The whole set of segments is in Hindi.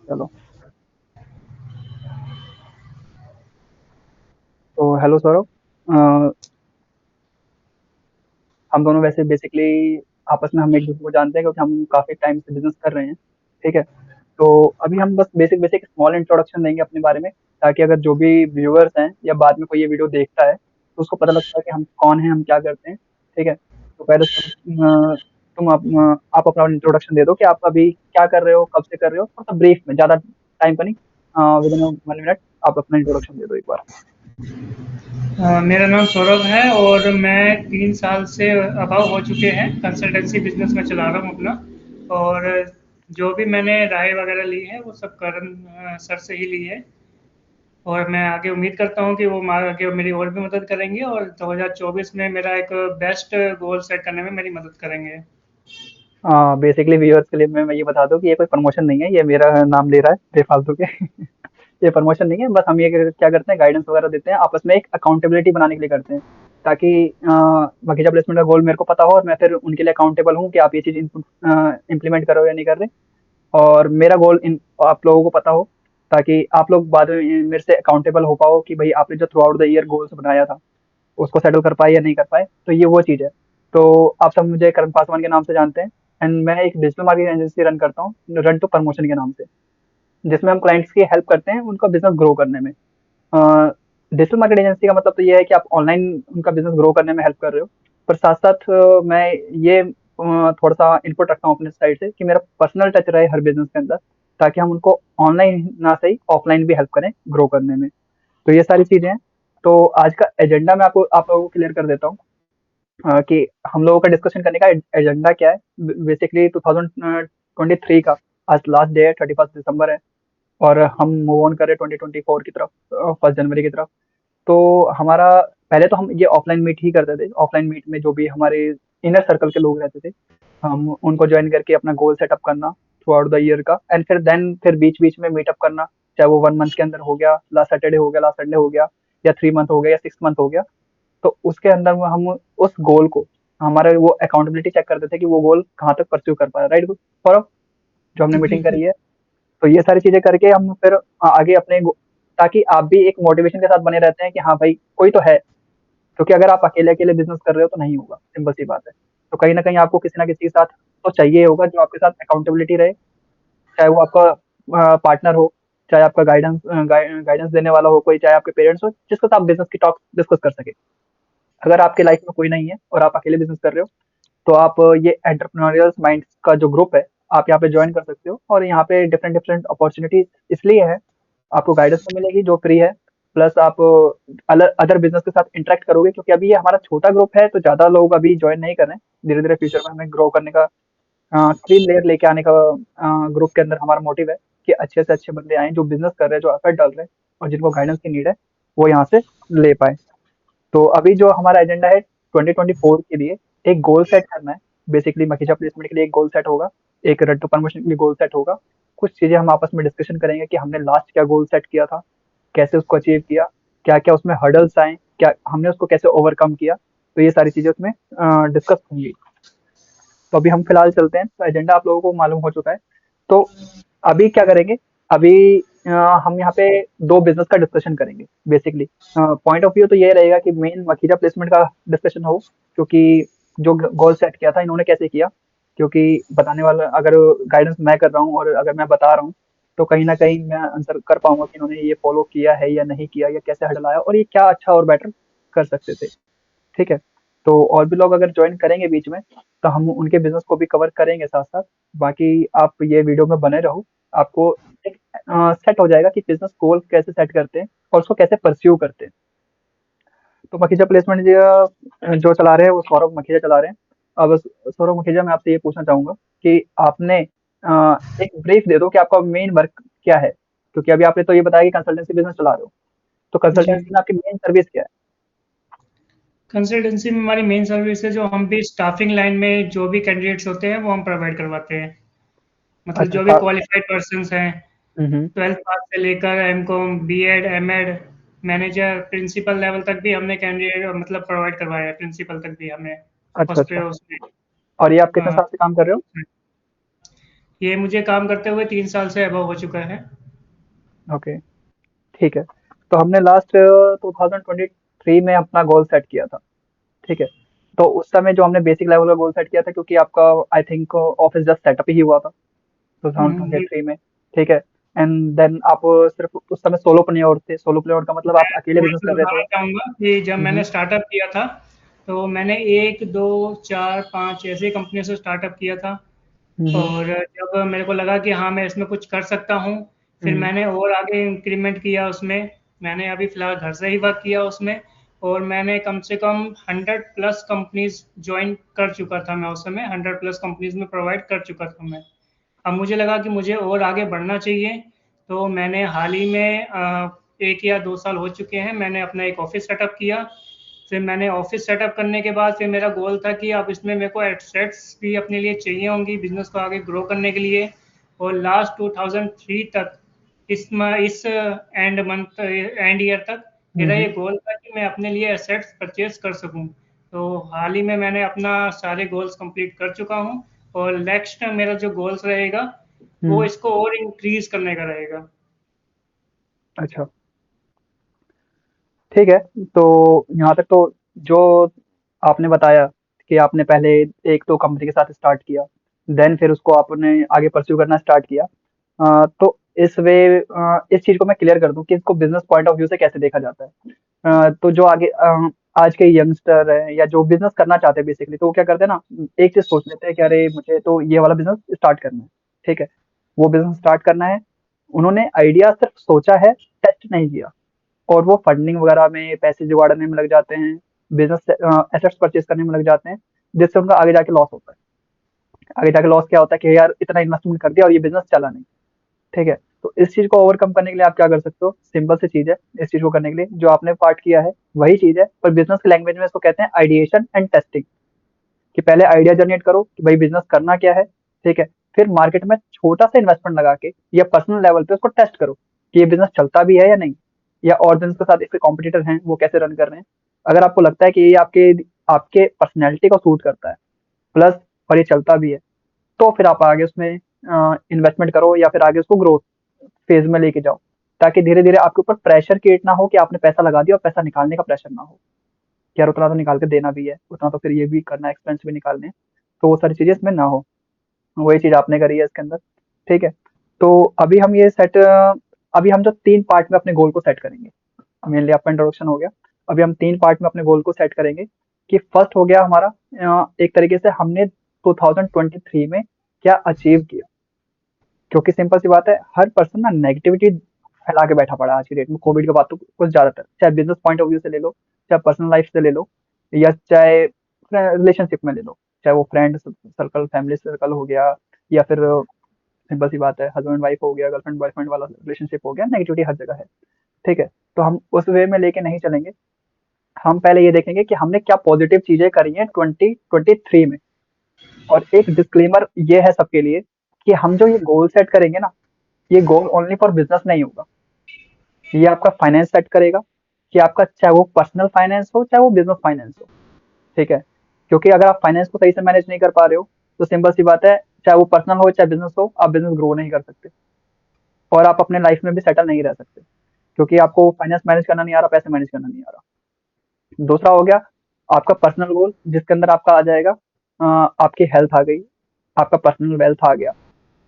चलो। तो हेलो सौरभ। अ, हम दोनों वैसे बेसिकली आपस में हम एक दूसरे को जानते हैं क्योंकि हम काफी टाइम से बिजनेस कर रहे हैं। ठीक है। तो अभी हम बस बेसिक बेसिक स्मॉल इंट्रोडक्शन देंगे अपने बारे में, ताकि अगर जो भी व्यूअर्स हैं या बाद में कोई ये वीडियो देखता है तो उसको पता लगता है कि हम कौन हैं, हम क्या करते हैं। ठीक है। तो पहले सौरभ, तुम आप अपना इंट्रोडक्शन दे दो कि आप अभी क्या कर रहे हो, कब से कर रहे हो, थोड़ा सा ब्रीफ में, ज्यादा टाइम का नहीं, विद इन 1 मिनट आप अपना इंट्रोडक्शन दे दो एक बार। मेरा नाम सौरभ है और मैं 3 साल से अबाव हो चुके हैं कंसल्टेंसी बिजनेस में चला रहा हूँ अपना। और जो भी मैंने राय वगैरह ली है वो सब करण सर से ही ली है। और मैं आगे उम्मीद करता हूँ कि वो आगे मेरी और भी मदद करेंगे और 2024 में मेरा एक बेस्ट गोल सेट करने में मेरी मदद करेंगे। बेसिकली व्यूअर्स के लिए मैं ये बता दूं कि ये कोई प्रमोशन नहीं है, ये मेरा नाम ले रहा है बेफालतू के। ये प्रमोशन नहीं है, बस हम ये क्या करते हैं, गाइडेंस वगैरह देते हैं, आपस में एक अकाउंटेबिलिटी बनाने के लिए करते हैं, ताकि बगीचा प्लेसमेंट का गोल मेरे को पता हो और मैं फिर उनके लिए अकाउंटेबल हूँ कि आप ये चीज़ इम्प्लीमेंट करो या नहीं कर रहे। और मेरा गोल इन आप लोगों को पता हो, ताकि आप लोग बाद में मेरे से अकाउंटेबल हो पाओ कि भाई आपने जो through out the year goals बनाया था उसको सेटल कर पाए या नहीं कर पाए। तो ये वो चीज़ है। तो आप सब मुझे करण पासवान के नाम से जानते हैं, एंड मैं एक डिजिटल मार्केटिंग एजेंसी रन करता हूँ, रन टू प्रमोशन के नाम से, जिसमें हम क्लाइंट्स की हेल्प करते हैं उनका बिजनेस ग्रो करने में। डिजिटल मार्केटिंग एजेंसी का मतलब तो ये है कि आप ऑनलाइन उनका बिजनेस ग्रो करने में हेल्प कर रहे हो। पर साथ साथ मैं ये थोड़ा सा इनपुट रखता हूँ अपने साइड से कि मेरा पर्सनल टच रहे हर बिजनेस के अंदर, ताकि हम उनको ऑनलाइन ना सही ऑफलाइन भी हेल्प करें ग्रो करने में। तो ये सारी चीजें हैं। तो आज का एजेंडा मैं आपको आप लोगों को क्लियर कर देता हूँ, कि हम लोगों का डिस्कशन करने का एजेंडा क्या है। बेसिकली 2023 का आज लास्ट डे है, 31 दिसंबर है, और हम मूव ऑन कर रहे हैं 2024 की तरफ, 1 जनवरी की तरफ। तो हमारा पहले तो हम ये ऑफलाइन मीट ही करते थे। ऑफलाइन मीट में जो भी हमारे इनर सर्कल के लोग रहते थे, हम उनको ज्वाइन करके अपना गोल सेटअप करना थ्रू आउट द ईयर का, एंड फिर बीच बीच में मीटअप करना, चाहे वो 1 मंथ के अंदर हो गया, लास्ट सैटरडे हो गया, लास्ट संडे हो गया, या 3 मंथ हो गया, या 6 मंथ हो गया। तो उसके अंदर में हम उस गोल को, हमारे वो अकाउंटेबिलिटी चेक करते थे कि वो गोल कहाँ तक परस्यू कर पाया, राइट फॉर जो हमने मीटिंग बिल्कुल। करी है। तो ये सारी चीजें करके हम फिर आगे ताकि आप भी एक मोटिवेशन के साथ बने रहते हैं कि हाँ भाई कोई तो है। क्योंकि अगर आप अकेले अकेले बिजनेस कर रहे हो तो नहीं होगा, सिंपल सी बात है। तो कहीं ना कहीं आपको किसी ना किसी के साथ तो चाहिए होगा जो आपके साथ अकाउंटेबिलिटी रहे, चाहे वो आपका पार्टनर हो, चाहे आपका गाइडेंस देने वाला हो कोई, चाहे आपके पेरेंट्स हो, जिसके साथ आप बिजनेस की टॉक डिस्कस कर सके। अगर आपके लाइफ में कोई नहीं है और आप अकेले बिजनेस कर रहे हो, तो आप ये एंटरप्रेन्योरियल माइंड्स का जो ग्रुप है, आप यहाँ पे ज्वाइन कर सकते हो। और यहाँ पे डिफरेंट डिफरेंट अपॉर्चुनिटीज इसलिए है, आपको गाइडेंस तो मिलेगी जो फ्री है, प्लस आप अदर बिजनेस के साथ इंटरेक्ट करोगे, क्योंकि अभी ये हमारा छोटा ग्रुप है तो ज्यादा लोग अभी ज्वाइन नहीं कर रहे हैं। धीरे धीरे फ्यूचर में हमें ग्रो करने का, क्लीन लेयर लेके आने का ग्रुप के अंदर हमारा मोटिव है कि अच्छे से अच्छे बंदे आए जो बिजनेस कर रहे हैं, जो एफर्ट डाल रहे हैं, और जिनको गाइडेंस की नीड है, वो यहाँ से ले पाए। तो अभी जो हमारा एजेंडा है 2024 के लिए, एक गोल सेट करना है। बेसिकली मखीजा प्लेसमेंट के लिए एक गोल सेट होगा, एक रट्टू प्रमोशन के लिए गोल सेट होगा। कुछ चीजें हम आपस में डिस्कशन करेंगे कि हमने लास्ट क्या गोल सेट किया था, कैसे उसको अचीव किया, क्या क्या उसमें हर्डल्स आए, क्या हमने उसको कैसे ओवरकम किया। तो ये सारी चीजें उसमें डिस्कस होंगी। तो अभी हम फिलहाल चलते हैं, तो एजेंडा आप लोगों को मालूम हो चुका है। तो अभी क्या करेंगे, अभी अ, हम यहाँ पे दो बिजनेस का डिस्कशन करेंगे। बेसिकली पॉइंट ऑफ व्यू तो ये रहेगा कि मेन मखीजा प्लेसमेंट का डिस्कशन हो, क्योंकि जो गोल सेट किया था इन्होंने कैसे किया। क्योंकि बताने वाला, अगर गाइडेंस मैं कर रहा हूँ और अगर मैं बता रहा हूँ, तो कहीं ना कहीं मैं आंसर कर पाऊंगा कि इन्होंने ये फॉलो किया है या नहीं किया, या कैसे हडल आया और ये क्या अच्छा और बेटर कर सकते थे। ठीक है। तो और भी लोग अगर ज्वाइन करेंगे बीच में, तो हम उनके बिजनेस को भी कवर करेंगे साथ साथ। बाकी आप ये वीडियो में बने रहो, आपको एक सेट हो जाएगा कि बिजनेस गोल कैसे सेट करते हैं और उसको कैसे परस्यू करते हैं। तो मखीजा प्लेसमेंट जो जो चला रहे हैं वो सौरभ मखीजा चला रहे हैं। अब सौरभ मखीजा, मैं आपसे ये पूछना चाहूंगा कि आपने एक ब्रीफ दे दो कि आपका मेन वर्क क्या है, क्योंकि अभी आपने तो ये बताया कि कंसल्टेंसी बिजनेस चला रहे हो। तो जी। कंसल्टेंसी में आपकी मेन सर्विस क्या कंसल्टेंसी में हमारी मेन सर्विस है जो हम भी स्टाफिंग लाइन में जो भी कैंडिडेट्स होते हैं वो हम प्रोवाइड करवाते हैं। है? मतलब अच्छा जो भी क्वालिफाइड पर्सन्स हैं, हम्म। 12th पास से लेकर M Com, B Ed, M Ed, manager, principal level तक भी हमने कैंडिडेट मतलब प्रोवाइड करवाया है। प्रिंसिपल तक भी हमने अच्छा अच्छा। हॉस्पिटल उसमें। और ये आप कितने हाँ, साल से काम कर रहे हो? ये मुझे काम करते हुए 3 साल से अबव हो चुका है। ओके, ठीक है। तो हमने लास्ट 2023 में अपना गोल सेट किया था, ठीक है। तो उस समय जो हमने बेसिक लेवल का गोल सेट किया था, क्योंकि आपका I think office just set up ही हुआ था जी। 2023 में, ठीक है। एंड देन आप सिर्फ उस समय सोलोप्reneur थे। सोलोप्reneur का मतलब आप मैं अकेले थोड़ा बिजनेस सा कर रहे थे। बताना चाहूँगा कि जब मैंने हम्म। स्टार्टअप किया था, तो मैंने 1, 2, 4, 5 ऐसी कंपनियों से स्टार्टअप किया था। हम्म। और जब मेरे को लगा कि हाँ, मैं इसमें कुछ कर सकता हूँ, फिर हम्म। मैंने और आगे इंक्रीमेंट किया उसमें। मैंने अभी फ़िलहाल घर से ही वर्क किया उसमें, और मैंने कम से कम 100 प्लस कंपनीज़ जॉइन कर चुका था मैं उस समय, 100 प्लस कंपनीज़ में प्रोवाइड कर चुका था मैं। अब मुझे लगा कि मुझे और आगे बढ़ना चाहिए, तो मैंने हाल ही में 1 या 2 साल हो चुके हैं, मैंने अपना एक ऑफ़िस सेटअप किया। फिर मैंने ऑफ़िस सेटअप करने के बाद फिर मेरा गोल था कि अब इसमें मेरे को एसेट्स भी अपने लिए चाहिए होंगी बिज़नेस को आगे ग्रो करने के लिए। और लास्ट 2003 तक, इस एंड मंथ एंड ईयर तक मेरा हम्म। ये गोल था कि मैं अपने लिए एसेट्स परचेज़ कर सकूँ। तो हाल ही में मैंने अपना सारे गोल्स कंप्लीट कर चुका हूँ, और नेक्स्ट मेरा जो गोल्स रहेगा, वो हम्म। इसको और इंक्रीज़ करने का रहेगा। अच्छा, ठीक है। तो यहाँ तक तो जो आपने बताया कि आपने पहले एक तो कंपनी के साथ स्टार्ट किया, देन फिर उसको आपने आगे परस्यू करना स्टार्ट किया। तो इस चीज़ को मैं क्लियर कर दूं कि इसको बिजनेस पॉइंट ऑफ व्यू से कैसे देखा जाता है। तो जो आज के यंगस्टर है या जो बिजनेस करना चाहते हैं बेसिकली, तो वो क्या करते हैं ना, एक चीज सोच लेते हैं कि अरे मुझे तो ये वाला बिजनेस स्टार्ट करना है, ठीक है। वो बिजनेस स्टार्ट करना है, उन्होंने आइडिया सिर्फ सोचा है, टेस्ट नहीं किया, और वो फंडिंग वगैरह में पैसे जुगाड़ने में लग जाते हैं, बिजनेस एसेट्स परचेज करने में लग जाते हैं, जिससे उनका आगे जाके लॉस होता है। आगे जाके लॉस क्या होता है कि यार इतना इन्वेस्टमेंट कर दिया और ये बिजनेस चला नहीं, ठीक है। तो इस चीज को ओवरकम करने के लिए आप क्या कर सकते हो, सिंपल सी चीज है। इस चीज को करने के लिए जो आपने पार्ट किया है वही चीज है, पर बिजनेस की लैंग्वेज में इसको कहते हैं आइडिएशन एंड टेस्टिंग। कि पहले आइडिया जनरेट करो कि भाई बिजनेस करना क्या है, ठीक है। फिर मार्केट में छोटा सा इन्वेस्टमेंट लगा के या पर्सनल लेवल पे उसको टेस्ट करो कि ये बिजनेस चलता भी है या नहीं, या और बिजनेस के साथ इसके कॉम्पिटिटर हैं वो कैसे रन कर रहे हैं। अगर आपको लगता है कि ये आपके आपके पर्सनैलिटी को सूट करता है, प्लस और ये चलता भी है, तो फिर आप आगे उसमें इन्वेस्टमेंट करो या फिर आगे उसको ग्रोथ फेज में लेके जाओ, ताकि धीरे धीरे आपके ऊपर प्रेशर क्रिएट ना हो कि आपने पैसा लगा दिया और पैसा निकालने का प्रेशर ना हो कि यार उतना तो निकाल के देना भी है, उतना तो फिर ये भी करना है, एक्सपेंस भी निकालने हैं। तो वो सारी चीजें इसमें ना हो, वही चीज आपने करी है इसके अंदर, ठीक है। तो अभी हम ये सेट अभी हम जो 3 पार्ट में अपने गोल को सेट करेंगे, मेनली आपका इंट्रोडक्शन हो गया। अभी हम 3 पार्ट में अपने गोल को सेट करेंगे कि फर्स्ट हो गया हमारा एक तरीके से हमने 2023 में क्या अचीव किया। क्योंकि सिंपल सी बात है, हर पर्सन ना नेगेटिविटी फैला के बैठा पड़ा है आज की डेट में, कोविड के बाद तो कुछ ज्यादातर, चाहे बिजनेस पॉइंट ऑफ व्यू से ले लो, चाहे पर्सनल लाइफ से ले लो, या चाहे रिलेशनशिप में ले लो, चाहे वो फ्रेंड सर्कल, फैमिली सर्कल हो गया, या फिर सिंपल सी बात है हस्बैंड वाइफ हो गया, गर्लफ्रेंड बॉयफ्रेंड वाला रिलेशनशिप हो गया, नेगेटिविटी हर जगह है, ठीक है। तो हम उस वे में लेके नहीं चलेंगे। हम पहले ये देखेंगे कि हमने क्या पॉजिटिव चीजें करी हैं 2023 में। और एक डिस्क्लेमर ये है सबके लिए कि हम जो ये गोल सेट करेंगे ना, ये गोल ओनली फॉर बिजनेस नहीं होगा, ये आपका फाइनेंस सेट करेगा कि आपका चाहे वो पर्सनल फाइनेंस हो चाहे वो बिजनेस फाइनेंस हो, ठीक है। क्योंकि अगर आप फाइनेंस को सही से मैनेज नहीं कर पा रहे हो, तो सिंपल सी बात है, चाहे वो पर्सनल हो चाहे बिजनेस हो, आप बिजनेस ग्रो नहीं कर सकते और आप अपने लाइफ में भी सेटल नहीं रह सकते, क्योंकि आपको फाइनेंस मैनेज करना नहीं आ रहा, पैसे मैनेज करना नहीं आ रहा। दूसरा हो गया आपका पर्सनल गोल, जिसके अंदर आपका आ जाएगा आपकी हेल्थ आ गई, आपका पर्सनल वेल्थ आ गया,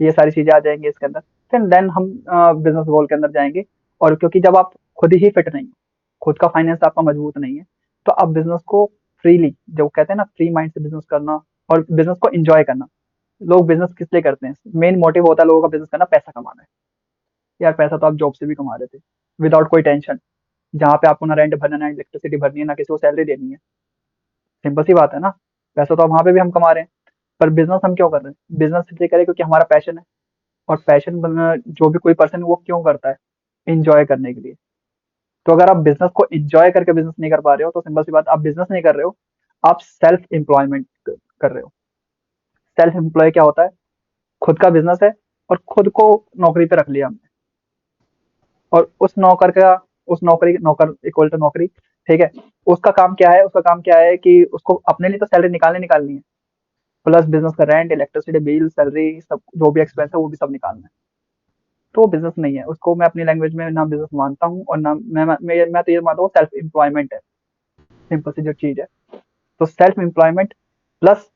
ये सारी चीजें आ जाएंगी इसके अंदर। फिर देन हम बिजनेस गोल के अंदर जाएंगे। और क्योंकि जब आप खुद ही फिट नहीं हो, खुद का फाइनेंस आपका मजबूत नहीं है, तो आप बिजनेस को फ्रीली, जो कहते हैं ना फ्री माइंड से बिजनेस करना और बिजनेस को एंजॉय करना। लोग बिजनेस किस लिए करते हैं, मेन मोटिव होता है लोगों का बिजनेस करना पैसा कमाना है। यार पैसा तो आप जॉब से भी कमा रहे थे विदाउट कोई टेंशन, जहाँ पे आपको ना रेंट भरना, ना इलेक्ट्रिसिटी भरनी है, ना किसी को सैलरी देनी है। सिंपल सी बात है ना, पैसा तो आप वहां पे भी हम कमा रहे हैं। पर बिजनेस हम क्यों कर रहे हैं, बिजनेस इसलिए करें क्योंकि हमारा पैशन है। और पैशन जो भी कोई पर्सन वो क्यों करता है, इंजॉय करने के लिए। तो अगर आप बिजनेस को इंजॉय करके बिजनेस नहीं कर पा रहे हो, तो सिंपल सी बात, आप बिजनेस नहीं कर रहे हो, आप सेल्फ एम्प्लॉयमेंट कर रहे हो। सेल्फ एम्प्लॉय क्या होता है, खुद का बिजनेस है और खुद को नौकरी पे रख लिया हमने, और उस नौकरी नौकर इक्वल टू नौकरी, ठीक है। उसका काम क्या है, उसका काम क्या है कि उसको अपने लिए तो सैलरी निकालनी निकालनी है, प्लस बिजनेस का रेंट, इलेक्ट्रिसिटी बिल, सैलरी, सब जो भी एक्सपेंस है वो भी सब निकालना है। तो बिजनेस नहीं है, उसको मैं अपनी लैंग्वेज में ना बिजनेस मानता हूँ और ना मैं तो ये मानता हूँ सेल्फ एम्प्लॉयमेंट है, सिंपल सी जो चीज है। तो सेल्फ एम्प्लॉयमेंट प्लस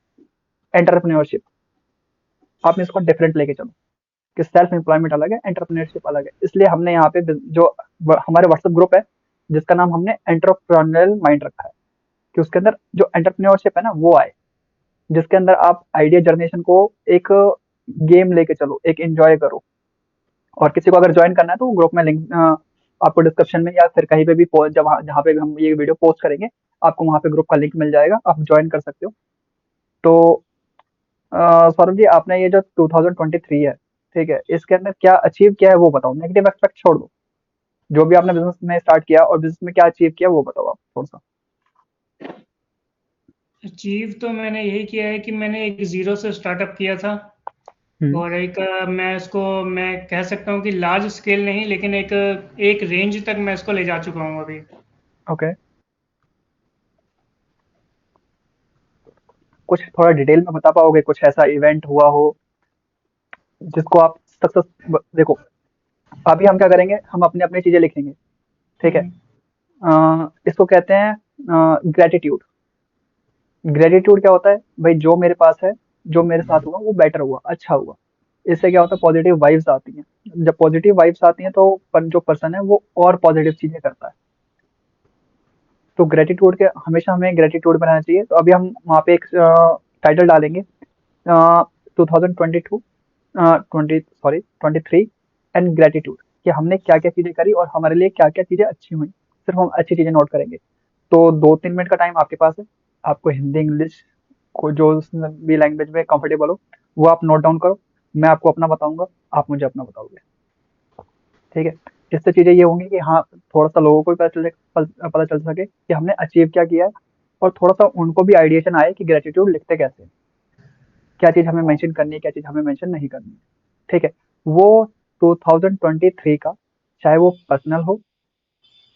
एंटरप्रेन्योरशिप, आप इसको डिफरेंट लेके चलो कि सेल्फ एम्प्लॉयमेंट अलग है, एंटरप्रेन्योरशिप अलग है। इसलिए हमने यहाँ पे जो हमारे व्हाट्सएप ग्रुप है जिसका नाम हमने एंटरप्रेन्योरल माइंड रखा है, कि उसके अंदर जो एंटरप्रेन्योरशिप है ना वो आए, जिसके अंदर आप आइडिया जनरेशन को एक गेम लेके चलो, एक एंजॉय करो। और किसी को अगर ज्वाइन करना है तो ग्रुप में लिंक आपको डिस्क्रिप्शन में या फिर कहीं पे भी जब जहाँ पे भी हम ये वीडियो पोस्ट करेंगे आपको वहाँ पे ग्रुप का लिंक मिल जाएगा, आप ज्वाइन कर सकते हो। तो सौरभ जी, आपने ये जो 2023 है, ठीक है, इसके अंदर क्या अचीव किया है वो बताओ, नेगेटिव एक्सपेक्ट छोड़ दो। जो भी आपने बिजनेस में स्टार्ट किया और बिजनेस में क्या अचीव किया वो बताओ आप थोड़ा सा। अचीव तो मैंने यही किया है कि मैंने एक ज़ीरो से स्टार्टअप किया था। हम्म। और एक मैं कह सकता हूँ कि लार्ज स्केल नहीं, लेकिन एक एक रेंज तक मैं इसको ले जा चुका हूँ अभी। ओके, कुछ थोड़ा डिटेल में बता पाओगे, कुछ ऐसा इवेंट हुआ हो जिसको आप सक्सेस, देखो अभी हम क्या करेंगे, हम अपनी अपनी चीजें लिखेंगे, ठीक है। हम्म। इसको कहते हैं ग्रेटिट्यूड। ग्रेटिट्यूड क्या होता है भाई, जो मेरे पास है, जो मेरे साथ हुआ वो बेटर हुआ, अच्छा हुआ। इससे क्या होता है, पॉजिटिव वाइब्स आती हैं। जब पॉजिटिव वाइब्स आती हैं तो जो पर्सन है वो और पॉजिटिव चीजें करता है। तो ग्रेटिट्यूड के हमेशा हमें ग्रेटिट्यूड में रहना चाहिए। तो अभी हम वहाँ पे एक टाइटल डालेंगे, 2022 ट्वेंटी सॉरी 23 एंड ग्रेटिट्यूड, कि हमने क्या क्या चीजें करी और हमारे लिए क्या क्या चीजें अच्छी हुई। सिर्फ हम अच्छी चीजें नोट करेंगे। तो 2-3 मिनट का टाइम आपके पास है, आपको हिंदी इंग्लिश को जो भी लैंग्वेज में कंफर्टेबल हो वो आप नोट डाउन करो। मैं आपको अपना बताऊंगा, आप मुझे अपना बताओगे, ठीक है। इससे चीजें ये होंगी कि हाँ, थोड़ा सा लोगों को भी पता चल सके कि हमने अचीव क्या किया है, और थोड़ा सा उनको भी आइडिएशन आए कि ग्रेटिट्यूड लिखते कैसे हैं, क्या चीज हमें मेंशन करनी है, क्या चीज हमें मेंशन नहीं करनी है, ठीक है। वो 2023 का, चाहे वो पर्सनल हो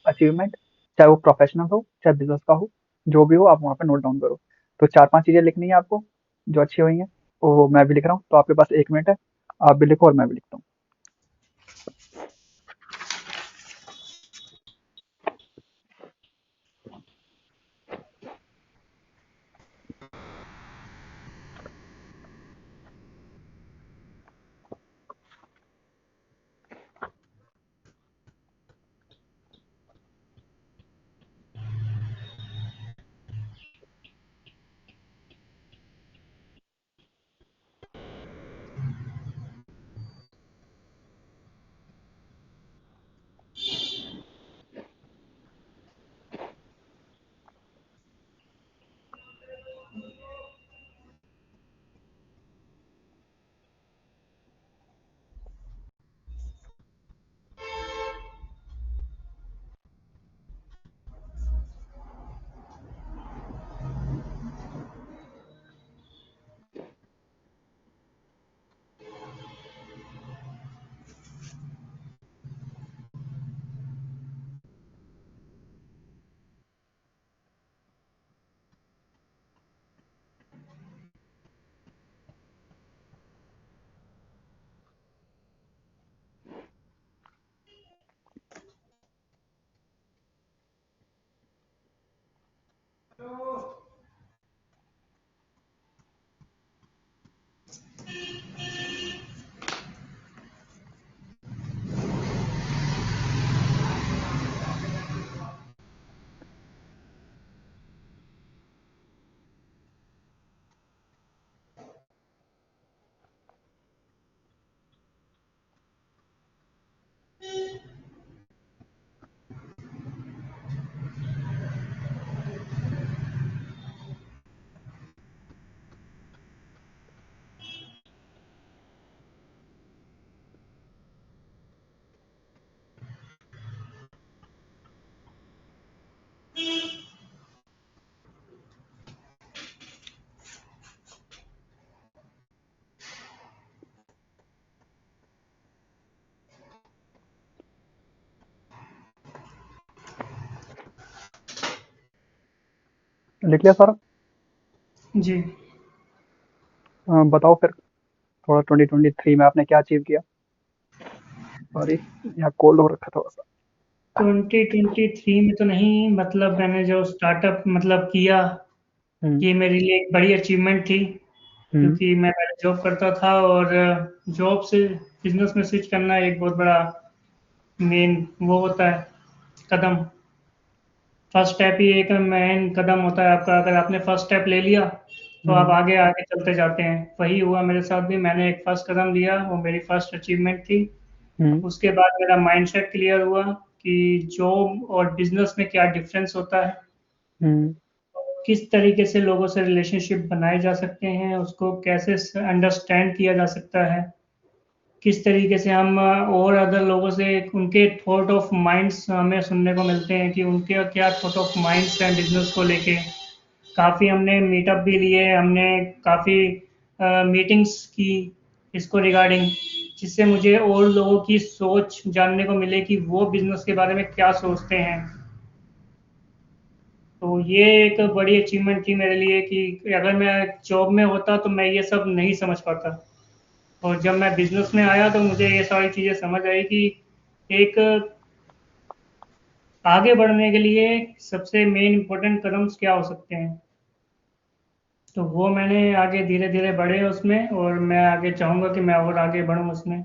अचीवमेंट, चाहे वो प्रोफेशनल हो, चाहे बिजनेस का हो, जो भी हो आप वहाँ पे नोट डाउन करो। तो 4-5 चीजें लिखनी है आपको जो अच्छी हुई हैं। वो मैं भी लिख रहा हूँ, तो आपके पास 1 मिनट है, आप भी लिखो और मैं भी लिखता हूँ। लिख लिया सर? जी। बताओ फिर थोड़ा 2023 में आपने क्या अचीव किया। सॉरी, यहाँ कोल्ड हो रखा थोड़ा सा। 2023 में तो नहीं, मतलब मैंने जो स्टार्टअप मतलब किया, हम्म। ये मेरे लिए एक बड़ी अचीवमेंट थी, हम्म। क्योंकि मैं पहले जॉब करता था और जॉब से बिजनेस में स्विच करना एक बहुत बड़ा मेन वो होता है कदम। फर्स्ट स्टेप ही एक मेन कदम होता है आपका। अगर आपने फर्स्ट स्टेप ले लिया तो आप हम्म। आगे आगे चलते जाते हैं। वही हुआ मेरे साथ भी। मैंने एक फर्स्ट कदम लिया, वो मेरी फर्स्ट अचीवमेंट थी। हम्म। उसके बाद मेरा माइंडसेट क्लियर हुआ कि जॉब और बिजनेस में क्या डिफरेंस होता है, हम्म। किस तरीके से लोगों से रिलेशनशिप बनाए जा सकते हैं, उसको कैसे अंडरस्टैंड किया जा सकता है, किस तरीके से हम और अदर लोगों से उनके थॉट ऑफ माइंड्स हमें सुनने को मिलते हैं कि उनके क्या थॉट ऑफ माइंड्स हैं बिजनेस को लेके। काफ़ी हमने मीटअप भी लिए, हमने काफ़ी मीटिंग्स की इसको रिगार्डिंग, जिससे मुझे और लोगों की सोच जानने को मिले कि वो बिजनेस के बारे में क्या सोचते हैं। तो ये एक बड़ी अचीवमेंट थी मेरे लिए कि अगर मैं जॉब में होता तो मैं ये सब नहीं समझ पाता। और जब मैं बिजनेस में आया तो मुझे ये सारी चीज़ें समझ आई कि एक आगे बढ़ने के लिए सबसे मेन इम्पोर्टेंट कदम क्या हो सकते हैं। तो वो मैंने आगे धीरे धीरे बढ़े उसमें, और मैं आगे चाहूँगा कि मैं और आगे बढ़ूँ उसमें।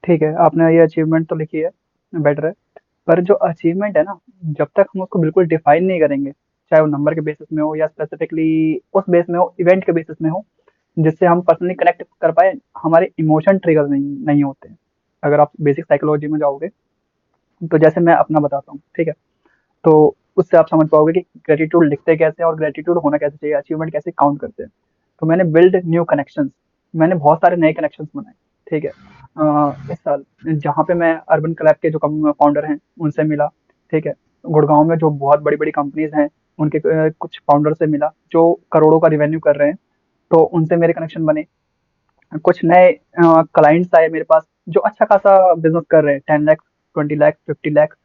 ठीक है, आपने ये अचीवमेंट तो लिखी है, बेटर है। पर जो अचीवमेंट है ना, जब तक हम उसको बिल्कुल डिफाइन नहीं करेंगे, चाहे वो नंबर के बेसिस में हो या स्पेसिफिकली उस बेस में हो, इवेंट के बेसिस में हो, जिससे हम पर्सनली कनेक्ट कर पाए, हमारे इमोशन ट्रिगर नहीं नहीं होते हैं। अगर आप बेसिक साइकोलॉजी में जाओगे, तो जैसे मैं अपना बताता हूँ, ठीक है। तो उससे आप समझ पाओगे कि ग्रेटिट्यूड लिखते कैसे हैं और ग्रेटिट्यूड होना कैसे चाहिए, अचीवमेंट कैसे काउंट करते हैं। तो मैंने बिल्ड न्यू कनेक्शंस, मैंने बहुत सारे नए कनेक्शंस बनाए, ठीक है। इस साल जहाँ पे मैं अर्बन क्लैब के जो फाउंडर हैं उनसे मिला, ठीक है। गुड़गांव में जो बहुत बड़ी बड़ी कंपनीज हैं, उनके कुछ फाउंडर से मिला जो करोड़ों का रिवेन्यू कर रहे हैं, तो उनसे मेरे कनेक्शन बने। कुछ नए क्लाइंट्स आए मेरे पास जो अच्छा खासा बिजनेस कर रहे हैं, 10 लाख, 20 लाख, 50 लाख,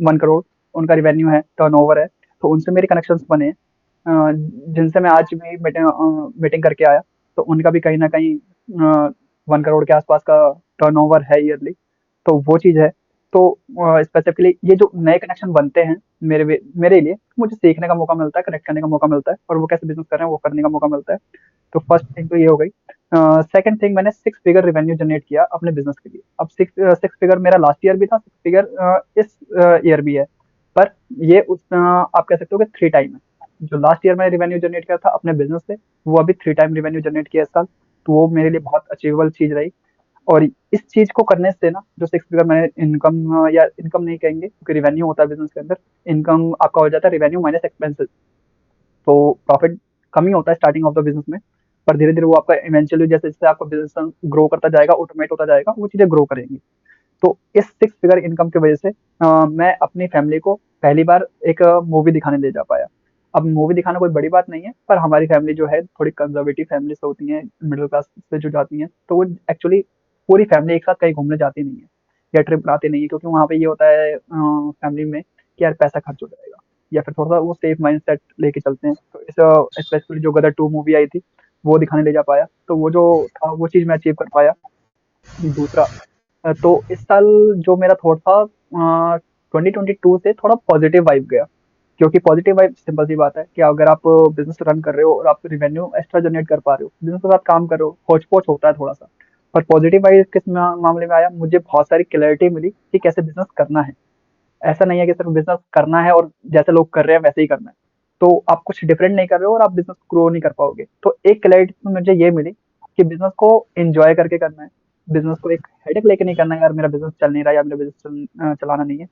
1 करोड़ उनका रिवेन्यू है, टर्नओवर है। तो उनसे मेरे कनेक्शंस बने हैं, जिनसे मैं आज भी मीटिंग करके आया। तो उनका भी कहीं ना कहीं 1 करोड़ के आसपास का टर्नओवर है ईयरली। तो वो चीज़ है। तो स्पेसिफिकली ये जो नए कनेक्शन बनते हैं मेरे लिए, मुझे सीखने का मौका मिलता है, कनेक्ट करने का मौका मिलता है, और वो कैसे बिजनेस कर रहे हैं वो करने का मौका मिलता है। तो फर्स्ट थिंग तो ये हो गई। सेकंड थिंग, मैंने 6 फिगर रेवेन्यू जनरेट किया अपने बिजनेस के लिए। अब सिक्स सिक्स फिगर मेरा लास्ट ईयर भी था, 6 फिगर इस ईयर भी है। पर ये आप कह सकते हो कि 3 टाइम है। जो लास्ट ईयर मैंने रेवेन्यू जनरेट किया था अपने बिजनेस से, वो अभी 3 टाइम रेवेन्यू जनरेट किया इस साल। तो वो मेरे लिए बहुत अचीवेबल चीज रही। और इस चीज को करने से ना, जो 6 फिगर मैंने इनकम, या इनकम नहीं कहेंगे क्योंकि रिवेन्यू होता है बिजनेस के अंदर, इनकम आपका हो जाता है रिवेन्यू माइनस एक्सपेंसेस। तो प्रॉफिट कम ही होता है स्टार्टिंग ऑफ द बिजनेस में, पर धीरे धीरे वो आपका इवेंचुअली जैसे जैसे आपका बिजनेस ग्रो करता जाएगा, ऑटोमेट होता जाएगा, वो चीजें ग्रो करेंगी। तो इस 6 फिगर इनकम की वजह से मैं अपनी फैमिली को पहली बार एक मूवी दिखाने ले जा पाया। अब मूवी दिखाना कोई बड़ी बात नहीं है, पर हमारी फैमिली जो है थोड़ी कंजर्वेटिव फैमिली से होती है, मिडिल क्लास से जो जाती हैं, तो वो एक्चुअली पूरी फैमिली एक साथ कहीं घूमने जाती नहीं है या ट्रिप बनाते नहीं है, क्योंकि वहाँ पे ये होता है फैमिली में कि यार पैसा खर्च हो जाएगा, या फिर थोड़ा सा वो सेफ माइंड सेट लेके चलते हैं। तो इस स्पेशली जो गदर 2 मूवी आई थी, वो दिखाने ले जा पाया, तो वो जो था वो चीज़ मैं अचीव कर पाया। दूसरा, तो इस साल जो मेरा थॉट था, 2022 से थोड़ा पॉजिटिव वाइब गया। क्योंकि पॉजिटिव वाइब, सिंपल सी बात है कि अगर आप बिजनेस रन कर रहे हो और आप रिवेन्यू एक्स्ट्रा जनरेट कर पा रहे हो, बिजनेस के साथ काम कर रहे हो, होच पोच होता है थोड़ा सा। पर पॉजिटिव वाइब किस मामले में आया, मुझे बहुत सारी क्लैरिटी मिली कि कैसे बिजनेस करना है। ऐसा नहीं है कि सिर्फ बिजनेस करना है और जैसे लोग कर रहे हैं वैसे ही करना है। तो आप कुछ डिफरेंट नहीं कर रहे हो और आप बिजनेस ग्रो नहीं कर पाओगे। तो एक क्लैरिटी तो मुझे ये मिली कि बिजनेस को एंजॉय करके करना है। बिजनेस को एक हेडेक लेके नहीं करना है, यार मेरा बिजनेस चल नहीं रहा, या मेरा बिजनेस चलाना नहीं है।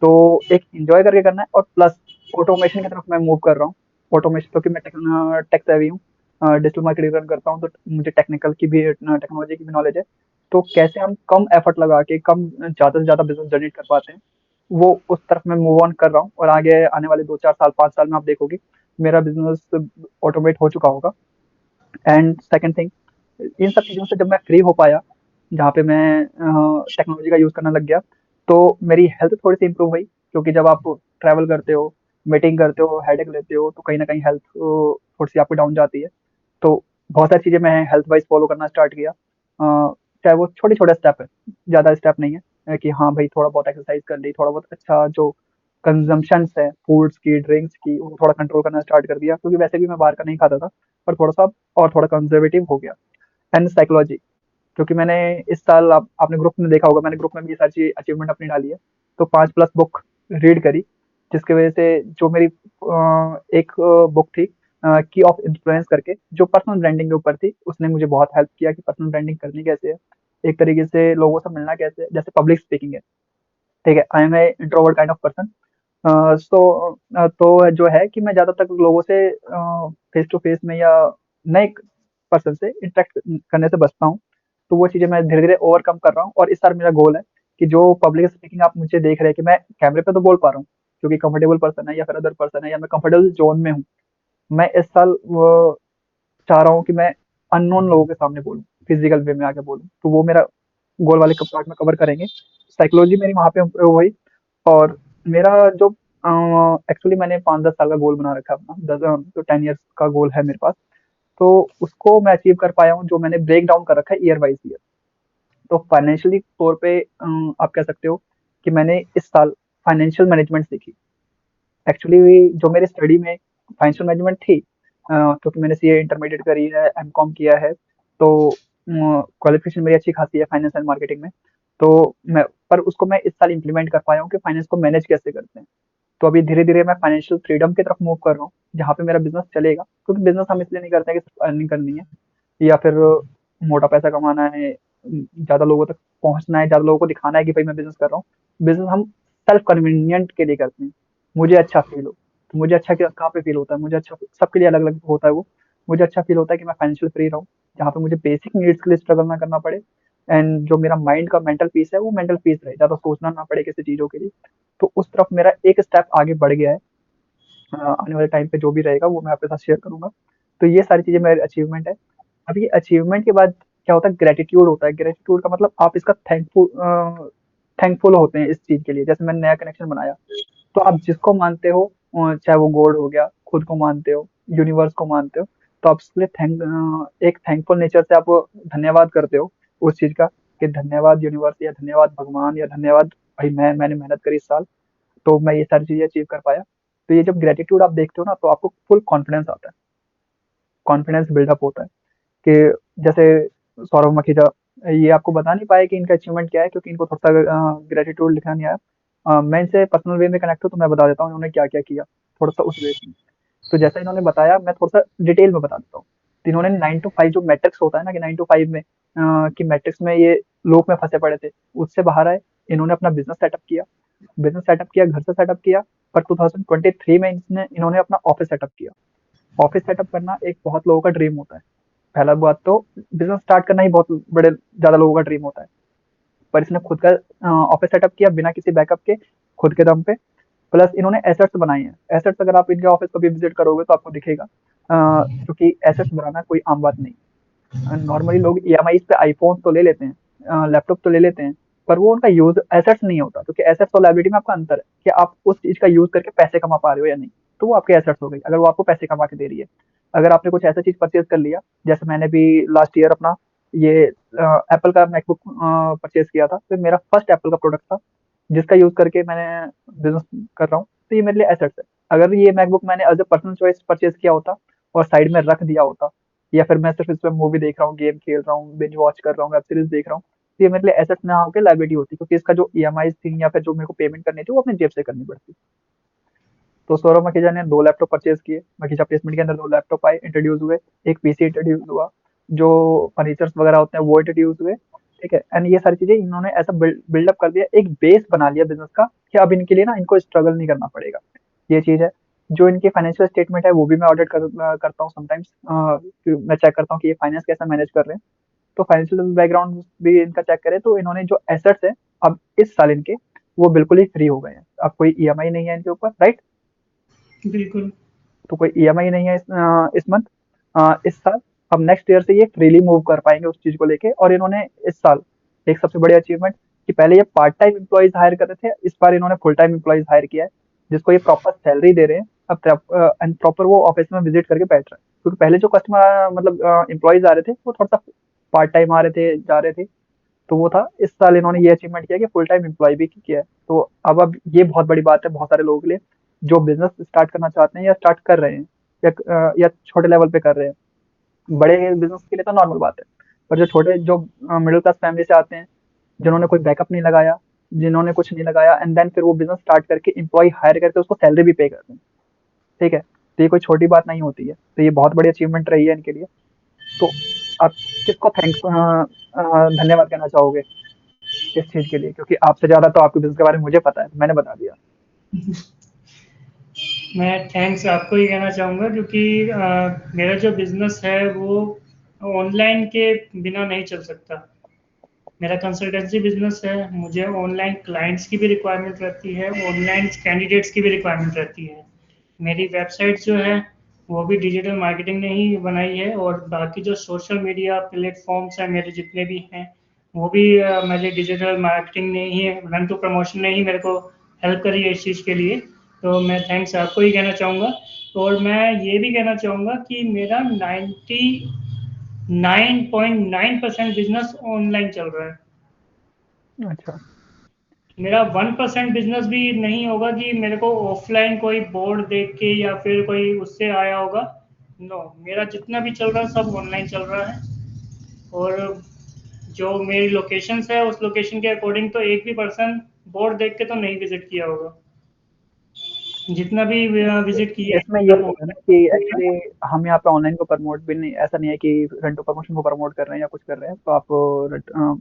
तो एक एंजॉय करके करना है, और प्लस ऑटोमेशन की तरफ मैं मूव कर रहा हूँ। ऑटोमेशन, क्योंकि मैं टेक सेवी हूँ, डिजिटल मार्केटिंग रन करता हूँ, तो मुझे टेक्निकल की भी, टेक्नोलॉजी की भी नॉलेज है। तो कैसे हम कम एफर्ट लगा के कम ज़्यादा से ज़्यादा बिजनेस जनरेट कर पाते हैं, वो उस तरफ मैं मूव ऑन कर रहा हूँ। और आगे आने वाले 2 4 साल, 5 साल में आप देखोगे मेरा बिजनेस ऑटोमेट हो चुका होगा। एंड सेकंड थिंग, इन सब चीज़ों से जब मैं फ्री हो पाया, जहाँ पे मैं टेक्नोलॉजी का यूज़ करने लग गया, तो मेरी हेल्थ थोड़ी सी इंप्रूव हुई। क्योंकि जब आप ट्रैवल करते हो, मीटिंग करते हो, हेडेक लेते हो, तो कहीं न कहीं हेल्थ थोड़ी-सी आपकी डाउन जाती है। तो बहुत सारी चीज़ें मैं हेल्थ वाइज़ फ़ॉलो करना स्टार्ट किया। चाहे वो छोटे-छोटे स्टेप है, ज़्यादा स्टेप नहीं है, कि हाँ भाई थोड़ा बहुत एक्सरसाइज़ कर ली, थोड़ा बहुत अच्छा जो कंज़म्पशंस है फूड्स की, ड्रिंक्स की, वो थोड़ा कंट्रोल करना स्टार्ट कर दिया, क्योंकि वैसे भी मैं बाहर का नहीं खाता था, पर थोड़ा-सा और थोड़ा कंज़र्वेटिव हो गया। एंड साइकोलॉजी, क्योंकि मैंने इस साल आपने ग्रुप में देखा होगा, मैंने ग्रुप में भी ये सारी चीज़ अचीवमेंट अपनी डाली है। तो 5 प्लस बुक रीड करी, जिसकी वज़ह से जो मेरी एक बुक थी, की ऑफ इन्फ्लुएंस करके, जो पर्सनल ब्रांडिंग के ऊपर थी, उसने मुझे बहुत हेल्प किया कि पर्सनल ब्रांडिंग करनी कैसे है, एक तरीके से लोगों से मिलना कैसे है, जैसे पब्लिक स्पीकिंग है, ठीक है? I am a introvert kind of person. तो जो है कि मैं ज़्यादातर लोगों से फेस टू फेस में या नए पर्सन से इंटरेक्ट करने से बचता हूँ। तो वो चीज़ें मैं धीरे-धीरे ओवरकम कर रहा हूँ, और इस साल मेरा गोल है कि जो पब्लिक स्पीकिंग आप मुझे देख रहे हैं कि मैं कैमरे पे तो बोल पा रहा हूँ, क्योंकि कंफर्टेबल पर्सन है या फिर अदर पर्सन है या मैं कंफर्टेबल ज़ोन में हूँ। मैं इस साल वो चाह रहा हूँ कि मैं अननोन लोगों के सामने बोलूँ, फिज़िकल वे में आके बोलूँ। तो वो मेरा गोल वाले क पार्ट में कवर करेंगे। साइकोलॉजी मेरी वहाँ पे इम्प्रूव हुई, और मेरा जो एक्चुअली मैंने 5-10 साल का गोल बना रखा है अपना, तो 10 इयर्स का गोल है मेरे पास। तो उसको मैं अचीव कर पाया हूँ, जो मैंने ब्रेक डाउन कर रखा है ईयर वाइज़ ईयर। तो फाइनेंशियली तौर पे आप कह सकते हो कि मैंने इस साल फाइनेंशियल मैनेजमेंट सीखी। एक्चुअली जो मेरे स्टडी में फाइनेंशियल मैनेजमेंट थी, क्योंकि मैंने सीए इंटरमीडिएट करी है, एमकॉम किया है, तो क्वालिफिकेशन मेरी अच्छी खासी है फाइनेंस एंड मार्केटिंग में। तो मैं पर उसको मैं इस साल इम्प्लीमेंट कर पाया हूँ कि फाइनेंस को मैनेज कैसे करते हैं। तो अभी धीरे-धीरे मैं फाइनेंशियल फ्रीडम की तरफ मूव कर रहा हूँ, जहाँ पे मेरा बिज़नेस चलेगा, क्योंकि बिज़नेस हम इसलिए नहीं करते हैं कि सिर्फ अर्निंग करनी है या फिर मोटा पैसा कमाना है, ज़्यादा लोगों तक पहुँचना है, ज़्यादा लोगों को दिखाना है कि भाई मैं बिज़नेस कर रहा हूँ। बिज़नेस हम सेल्फ कन्वीनिएंट के लिए करते हैं, मुझे अच्छा फ़ील हो। तो मुझे अच्छा क्या कहाँ पे फ़ील होता है, मुझे अच्छा सबके लिए अलग-अलग होता है वो। मुझे अच्छा फ़ील होता है कि मैं फाइनेंशियल फ्री रहूँ, जहाँ पे मुझे बेसिक नीड्स के लिए स्ट्रगल ना करना पड़े, एंड जो मेरा माइंड का मेंटल पीस है, वो मेंटल पीस रहे, ज़्यादा सोचना ना पड़े किसी चीज़ों के लिए। तो उस तरफ मेरा एक स्टेप आगे बढ़ गया है। आने वाले टाइम पे जो भी रहेगा वो मैं आपके साथ शेयर करूँगा। तो ये सारी चीज़ें मेरी अचीवमेंट है। अब ये अचीवमेंट के बाद क्या होता है, ग्रैटिट्यूड होता है। ग्रैटिट्यूड का मतलब आप इसका थैंकफुल होते हैं इस चीज़ के लिए। जैसे मैंने नया कनेक्शन बनाया, तो आप जिसको मानते हो, चाहे वो गॉड हो गया, खुद को मानते हो, यूनिवर्स को मानते हो, तो आप उसके लिए एक थैंकफुल नेचर से आप धन्यवाद करते हो उस चीज़ का, कि धन्यवाद यूनिवर्स या धन्यवाद भगवान या धन्यवाद भाई मैंने मेहनत करी इस साल, तो मैं ये सारी चीज़ें अचीव कर पाया। तो ये जब ग्रैटिट्यूड आप देखते हो ना, तो आपको फुल कॉन्फिडेंस आता है, कॉन्फिडेंस बिल्डअप होता है कि जैसे सौरभ मखीजा, ये आपको बता नहीं पाए कि इनका अचीवमेंट क्या है, क्योंकि इनको थोड़ा सा ग्रेटिट्यूड लिखा नहीं आया। मैं इनसे पर्सनल वे में कनेक्ट हूँ, तो मैं बता देता हूँ इन्होंने क्या क्या किया, थोड़ा सा उस वे में। तो जैसा इन्होंने बताया, मैं थोड़ा सा डिटेल में बता देता हूँ। तो इन्होंने 9 to 5 जो मैट्रिक्स होता है ना, कि 9 to 5 में कि मैट्रिक्स में ये लूप में फंसे पड़े थे, उससे बाहर आए। इन्होंने अपना बिजनेस सेटअप किया, घर से सेटअप किया। पर 2023 में इन्होंने अपना ऑफिस सेटअप किया। ऑफिस सेटअप करना एक बहुत लोगों का ड्रीम होता है। पहला बात तो बिजनेस स्टार्ट करना ही बहुत बड़े ज़्यादा लोगों का ड्रीम होता है। पर इसने खुद का ऑफिस सेटअप किया बिना किसी बैकअप के, खुद के दम पे। प्लस इन्होंने एसेट्स बनाए हैं। एसेट्स अगर आप इनके ऑफिस कभी विजिट करोगे तो आपको दिखेगा, क्योंकि एसेट्स बनाना कोई आम बात नहीं। नॉर्मली लोग ईएमआईज़ पे आईफ़ोन तो ले लेते हैं, लैपटॉप तो ले लेते हैं, पर वो उनका यूज़ एसेट्स नहीं होता, क्योंकि एसेट्स और लायबिलिटी में आपका अंतर है कि आप उस चीज़ का यूज़ करके पैसे कमा पा रहे हो या नहीं। तो वो आपके एसेट्स हो गई, अगर वो आपको पैसे कमा के दे रही है। अगर आपने कुछ ऐसा चीज़ परचेज़ कर लिया, जैसे मैंने भी लास्ट ईयर अपना ये एप्पल का मैकबुक परचेज़ किया था, तो मेरा फर्स्ट एप्पल का प्रोडक्ट था, जिसका यूज़ करके मैंने बिज़नेस कर रहा हूँ, तो ये मेरे लिए एसेट्स है। अगर ये मैकबुक मैंने as a personal choice purchase किया होता और साइड में रख दिया होता, या फिर मैं सिर्फ़ इस पे मूवी देख रहा हूँ, गेम खेल रहा हूँ, बिंज वॉच कर रहा हूँ, वेब सीरीज़ देख रहा हूँ, तो ये मेरे लिए एसेट ना होके लायबिलिटी होती, क्योंकि इसका जो ईएमआईज़ थी या फिर जो मेरे को पेमेंट करनी थी, वो अपनी जेब से करनी पड़ती। तो सौरभ मखीजा ने 2 लैपटॉप परचेज़ किए, मखीजा प्लेसमेंट के अंदर 2 लैपटॉप आए, इंट्रोड्यूस हुए, एक पीसी इंट्रोड्यूस हुआ, जो फर्नीचर्स वगैरह होते हैं वो इंट्रोड्यूस हुए, ठीक है? एंड ये सारी चीज़ें इन्होंने ऐसा बिल्डअप कर दिया, एक बेस बना लिया बिज़नेस का, कि अब इनके लिए ना इनको स्ट्रगल नहीं करना पड़ेगा। ये चीज़ है। जो इनके फाइनेंशियल स्टेटमेंट है वो भी मैं ऑडिट करता हूँ समटाइम्स, मैं चेक करता हूँ कि ये फाइनेंस कैसा मैनेज कर रहे हैं। तो फाइनेंशियल बैकग्राउंड भी इनका चेक करें, तो इन्होंने जो एसेट्स हैं, अब इस साल इनके, वो बिल्कुल ही फ्री हो गए हैं। अब कोई ईएमआई नहीं है इनके ऊपर, राइट? बिल्कुल। तो कोई ईएमआई नहीं है इस मंथ, इस साल। अब नेक्स्ट ईयर से ये फ्रीली मूव कर पाएँगे उस चीज़ को लेके, और इन्होंने इस साल एक सबसे बड़ी अचीवमेंट, कि पहले ये पार्ट टाइम एम्प्लॉइज़ हायर कर रहे थे, इस बार इन्होंने फुल टाइम एम्प्लॉइज़ हायर किया है। जिसको ये प्रॉपर सैलरी दे रहे हैं, अब एंड प्रॉपर वो ऑफिस में विजिट करके बैठ रहा है। क्योंकि पहले जो कस्टमर मतलब एम्प्लॉयज आ रहे थे वो थोड़ा सा पार्ट टाइम आ रहे थे, जा रहे थे, तो वो था। इस साल इन्होंने ये अचीवमेंट किया कि फुल टाइम एम्प्लॉय भी किया है। तो अब ये बहुत बड़ी बात है बहुत सारे लोगों के लिए जो बिजनेस स्टार्ट करना चाहते हैं या स्टार्ट कर रहे हैं, या छोटे लेवल पे कर रहे हैं। बड़े बिजनेस के लिए तो नॉर्मल बात है, पर जो छोटे, जो मिडिल क्लास फैमिली से आते हैं, जिन्होंने कोई बैकअप नहीं लगाया, जिन्होंने कुछ नहीं लगाया, एंड देन फिर वो बिजनेस स्टार्ट करके एम्प्लॉय हायर करके उसको सैलरी भी पे करते हैं, ठीक है। तो ये कोई छोटी बात नहीं होती है, तो ये बहुत बड़ी अचीवमेंट रही है इनके लिए। तो आप किसको धन्यवाद कहना चाहोगे इस चीज के लिए? क्योंकि आपसे ज्यादा तो आपके बिजनेस के बारे में मुझे पता है, तो मैंने बता दिया। मैं थैंक्स आपको ही कहना चाहूँगा, क्योंकि मेरा जो बिज़नेस है वो ऑनलाइन के बिना नहीं चल सकता। मेरा कंसल्टेंसी बिज़नेस है, मुझे ऑनलाइन क्लाइंट्स की भी रिक्वायरमेंट रहती है, ऑनलाइन कैंडिडेट्स की भी रिक्वायरमेंट रहती है। मेरी वेबसाइट जो है वो भी डिजिटल मार्केटिंग ने ही बनाई है, और बाकी जो सोशल मीडिया प्लेटफॉर्म्स हैं मेरे जितने भी हैं वो भी मेरे डिजिटल मार्केटिंग ने ही, रन टू प्रमोशन ने ही मेरे को हेल्प करी है इस चीज़ के लिए। तो मैं थैंक्स आपको ही कहना चाहूँगा। और मैं ये भी कहना चाहूँगा कि मेरा 99.9% बिजनेस ऑनलाइन चल रहा है। अच्छा। मेरा 1% बिजनेस भी नहीं होगा कि मेरे को ऑफलाइन कोई बोर्ड देख के या फिर कोई उससे आया होगा। नो, मेरा जितना भी चल रहा है सब ऑनलाइन चल रहा है। और जो मेरी लोकेशंस है उस लोकेशन के अकॉर्डिंग तो एक भी पर्सन बोर्ड देख के तो नहीं विजिट किया होगा। जितना भी विजिट किया है इसमें ये सब होगा ना ऑनलाइन कि किया है। एक्चुअली हम यहाँ पे ऑनलाइन को प्रमोट भी नहीं, ऐसा नहीं है कि रेंटो प्रमोशन को प्रमोट कर रहे हैं या कुछ कर रहे हैं, तो आप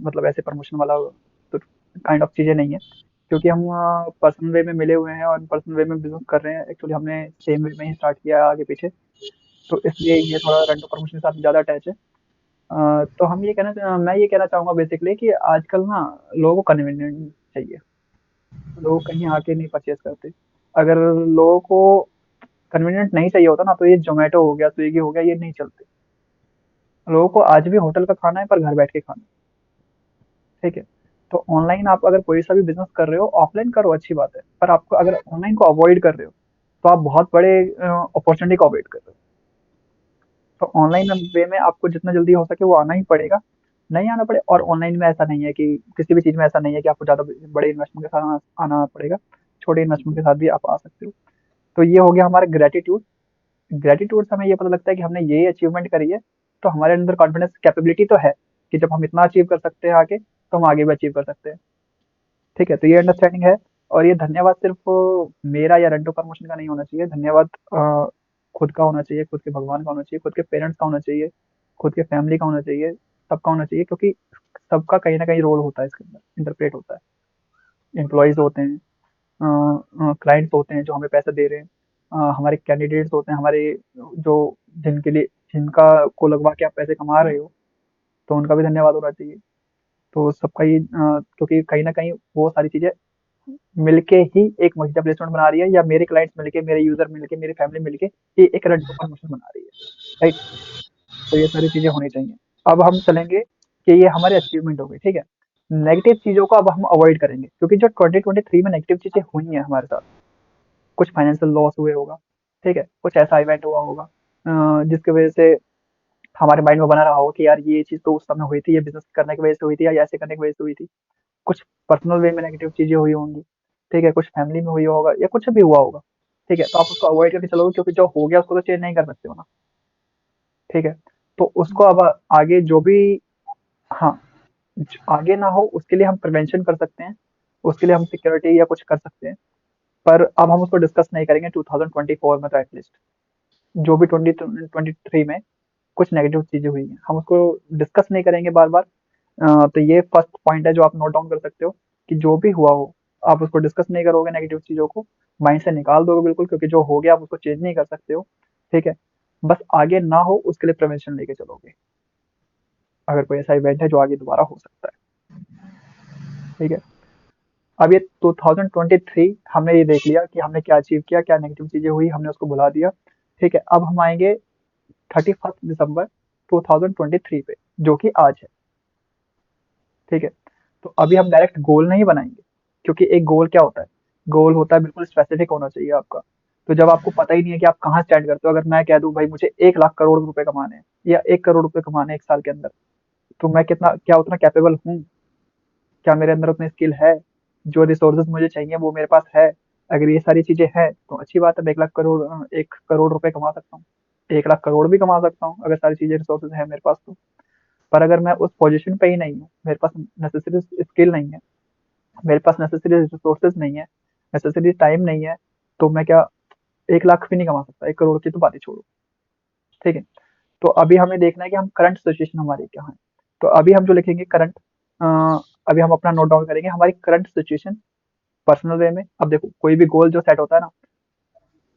मतलब ऐसे प्रमोशन वाला तो काइंड ऑफ चीजें नहीं है। क्योंकि हम पर्सनल वे में मिले हुए हैं और पर्सनल वे में बिजनेस कर रहे हैं। एक्चुअली हमने सेम वे में ही स्टार्ट किया आगे पीछे, तो इसलिए ये थोड़ा रेंटो प्रमोशन के साथ ज्यादा अटैच है। तो मैं ये कहना चाहूंगा बेसिकली कि आजकल ना लोगों को कन्वीनियंट चाहिए। लोग कहीं आके नहीं परचेज करते। अगर लोगों को कन्वीनियंट नहीं चाहिए होता ना, तो ये ज़ोमैटो हो गया, स्विगी हो गया, ये नहीं चलते। लोगों को आज भी होटल का खाना है, पर घर बैठ के खाना है, ठीक है? तो ऑनलाइन आप अगर कोई सा भी बिज़नेस कर रहे हो, ऑफलाइन करो अच्छी बात है, पर आपको अगर ऑनलाइन को अवॉइड कर रहे हो, तो आप बहुत बड़े अपॉर्च्युनिटी को अवॉइड कर रहे हो। तो ऑनलाइन वे में आपको जितना जल्दी हो सके वो आना ही पड़ेगा, नहीं आना पड़े। और ऑनलाइन में ऐसा नहीं है कि किसी भी चीज़ में ऐसा नहीं है कि आपको ज़्यादा बड़े इन्वेस्टमेंट के साथ आना पड़ेगा, छोटे इन्वेस्टमेंट के साथ भी आप आ सकते हो। तो ये हो गया हमारा ग्रैटिट्यूड। ग्रेटिट्यूड से हमें ये पता लगता है कि हमने ये अचीवमेंट करी है, तो हमारे अंदर कॉन्फिडेंस कैपेबिलिटी तो है कि जब हम इतना अचीव कर सकते हैं आगे, तो हम आगे भी अचीव कर सकते हैं, ठीक है? तो ये अंडरस्टैंडिंग है। और ये धन्यवाद सिर्फ मेरा या रेंटो प्रमोशन का नहीं होना चाहिए। धन्यवाद खुद का होना चाहिए, खुद के भगवान का होना चाहिए, खुद के पेरेंट्स का होना चाहिए, खुद के फैमिली का होना चाहिए, सबका होना चाहिए। क्योंकि सबका कहीं ना कहीं रोल होता है इसके अंदर, इंटरप्रेट होता है। एम्प्लॉयज होते हैं, क्लाइंट्स होते हैं जो हमें पैसा दे रहे हैं, हमारे कैंडिडेट्स होते हैं, हमारे जो जिनके लिए जिनका को लगवा के आप पैसे कमा रहे हो, तो उनका भी धन्यवाद होना चाहिए। तो सबका ही क्योंकि कहीं न कहीं वो सारी चीज़ें मिलके ही एक मल्टीप्ल प्लेसमेंट बना रही है, या मेरे क्लाइंट्स मिलके, मेरे यूज़र मिलके, मेरी फैमिली मिलके ये एक रेंट प्रमोशन बना रही है, राइट? तो ये सारी चीज़ें होनी चाहिए। अब हम चलेंगे कि ये हमारे अचीवमेंट हो गई, ठीक है? नेगेटिव चीज़ों को अब हम अवॉइड करेंगे, क्योंकि जो 2023 में नेगेटिव चीज़ें हुई हैं हमारे साथ, कुछ फाइनेंशियल लॉस हुए होगा, ठीक है? कुछ ऐसा इवेंट हुआ होगा जिसकी वजह से हमारे माइंड में बना रहा होगा कि यार ये चीज़ तो उस समय हुई थी, ये बिज़नेस करने की वजह से हुई थी, या ऐसे करने की वजह से हुई थी। कुछ पर्सनल वे में नेगेटिव चीज़ें हुई होंगी, ठीक है? कुछ फैमिली में हुई होगा या कुछ भी हुआ होगा, ठीक है? तो आप उसको अवॉइड करके चलोगे, क्योंकि जो हो गया उसको तो चेंज नहीं कर सकते हो ना, ठीक है? तो उसको अब आगे जो भी, हाँ, आगे ना हो उसके लिए हम प्रिवेंशन कर सकते हैं, उसके लिए हम सिक्योरिटी या कुछ कर सकते हैं। पर अब हम उसको डिस्कस नहीं करेंगे 2024 में, तो एटलीस्ट जो भी 2023 में कुछ नेगेटिव चीजें हुई हैं, हम उसको डिस्कस नहीं करेंगे बार बार। तो ये फर्स्ट पॉइंट है जो आप नोट डाउन कर सकते हो, कि जो भी हुआ हो आप उसको डिस्कस नहीं करोगे, नेगेटिव चीजों को माइंड से निकाल दोगे बिल्कुल, क्योंकि जो हो गया आप उसको चेंज नहीं कर सकते हो, ठीक है? बस आगे ना हो उसके लिए प्रिवेंशन लेके चलोगे, अगर कोई ऐसा इवेंट है जो आगे दोबारा हो सकता है, ठीक है? अब ये 2023 हमने ये देख लिया कि हमने क्या अचीव किया, क्या नेगेटिव चीजें हुई, हमने उसको भुला दिया, ठीक है? अब हम आएंगे 31 दिसंबर 2023 पे, जो कि आज है, ठीक है? तो अभी हम डायरेक्ट गोल नहीं बनाएंगे, क्योंकि एक गोल क्या होता है? गोल होता है बिल्कुल स्पेसिफिक होना चाहिए आपका। तो जब आपको पता ही नहीं है कि आप कहाँ स्टैंड करते हो, अगर मैं कह दूं भाई मुझे 1 लाख करोड़ रुपए कमाने हैं या 1 करोड़ रुपए कमाने हैं 1 साल के अंदर, तो मैं कितना क्या उतना कैपेबल हूँ? क्या मेरे अंदर उतनी स्किल है? जो रिसोर्सेज मुझे चाहिए वो मेरे पास है? अगर ये सारी चीजें हैं तो अच्छी बात है, मैं 1 लाख करोड़ 1 करोड़ रुपए कमा सकता हूँ, 1 लाख करोड़ भी कमा सकता हूँ अगर सारी चीजें रिसोर्सेज है मेरे पास तो। पर अगर मैं उस पोजीशन पे ही नहीं हूँ, मेरे पास नेसेसरी स्किल नहीं है, मेरे पास नेसेसरी रिसोर्सेज नहीं है, नेसेसरी टाइम नहीं है, तो मैं क्या 1 लाख भी नहीं कमा सकता, 1 करोड़ की तो बात ही छोड़ो। ठीक है। तो अभी हमें देखना है कि हम करंट सिचुएशन हमारी क्या है। तो अभी हम जो लिखेंगे करंट, अभी हम अपना नोट डाउन करेंगे हमारी करंट सिचुएशन पर्सनल वे में। अब देखो कोई भी गोल जो सेट होता है ना,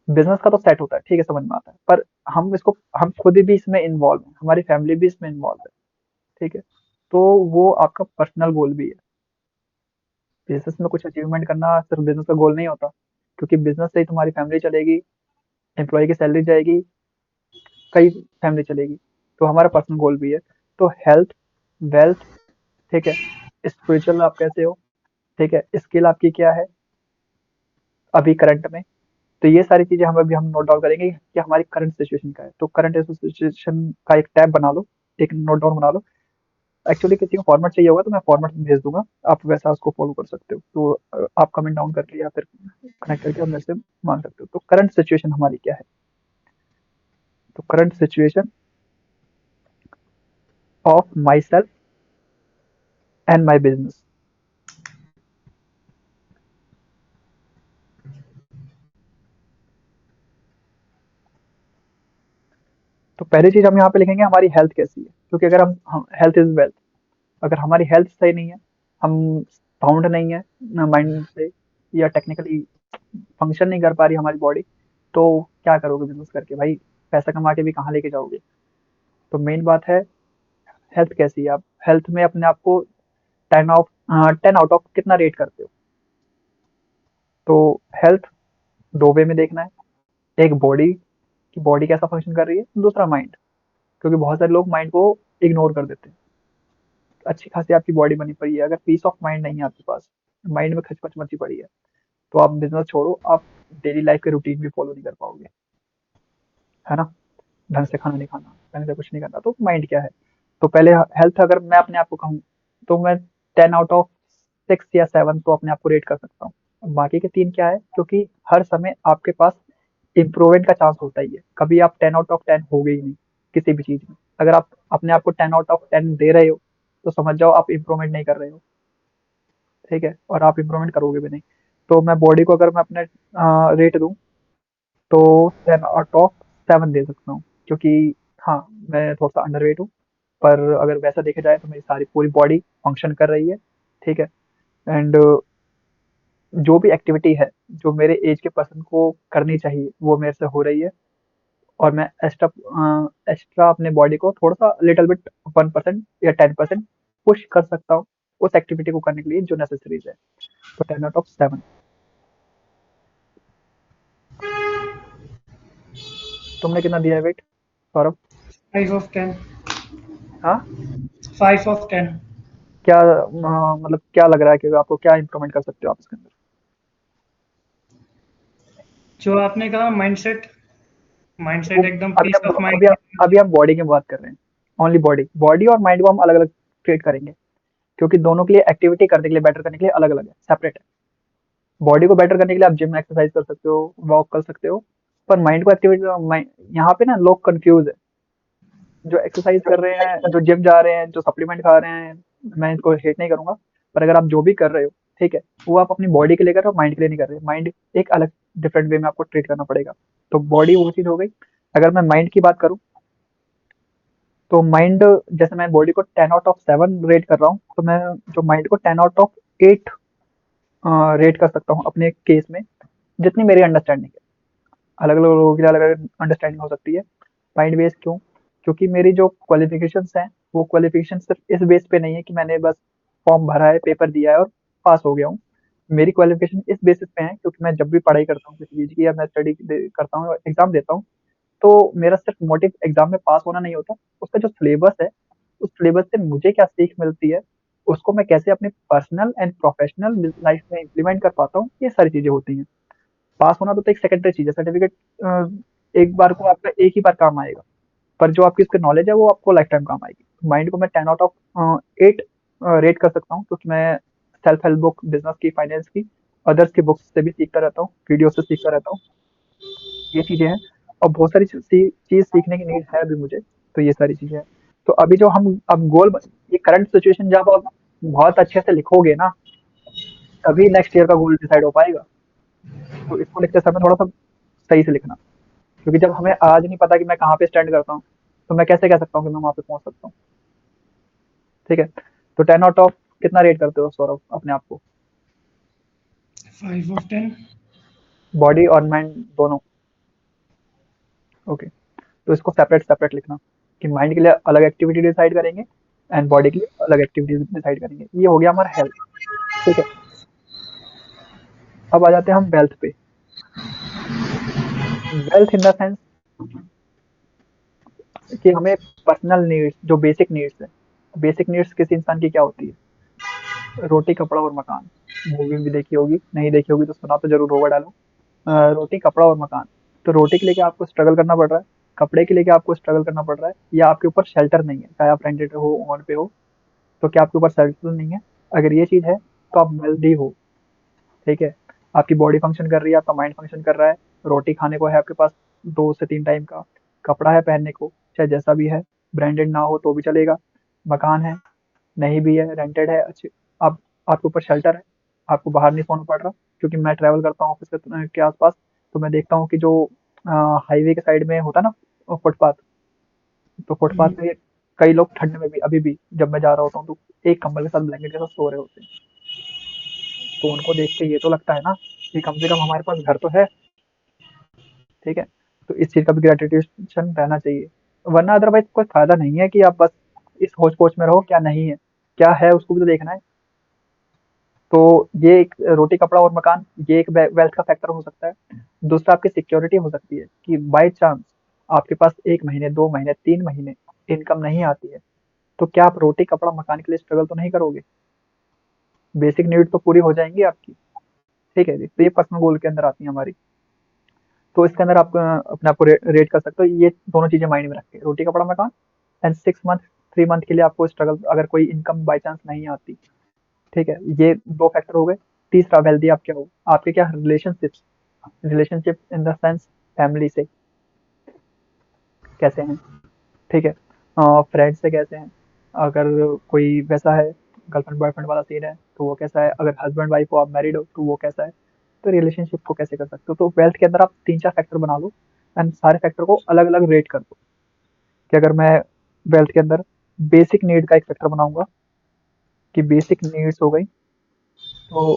बिजनेस का तो सेट होता है, ठीक है, समझ में आता है, पर हम खुद भी इसमें इन्वॉल्व हैं, हमारी फैमिली भी इसमें इन्वॉल्व है। ठीक है। तो वो आपका पर्सनल गोल भी है। बिजनेस में कुछ अचीवमेंट करना सिर्फ बिजनेस का गोल नहीं होता, क्योंकि बिजनेस से ही तुम्हारी फैमिली चलेगी, एम्प्लॉय की सैलरी जाएगी, कई फैमिली चलेगी। तो हमारा पर्सनल गोल भी है। तो हेल्थ, वेल्थ, ठीक है, स्पिरिचुअल आप कैसे हो, ठीक है, स्किल आपकी क्या है अभी करंट में। तो ये सारी चीजें हम अभी हम नोट डाउन करेंगे कि हमारी करंट सिचुएशन का है। तो करंट सिचुएशन का एक टैब बना लो, एक नोट डाउन बना लो। एक्चुअली किसी को फॉर्मेट चाहिए होगा तो मैं फॉर्मेट भेज दूंगा, आप वैसा उसको फॉलो कर सकते हो। तो आप कमेंट डाउन करके या फिर कनेक्ट करके आप मेरे से मांग सकते हो। तो करंट सिचुएशन हमारी क्या है? तो current situation of my self and my business. तो पहली चीज हम यहाँ पे लिखेंगे हमारी हेल्थ कैसी है, क्योंकि अगर हम हेल्थ इज वेल्थ, अगर हमारी हेल्थ सही नहीं है, हम साउंड नहीं है माइंड से, या टेक्निकली फंक्शन नहीं कर पा रही हमारी बॉडी, तो क्या करोगे बिजनेस करके भाई? पैसा कमा के भी कहाँ लेके जाओगे? तो मेन बात है हेल्थ कैसी है। आप हेल्थ में अपने आप को 10 आउट ऑफ कितना रेट करते हो? तो हेल्थ दो वे में देखना है, एक बॉडी की बॉडी कैसा फंक्शन कर रही है, दूसरा माइंड, क्योंकि बहुत सारे लोग माइंड को इग्नोर कर देते हैं। अच्छी खासी आपकी बॉडी बनी पड़ी है, अगर पीस ऑफ माइंड नहीं है आपके पास, माइंड में खचपच मची पड़ी है, तो आप बिजनेस छोड़ो, आप डेली लाइफ के रूटीन भी फॉलो नहीं कर पाओगे, है ना? ढंग से खाना नहीं खाना, ढंग से कुछ नहीं करना, तो माइंड क्या है? तो पहले हेल्थ अगर मैं अपने आप को कहूँ, तो मैं 10 आउट ऑफ 6 या 7 तो अपने आप को रेट कर सकता हूँ। अब बाकी के 3 क्या है, क्योंकि हर समय आपके पास इम्प्रूवमेंट का चांस होता ही है, कभी आप 10 आउट ऑफ 10 हो गए ही नहीं किसी भी चीज में। अगर आप अपने आप को 10 आउट ऑफ 10 दे रहे हो, तो समझ जाओ आप इम्प्रूवमेंट नहीं कर रहे हो। ठीक है, और आप इम्प्रूवमेंट करोगे भी नहीं। तो मैं बॉडी को अगर मैं अपने रेट दूं, तो 10 आउट ऑफ 7 दे सकता हूँ, क्योंकि हाँ, मैं थोड़ा सा अंडरवेट हूँ, पर अगर वैसा देखा जाए तो मेरी सारी पूरी बॉडी फंक्शन कर रही है। ठीक है। एंड जो भी एक्टिविटी है जो मेरे एज के पर्सन को करनी चाहिए वो मेरे से हो रही है, और मैं एक्स्ट्रा अपने बॉडी को थोड़ा सा लिटिल बिट 1% या 10% पुश कर सकता हूँ उस एक्टिविटी को करने के लिए जो नेसेसरीज है। तो 10 आउट ऑफ 7। तुमने कितना दिया है वेट, सौरभ? 5 of 10। हाँ। 5 of 10। क्या मतलब क्या लग रहा है कि आपको क्या इम्प्रूवमेंट कर सकते हो आप इसके अंदर? जो आपने कहा माइंडसेट, वो माइंडसेट एकदम अभी पीस हम ऑफ अभी माइंड। हम अभी हम बॉडी की बात कर रहे हैं, ओनली बॉडी। बॉडी और माइंड को हम अलग अलग ट्रीट करेंगे, क्योंकि दोनों के लिए एक्टिविटी करने के लिए, बेटर करने के लिए अलग अलग है, सेपरेट है। बॉडी को बेटर करने के लिए आप जिम एक्सरसाइज कर सकते हो, वॉक कर सकते हो, पर माइंड को एक्टिविटी, यहाँ पे ना लोग कंफ्यूज है। जो एक्सरसाइज कर रहे हैं, जो जिम जा रहे हैं, जो सप्लीमेंट खा रहे हैं, मैं इनको हेट नहीं करूंगा, पर अगर आप जो भी कर रहे हो, ठीक है, वो आप अपनी बॉडी के लिए कर रहे हो, माइंड के लिए नहीं कर रहे। माइंड एक अलग डिफरेंट वे में आपको ट्रीट करना पड़ेगा। तो बॉडी वो चीज हो गई। अगर मैं माइंड की बात करूँ, तो माइंड, जैसे मैं बॉडी को 10 आउट ऑफ 7 रेट कर रहा हूँ, तो मैं जो माइंड को 10 आउट ऑफ 8 रेट कर सकता हूँ अपने केस में, जितनी मेरी अंडरस्टैंडिंग है। अलग अलग लोगों की अलग अलग अंडरस्टैंडिंग हो सकती है। माइंड बेस क्यों? क्योंकि मेरी जो क्वालिफिकेशंस हैं, वो क्वालिफिकेशन सिर्फ इस बेस पे नहीं है कि मैंने बस फॉर्म भरा है, पेपर दिया है और पास हो गया हूँ। मेरी क्वालिफिकेशन इस बेसिस पे है, क्योंकि मैं जब भी पढ़ाई करता हूँ किसी चीज की, या मैं स्टडी करता हूँ, एग्जाम देता हूँ, तो मेरा सिर्फ मोटिव एग्जाम में पास होना नहीं होता, उसका जो सिलेबस है, उस सिलेबस से मुझे क्या सीख मिलती है, उसको मैं कैसे अपने पर्सनल एंड प्रोफेशनल लाइफ में इम्प्लीमेंट कर पाता हूँ, ये सारी चीज़ें होती हैं। पास होना तो एक सेकेंडरी चीज़ है, सर्टिफिकेट एक बार को आपका एक ही बार काम आएगा, पर जो आपकी उसकी नॉलेज है वो आपको लाइफ टाइम काम आएगी। माइंड को मैं 10 आउट ऑफ 8 रेट कर सकता हूँ, क्योंकि मैं सेल्फ हेल्प बुक, बिजनेस की, फाइनेंस की, अदर्स की बुक्स से भी सीखता रहता हूँ, वीडियो से सीखता रहता हूँ। ये चीज़ें हैं, और बहुत सारी चीज़ सीखने की नीड है अभी मुझे, तो ये सारी चीज़ें हैं। तो अभी जो हम अब ये करंट सिचुएशन जब आप बहुत अच्छे से लिखोगे ना, तभी नेक्स्ट ईयर का गोल डिसाइड हो पाएगा। तो इसको लिखते समय थोड़ा सा सही से लिखना, क्योंकि जब हमें आज नहीं पता कि मैं कहाँ पे स्टैंड करता हूँ, तो मैं कैसे कह सकता हूँ कि मैं वहाँ पे पहुँच सकता हूँ। ठीक है? तो 10 आउट ऑफ कितना रेट करते हो सौरभ अपने आप को? 5/10। बॉडी और माइंड दोनों? ओके। तो इसको सेपरेट सेपरेट लिखना, कि माइंड के लिए अलग एक्टिविटी डिसाइड करेंगे एंड बॉडी के लिए अलग एक्टिविटी डिसाइड करेंगे। ये हो गया हमारा हेल्थ। ठीक है? अब आ जाते हैं हम वेल्थ पे। वेल्थ इन द सेंस कि हमें पर्सनल नीड्स, जो बेसिक नीड्स है, बेसिक नीड्स किसी इंसान की क्या होती है? रोटी, कपड़ा और मकान। मूवी भी देखी होगी, नहीं देखी होगी तो सुना तो जरूर होगा डायलॉग। रोटी, कपड़ा और मकान। तो रोटी के लिए क्या आपको स्ट्रगल करना पड़ रहा है? कपड़े के लिए क्या आपको स्ट्रगल करना पड़ रहा है? या आपके ऊपर शेल्टर नहीं है, चाहे आप रेंटेड हो, ओन पे हो, तो क्या आपके ऊपर शेल्टर नहीं है? अगर ये चीज है तो आप वेल्दी हो। ठीक है? आपकी बॉडी फंक्शन कर रही है, आपका माइंड फंक्शन कर रहा है, रोटी खाने को है आपके पास 2 से 3 टाइम का, कपड़ा है पहनने को, चाहे जैसा भी है, ब्रांडेड ना हो तो भी चलेगा, मकान है, नहीं भी है, रेंटेड है, अच्छे, आप, आपके ऊपर शेल्टर है, आपको बाहर नहीं सोना पड़ रहा। क्योंकि मैं ट्रैवल करता हूँ ऑफिस के आसपास, तो मैं देखता हूँ कि जो हाईवे के साइड में होता है ना फुटपाथ, तो फुटपाथ हम्म, पे कई लोग ठंड में भी अभी भी जब मैं जा रहा होता हूँ तो एक कंबल के साथ, ब्लैंकेट के साथ सो रहे होते हैं। तो उनको देख के ये तो लगता है ना कि कम से कम हमारे पास घर तो है। ठीक है? तो इस चीज़ का भी ग्रेटिट्यूशन रहना चाहिए, वरना अदरवाइज कोई फायदा नहीं है कि आप बस इस होच पोच में रहो, क्या नहीं है, क्या है उसको भी तो देखना है। तो ये एक रोटी, कपड़ा और मकान, ये एक वेल्थ का फैक्टर हो सकता है। दूसरा आपकी सिक्योरिटी हो सकती है, कि बाय चांस आपके पास 1 महीने, 2 महीने, 3 महीने इनकम नहीं आती है, तो क्या आप रोटी, कपड़ा, मकान के लिए स्ट्रगल तो नहीं करोगे? बेसिक नीड तो पूरी हो जाएंगी आपकी। ठीक है जी? तो ये पर्सनल गोल के अंदर आती है हमारी। तो इसके अंदर आप अपने आप को रेट कर सकते हो, ये दोनों चीजें माइंड में रख के, रोटी, कपड़ा, मकान। एंड 6 मंथ, 3 मंथ के लिए आपको स्ट्रगल, अगर कोई इनकम बाई चांस नहीं आती। ठीक है? ये 2 फैक्टर हो गए। तीसरा, वेल्दी आप क्या हो, आपके क्या relationships, relationship in the sense family से कैसे हैं? ठीक है? फ्रेंड से कैसे हैं? अगर कोई वैसा है, गर्लफ्रेंड बॉयफ्रेंड वाला सीन है, तो वो कैसा है? अगर हस्बैंड वाइफ हो, आप मैरिड हो, तो वो कैसा है? तो रिलेशनशिप को कैसे कर सकते हो? तो वेल्थ के अंदर आप 3-4 फैक्टर बना लो, एंड सारे फैक्टर को अलग अलग रेट कर दो। कि अगर मैं वेल्थ के अंदर बेसिक नीड का एक फैक्टर बनाऊंगा, कि बेसिक नीड्स हो गई, तो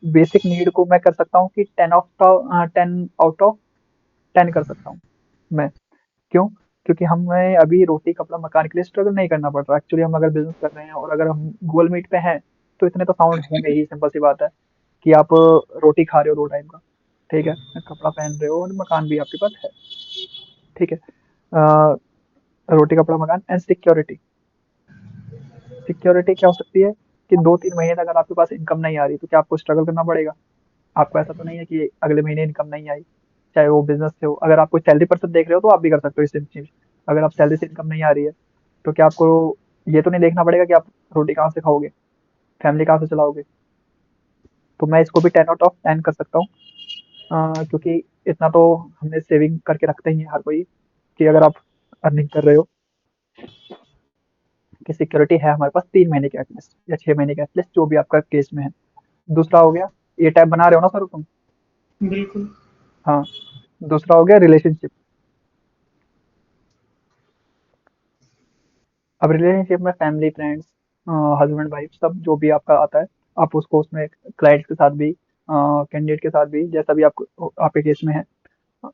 बेसिक नीड को मैं कर सकता हूँ कि 10 आउट ऑफ 10 कर सकता हूँ मैं। क्यों? क्योंकि हमें अभी रोटी, कपड़ा, मकान के लिए स्ट्रगल नहीं करना पड़ रहा। एक्चुअली हम अगर बिज़नेस कर रहे हैं और अगर हम गोल मीट पे हैं, तो इतने तो साउंड होंगे ही, सिंपल सी बात है, कि आप रोटी खा रहे हो 2 टाइम का, ठीक है? कपड़ा पहन रहे हो और मकान भी आपके पास है। ठीक है? रोटी, कपड़ा, मकान एंड सिक्योरिटी। सिक्योरिटी क्या हो सकती है? कि 2-3 महीने तक अगर आपके पास इनकम नहीं आ रही, तो क्या आपको स्ट्रगल करना पड़ेगा? आपको ऐसा तो नहीं है कि अगले महीने इनकम नहीं आई, चाहे वो बिज़नेस से हो। अगर आप कोई सैलरी पर्सन देख रहे हो, तो आप भी कर सकते हो ये सेम चीज़। अगर आप सैलरी से इनकम नहीं आ रही है, तो क्या आपको ये तो नहीं देखना पड़ेगा कि आप रोटी कहाँ से खाओगे, फैमिली कहाँ से चलाओगे? तो मैं इसको भी 10 आउट ऑफ 10 कर सकता हूँ। क्योंकि इतना तो हमने सेविंग करके रखते ही है हर कोई, कि अगर आप अर्निंग कर रहे हो, कि सिक्योरिटी है हमारे पास 3 महीने के एटलीस्ट, या 6 महीने के एटलीस्ट, जो भी आपका केस में है। दूसरा हो गया, ये टाइप बना रहे हो ना सर तुम? बिल्कुल। हाँ। दूसरा हो गया रिलेशनशिप। अब रिलेशनशिप में फैमिली, फ्रेंड्स, हस्बैंड वाइफ, सब जो भी आपका आता है, आप उसको उसमें क्लाइंट्स के साथ भी, कैंडिडेट के साथ भी, जैसा भी आपको आपके केस में है,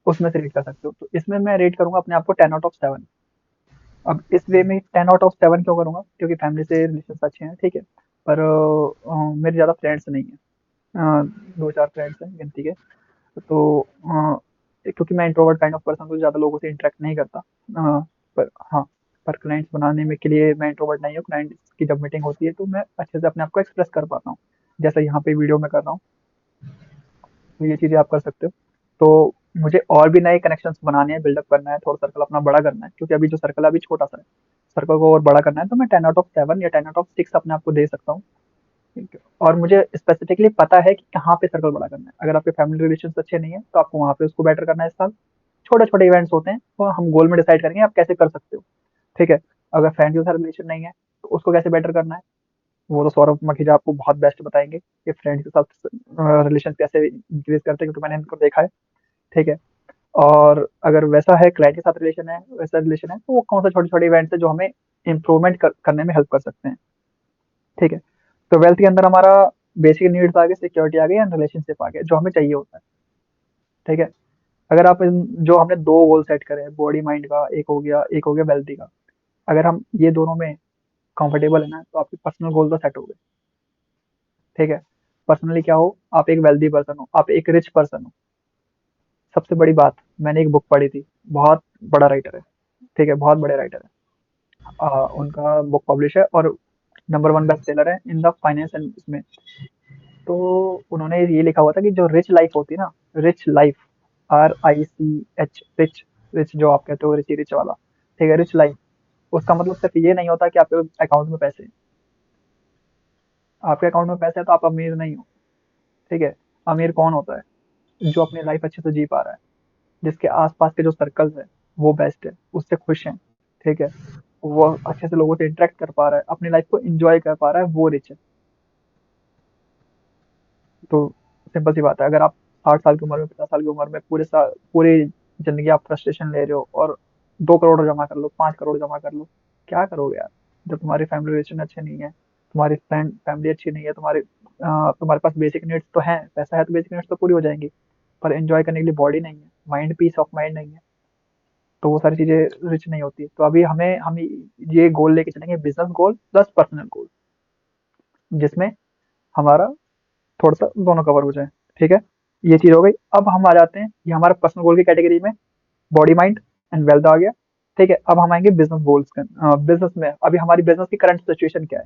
उसमें से रेट कर सकते हो। तो इसमें मैं रेट करूंगा अपने आप को 10 आउट ऑफ 7। अब इस वे में 10 आउट ऑफ 7 क्यों करूंगा? क्योंकि फैमिली से रिलेशन अच्छे हैं, ठीक है, पर मेरे ज़्यादा फ्रेंड्स नहीं है, 2-4 फ्रेंड्स हैं गिनती के। तो क्योंकि मैं इंट्रोवर्ट काइंड ऑफ पर्सन हूँ, ज़्यादा लोगों से इंटरेक्ट नहीं करता। पर हाँ, पर क्लाइंट्स बनाने में के लिए मैं इंट्रोवर्ट नहीं हूँ। क्लाइंट्स की जब मीटिंग होती है तो मैं अच्छे से अपने आप को एक्सप्रेस कर पाता हूँ, जैसा यहाँ पे वीडियो में कर रहा हूँ। तो ये चीज़ें आप कर सकते हो। तो मुझे और भी नए कनेक्शंस बनाने हैं, बिल्डअप करना है, थोड़ा सर्कल अपना बड़ा करना है, क्योंकि अभी जो सर्कल है अभी छोटा-सा है। सर्कल को और बड़ा करना है, तो मैं 10 आउट ऑफ 7 या 10 आउट ऑफ 6 अपने आप को दे सकता हूँ। ठीक है? और मुझे स्पेसिफिकली पता है कि कहाँ पे सर्कल बड़ा करना है। अगर आपके फैमिली रिलेशंस अच्छे नहीं है, तो आपको वहाँ पे उसको बेटर करना है इस साल। छोटे-छोटे इवेंट्स होते हैं, वो हम गोल में डिसाइड करेंगे आप कैसे कर सकते हो। ठीक है? अगर फ्रेंड के साथ रिलेशन नहीं है, तो उसको कैसे बेटर करना है, वो तो सौरभ मखीजा आपको बहुत बेस्ट बताएँगे कि फ्रेंड के साथ रिलेशन कैसे इंक्रीज़ करते हैं, क्योंकि मैंने इनको देखा है। ठीक है? और अगर वैसा है, क्लाइंट के साथ रिलेशन है, वैसा रिलेशन है, तो वो कौन-सा छोटे-छोटे इवेंट्स हैं जो हमें इम्प्रूवमेंट करने में हेल्प कर सकते हैं। ठीक है? तो वेल्थ के अंदर हमारा बेसिक नीड्स आ गए, सिक्योरिटी आ गई एंड रिलेशनशिप आ गए, जो हमें चाहिए होता है। ठीक है? अगर आप जो हमने 2 गोल सेट करे हैं, बॉडी माइंड का, एक हो गया वेल्थी का। अगर हम ये दोनों में कंफर्टेबल है ना, तो आपके पर्सनल गोल तो सेट हो गए। ठीक है? पर्सनली क्या हो, आप एक वेल्दी पर्सन हो, आप एक रिच पर्सन हो। सबसे बड़ी बात, मैंने एक बुक पढ़ी थी, बहुत बड़ा राइटर है। ठीक है? बहुत बड़े राइटर है। उनका बुक पब्लिश है और नंबर 1 बेस्ट सेलर है इन द फाइनेंस एंड इसमें। तो उन्होंने ये लिखा हुआ था कि जो रिच लाइफ होती है ना, rich life, RICH, rich, rich जो आप कहते हो, रिची रिच वाला। ठीक है? रिच लाइफ, उसका मतलब सिर्फ ये नहीं होता कि आपके अकाउंट में पैसे हैं। आपके अकाउंट में पैसे हैं तो आप अमीर नहीं हो। ठीक है? अमीर कौन होता है? जो अपनी लाइफ अच्छे से जी पा रहा है, जिसके आसपास के जो सर्कल्स है वो बेस्ट है, उससे खुश हैं। ठीक है? वो अच्छे से लोगों से इंटरेक्ट कर पा रहा है, अपनी लाइफ को एंजॉय कर पा रहा है, वो रिच है। तो सिंपल सी बात है, अगर आप 60 साल की उम्र में, 50 साल की उम्र में पूरी जिंदगी आप फ्रस्ट्रेशन ले रहे हो, और 2 करोड़ जमा कर लो, 5 करोड़ जमा कर लो, क्या करोगे यार? जब तुम्हारी फैमिली रिलेशन अच्छे नहीं है, तुम्हारी फ्रेंड फैमिली अच्छी नहीं है, तुम्हारे पास बेसिक नीड्स तो हैं, पैसा है तो बेसिक नीड्स तो पूरी हो जाएंगी, पर एंजॉय करने के लिए बॉडी नहीं है, माइंड, पीस ऑफ माइंड नहीं है, तो वो सारी चीजें रिच नहीं होती। तो अभी हम ये गोल लेके चलेंगे, बिजनेस गोल प्लस पर्सनल गोल, जिसमें हमारा थोड़ा सा दोनों कवर हो जाए। ठीक है? ये चीज हो गई। अब हम आ जाते हैं, ये हमारा पर्सनल गोल की कैटेगरी में, बॉडी माइंड एंड वेल्थ आ गया। ठीक है? अब हम आएंगे बिजनेस गोल्स के। बिजनेस में अभी हमारी बिजनेस की करंट सिचुएशन क्या है,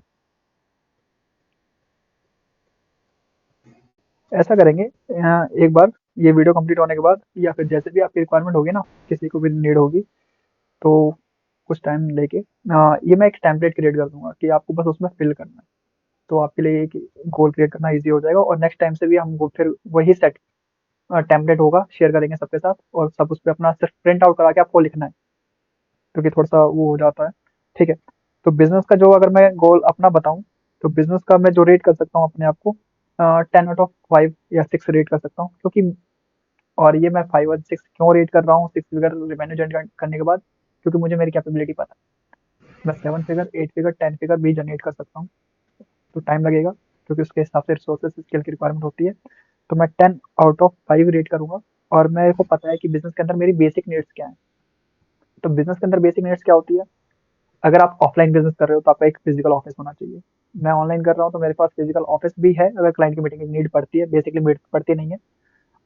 ऐसा करेंगे। एक बार ये वीडियो कंप्लीट होने के बाद, या फिर जैसे भी आपकी रिक्वायरमेंट होगी ना, किसी को भी नीड होगी, तो कुछ टाइम लेके ये मैं एक टेम्पलेट क्रिएट कर दूंगा कि आपको बस उसमें फिल करना है। तो आपके लिए एक गोल क्रिएट करना इजी हो जाएगा, और नेक्स्ट टाइम से भी हम फिर वही सेट टेम्पलेट होगा, शेयर करेंगे सबके साथ, और सब उस पे अपना सिर्फ प्रिंट आउट करा के आपको लिखना है, क्योंकि थोड़ा-सा वो हो जाता है। ठीक है? तो बिज़नेस का जो अगर मैं गोल अपना बताऊँ, तो बिज़नेस का मैं जो रेट कर सकता हूँ अपने आप को, 10 आउट ऑफ 5 या 6 रेट कर सकता हूँ, क्योंकि और ये मैं 5 और 6 क्यों रेट कर रहा हूँ 6 फिगर रेवेन्यू जनरेट करने के बाद, क्योंकि मुझे मेरी कैपेबिलिटी पता है। मैं 7 फिगर, 8 फिगर, 10 फिगर भी जनरेट कर सकता हूँ। तो टाइम लगेगा, क्योंकि उसके हिसाब से रिसोर्सेज स्किल की रिक्वायरमेंट होती है। तो मैं 10 आउट ऑफ 5 रेट करूँगा, और मेरे को पता है कि बिज़नेस के अंदर मेरी बेसिक नीड्स क्या हैं। तो बिज़नेस के अंदर बेसिक नीड्स क्या होती है? अगर आप ऑफलाइन बिज़नेस कर रहे हो तो आपका एक फिजिकल ऑफिस होना चाहिए। मैं ऑनलाइन कर रहा हूँ तो मेरे पास फिजिकल ऑफिस भी है, अगर क्लाइंट की मीटिंग की नीड पड़ती है, बेसिकली नीड पड़ती नहीं है।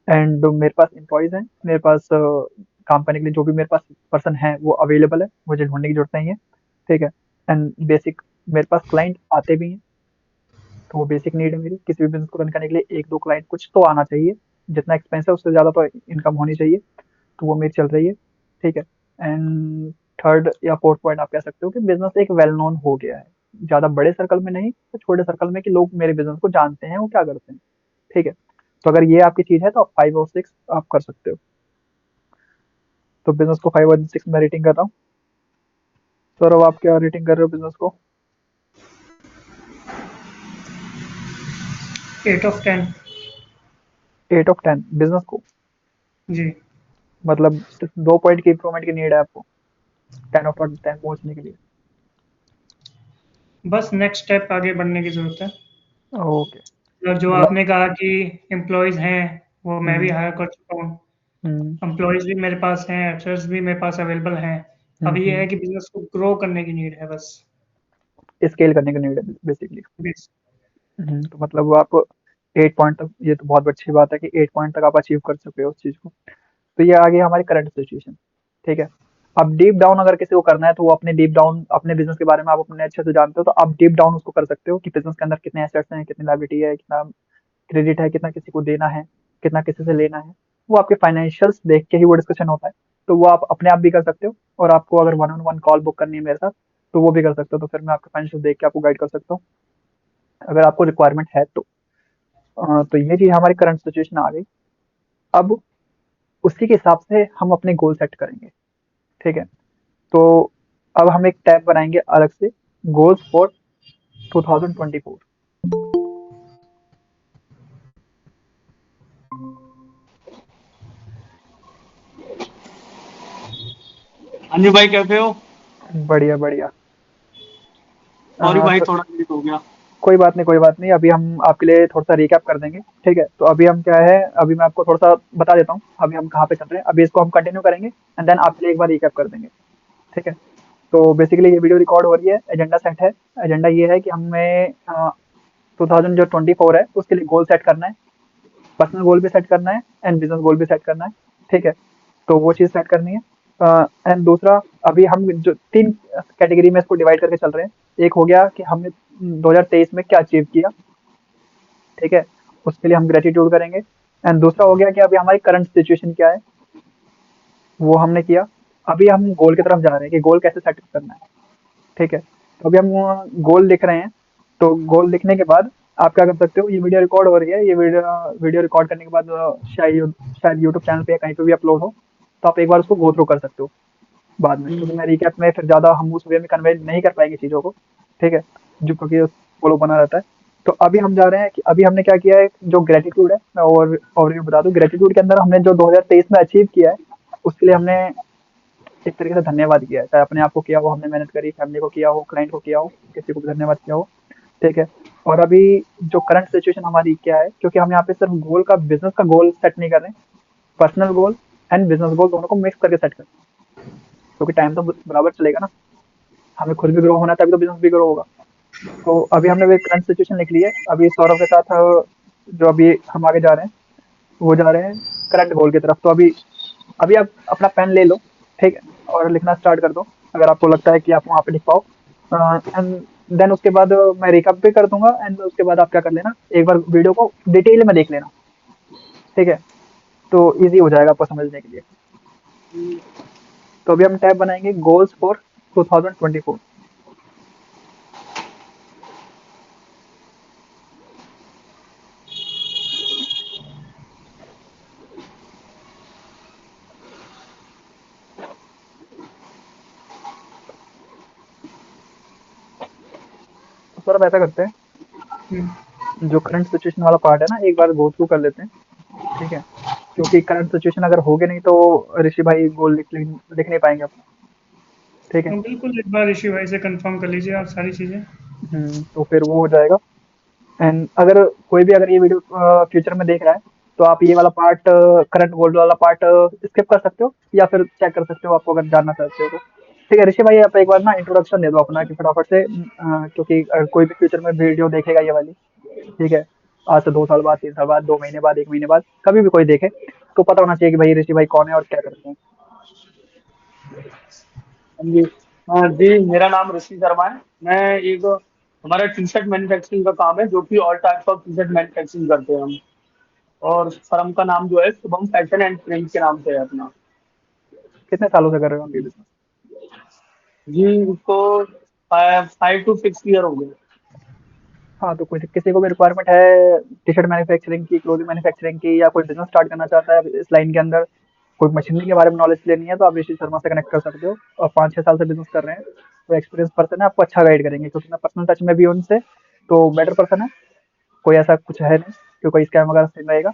एंड मेरे पास एम्प्लॉइज़ हैं, मेरे पास काम करने के लिए जो भी मेरे पास पर्सन है वो अवेलेबल है, मुझे ढूँढने की ज़रूरत नहीं है। ठीक है? एंड बेसिक मेरे पास क्लाइंट आते भी हैं, तो वो बेसिक नीड है मेरी। किसी भी बिज़नेस को रन करने के लिए 1-2 क्लाइंट कुछ तो आना चाहिए, जितना एक्सपेंस है उससे ज़्यादा तो इनकम होनी चाहिए, तो वो मेरी चल रही है। ठीक है? एंड थर्ड या फोर्थ पॉइंट आप कह सकते हो कि बिज़नेस एक वेल नोन हो गया है। ज़्यादा बड़े सर्कल में नहीं, तो छोटे सर्कल में, कि लोग मेरे बिज़नेस को जानते हैं, वो क्या करते हैं। ठीक है? तो अगर ये आपकी चीज़ है तो आप 5 और 6 आप कर सकते हो। तो बिज़नेस को 5 और 6 में रेटिंग कर रहा हूँ। सौरभ, आप क्या रेटिंग कर रहे हो बिज़नेस को? 8 ऑफ 10। 8 ऑफ 10 बिज़नेस को? जी। मतलब सिर्फ 2 पॉइंट की इम्प्रूवमेंट की नीड है आपको 10 ऑफ 10 पहुँचने के लिए। बस नेक्स्ट स्टेप आगे बढ़ने की ज़रूरत है। ओके। और जो मतलब आपने कहा कि एम्प्लॉइज़ हैं, वो मैं भी हुँ, हायर कर चुका हूँ। हुँ, एम्प्लॉइज़ भी मेरे पास हैं, अफ़सर्स भी मेरे पास अवेलेबल हैं। हुँ, अब ये हुँ। है कि बिज़नेस को ग्रो करने की नीड है बस। स्केल करने की नीड है बेसिकली। बेस तो मतलब आप 8 पॉइंट तक, ये तो बहुत अच्छी बात है कि 8 पॉइंट तक आप अचीव कर चुके हो उस चीज़ को। तो ये आ गई हमारी करंट सिचुएशन। ठीक है? अब डीप डाउन अगर किसी को करना है तो वो अपने डीप डाउन अपने बिजनेस के बारे में आप अपने अच्छे से जानते हो, तो आप डीप डाउन उसको कर सकते हो कि बिजनेस के अंदर कितने एसेट्स हैं, कितनी लायबिलिटी है, कितना क्रेडिट है, कितना किसी को देना है, कितना किसी से लेना है। वो आपके फाइनेंशियल्स देख के ही वो डिस्कशन होता है। तो वो आप अपने आप भी कर सकते हो, और आपको अगर one on one call book करनी है मेरे साथ तो वो भी कर सकते हो। तो फिर मैं आपके फाइनेंशियल देख के आपको गाइड कर सकता हूँ अगर आपको रिक्वायरमेंट है तो। तो ये चीज़ हमारी करंट सिचुएशन आ गई। अब उसी के हिसाब से हम अपने गोल सेट करेंगे। ठीक है? तो अब हम एक टैब बनाएंगे अलग से, गोल्स फॉर 2024। हाँ जी भाई, कैसे हो? बढ़िया बढ़िया। सॉरी भाई, तो थोड़ा लेट हो गया। कोई बात नहीं, कोई बात नहीं। अभी हम आपके लिए थोड़ा सा रिकैप कर देंगे। ठीक है? तो अभी हम क्या है, अभी मैं आपको थोड़ा सा बता देता हूँ अभी हम कहाँ पे चल रहे हैं। अभी इसको हम कंटिन्यू करेंगे एंड देन आपके लिए एक बार रिकैप कर देंगे। ठीक है? तो बेसिकली ये वीडियो रिकॉर्ड हो रही है, एजेंडा सेट है। एजेंडा ये है कि हमें 2024 है उसके लिए गोल सेट करना है, पर्सनल गोल भी सेट करना है एंड बिजनेस गोल भी सेट करना है। ठीक है? तो वो चीज़ सेट करनी है। एंड दूसरा, अभी हम जो 3 कैटेगरी में इसको डिवाइड करके चल रहे हैं। एक हो गया कि हमने 2023 में क्या अचीव किया। ठीक है? उसके लिए हम ग्रैटिट्यूड करेंगे। एंड दूसरा हो गया कि अभी हमारी करंट सिचुएशन क्या है, वो हमने किया। अभी हम गोल की तरफ जा रहे हैं कि गोल कैसे सेट करना है। ठीक है? तो अभी हम गोल लिख रहे हैं। तो गोल लिखने के बाद आप क्या कर सकते हो, ये वीडियो रिकॉर्ड हो रही है, ये वीडियो वीडियो रिकॉर्ड करने के बाद शायद यूट्यूब चैनल पे या कहीं पे भी अपलोड हो, तो आप एक बार उसको गो थ्रू कर सकते हो बाद में, क्योंकि मैं रिकैप में फिर ज़्यादा हम उस वे में कन्वे नहीं कर पाएंगे चीज़ों को। ठीक है? जो क्योंकि फ्लो बना रहता है। तो अभी हम जा रहे हैं कि अभी हमने क्या किया है, जो ग्रेटिट्यूड है मैं और बता दूं। ग्रेटिट्यूड के अंदर हमने जो 2023 में अचीव किया है उसके लिए हमने एक तरीके से धन्यवाद किया है। चाहे अपने आप को किया हो, हमने मेहनत करी, फैमिली को किया हो, क्लाइंट को किया हो, किसी को भी धन्यवाद किया हो। ठीक है? और अभी जो करंट सिचुएशन हमारी क्या है, क्योंकि हम यहाँ पे सिर्फ गोल का, बिजनेस का गोल सेट नहीं कर रहे हैं, पर्सनल गोल एंड बिजनेस गोल दोनों को मिक्स करके सेट कर, क्योंकि टाइम तो बराबर चलेगा ना। हमें खुद भी ग्रो होना है तभी तो बिजनेस भी ग्रो होगा। तो अभी हमने वो करंट सिचुएशन लिख ली है। अभी सौरभ के साथ जो अभी हम आगे जा रहे हैं, वो जा रहे हैं करंट गोल की तरफ। तो अभी अभी आप अपना पेन ले लो। ठीक है? और लिखना स्टार्ट कर दो अगर आपको लगता है कि आप वहाँ पे लिख पाओ। एंड देन उसके बाद मैं रिकअप भी कर दूंगा एंड उसके बाद आप क्या कर लेना, एक बार वीडियो को डिटेल में देख लेना। ठीक है? तो इजी हो जाएगा आपको समझने के लिए। तो अभी हम टैब बनाएंगे गोल्स फॉर 2024। तो सर अब ऐसा करते हैं, हम्म, जो करंट सिचुएशन वाला पार्ट है ना, एक बार गो थ्रू कर लेते हैं। ठीक है? क्योंकि करंट सिचुएशन अगर होगे नहीं तो ऋषि भाई गोल लिख नहीं पाएंगे अपना। ठीक है? बिल्कुल एक बार ऋषि भाई से कंफर्म कर लीजिए आप सारी चीज़ें। तो फिर वो हो जाएगा। एंड अगर कोई भी अगर ये वीडियो फ्यूचर में देख रहा है तो आप ये वाला पार्ट, करंट गोल्ड वाला पार्ट स्किप कर सकते हो या फिर चेक कर सकते हो, आपको अगर जानना चाहते हो तो। ठीक है ऋषि भाई, आप एक बार ना इंट्रोडक्शन दे दो अपना कि फटाफट से, क्योंकि अगर कोई भी फ्यूचर में वीडियो देखेगा ये वाली, ठीक है, आज से 2 साल बाद, 3 साल बाद, 2 महीने बाद, 1 महीने बाद, कभी भी कोई देखे तो पता होना चाहिए कि भाई ऋषि भाई कौन है और क्या करते हैं। हाँ जी। हाँ जी, मेरा नाम ऋषि शर्मा है। मैं एक हमारा टी शर्ट मैन्युफैक्चरिंग का काम है, जो कि all types of T shirt manufacturing करते हैं हम। और फर्म का नाम जो है शुभम फैशन एंड प्रिंट के नाम से है अपना। कितने सालों से कर रहे हो आप ये बिजनेस? जी, इसको 5 to 6 ईयर हो गए। हाँ, तो कोई किसी को भी रिक्वायरमेंट है टी शर्ट मैन्युफैक्चरिंग की, क्लोथिंग मैन्युफैक्चरिंग की, या कोई बिजनेस स्टार्ट करना चाहता है इस लाइन के अंदर, कोई मशीनरी के बारे में नॉलेज लेनी है, तो आप ऋषि शर्मा से कनेक्ट कर सकते हो। और 5-6 साल से बिजनेस कर रहे हैं, तो एक्सपीरियंस पर्सन है, आपको अच्छा गाइड करेंगे, क्योंकि मैं पर्सनल टच में भी हूं उनसे। तो बेटर पर्सन है, कोई ऐसा कुछ है नहीं कि कोई स्कैम वगैरह सीन रहेगा।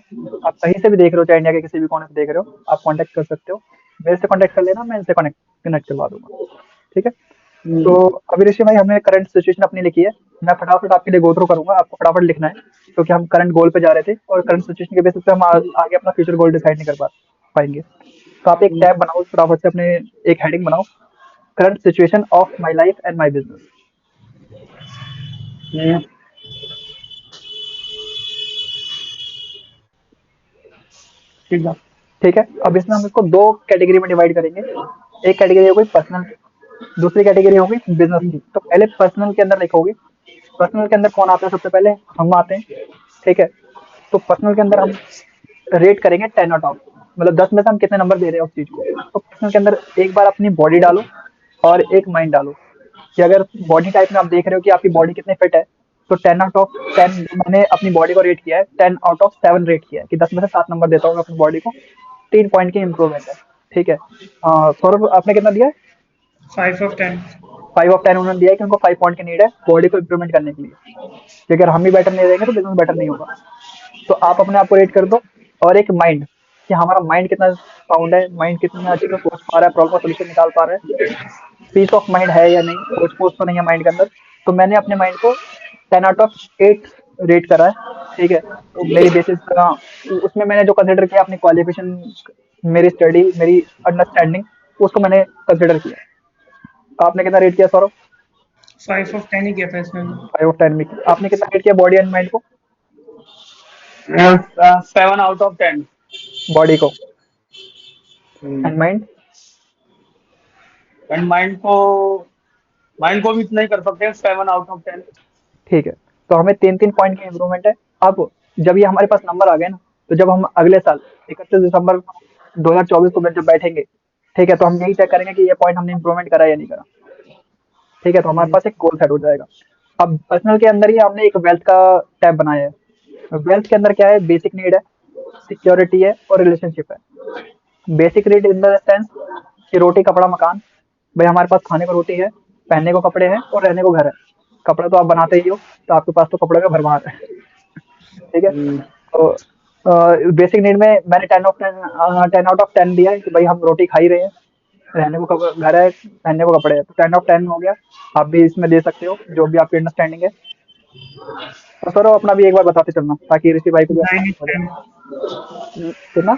आप कहीं से भी देख रहे हो, चाहे इंडिया के किसी भी कोने से देख रहे हो, आप कॉन्टैक्ट कर सकते हो। मेरे से कॉन्टैक्ट कर लेना, मैं इनसे कनेक्ट कनेक्ट करवा दूंगा। ठीक है? तो हम्म, अभी ऋषि भाई हमने करंट सिचुएशन अपनी लिखी है। मैं फटाफट आपके लिए गो थ्रू करूंगा, आपको फटाफट लिखना है, क्योंकि हम करंट गोल पे जा रहे थे और करंट सिचुएशन के बेसिस पे हम आगे अपना फ्यूचर गोल डिसाइड नहीं कर पाएंगे। तो आप एक टैब बनाओ फटाफट से अपने, एक हेडिंग बनाओ, current situation of my life and my business. Hmm, ठीक है। ठीक है? अब इसमें हम इसको 2 कैटेगरी में डिवाइड करेंगे। एक कैटेगरी हो गई पर्सनल, दूसरी कैटेगरी हो गई बिजनेस की। तो पहले पर्सनल के अंदर लिखोगे, पर्सनल के अंदर कौन आता है सबसे पहले, हम आते हैं, ठीक है। तो पर्सनल के अंदर हम रेट करेंगे 10 आउट ऑफ, मतलब 10 में से हम कितने नंबर दे रहे हैं उस चीज को। तो पर्सनल के अंदर एक बार अपनी बॉडी डालो और एक माइंड डालो, कि अगर बॉडी टाइप में आप देख रहे हो कि आपकी बॉडी कितनी फिट है, तो 10 आउट ऑफ 10 मैंने अपनी बॉडी को रेट किया है, 10 आउट ऑफ 7 रेट किया है, कि 10 में से 7 नंबर देता हूँ मैं अपनी बॉडी को, 3 पॉइंट की इंप्रूवमेंट है, ठीक है। सौरभ आपने कितना दिया है? 5 of 10। 5 ऑफ 10 उन्होंने दिया है कि उनको 5 पॉइंट की नीड है बॉडी को इम्प्रूवमेंट करने के लिए, कि अगर हम ही बेटर नहीं रहेंगे तो बिजनेस बेटर नहीं होगा। तो आप अपने आप को रेट कर दो, और एक माइंड, कि हमारा माइंड कितना साउंड है, माइंड कितना अच्छे से सोच पा रहा है, प्रॉब्लम का सोल्यूशन निकाल पा रहा है, पीस ऑफ माइंड है या नहीं, सोच पोच तो नहीं है माइंड के अंदर। तो मैंने अपने माइंड को 10 आउट ऑफ 8 रेट करा है, ठीक है। तो मेरी बेसिस उसमें मैंने जो कंसिडर किया अपनी क्वालिफिकेशन, मेरी स्टडी, मेरी अंडरस्टैंडिंग, उसको मैंने कंसिडर किया। आपने कितना रेट किया सौरभ? 5 of 10 ही किया था इसमें भी। 5 ऑफ 10 में आपने कितना रेट किया बॉडी एंड माइंड को? 7 out of 10। बॉडी को एंड माइंड? एंड माइंड को भी इतना ही कर सकते हैं, 7 out of 10। ठीक है। तो हमें 3-3 पॉइंट की इम्प्रूवमेंट है। अब जब ये हमारे पास नंबर आ गए ना, तो जब हम अगले साल 31 दिसंबर 2024 को जब बैठेंगे, ठीक है, तो हम यही चेक करेंगे कि ये पॉइंट हमने इम्प्रूवमेंट करा या नहीं करा, ठीक है। तो हमारे पास एक गोल सेट हो जाएगा। अब पर्सनल के अंदर ही हमने एक वेल्थ का टैब बनाया है। वेल्थ के अंदर क्या है, बेसिक नीड है, सिक्योरिटी है और रिलेशनशिप है। Basic need in the sense कि रोटी कपड़ा मकान, भाई हमारे पास खाने को रोटी है, पहनने को कपड़े हैं और रहने को घर है। कपड़ा तो आप बनाते ही हो, तो आपके पास तो कपड़े का भरमार है, ठीक है। तो बेसिक नीड में मैंने 10 आउट ऑफ 10 दिया है कि भाई हम रोटी खा ही रहे हैं, रहने को घर है, पहनने को कपड़े हैं, तो 10 ऑफ 10 हो गया। आप भी इसमें दे सकते हो जो भी आपकी अंडरस्टैंडिंग है। तो सर अपना भी एक बार बताते चलना, ताकि ऋषि भाई को भी आसान 9 of हो 10। जाए। कितना?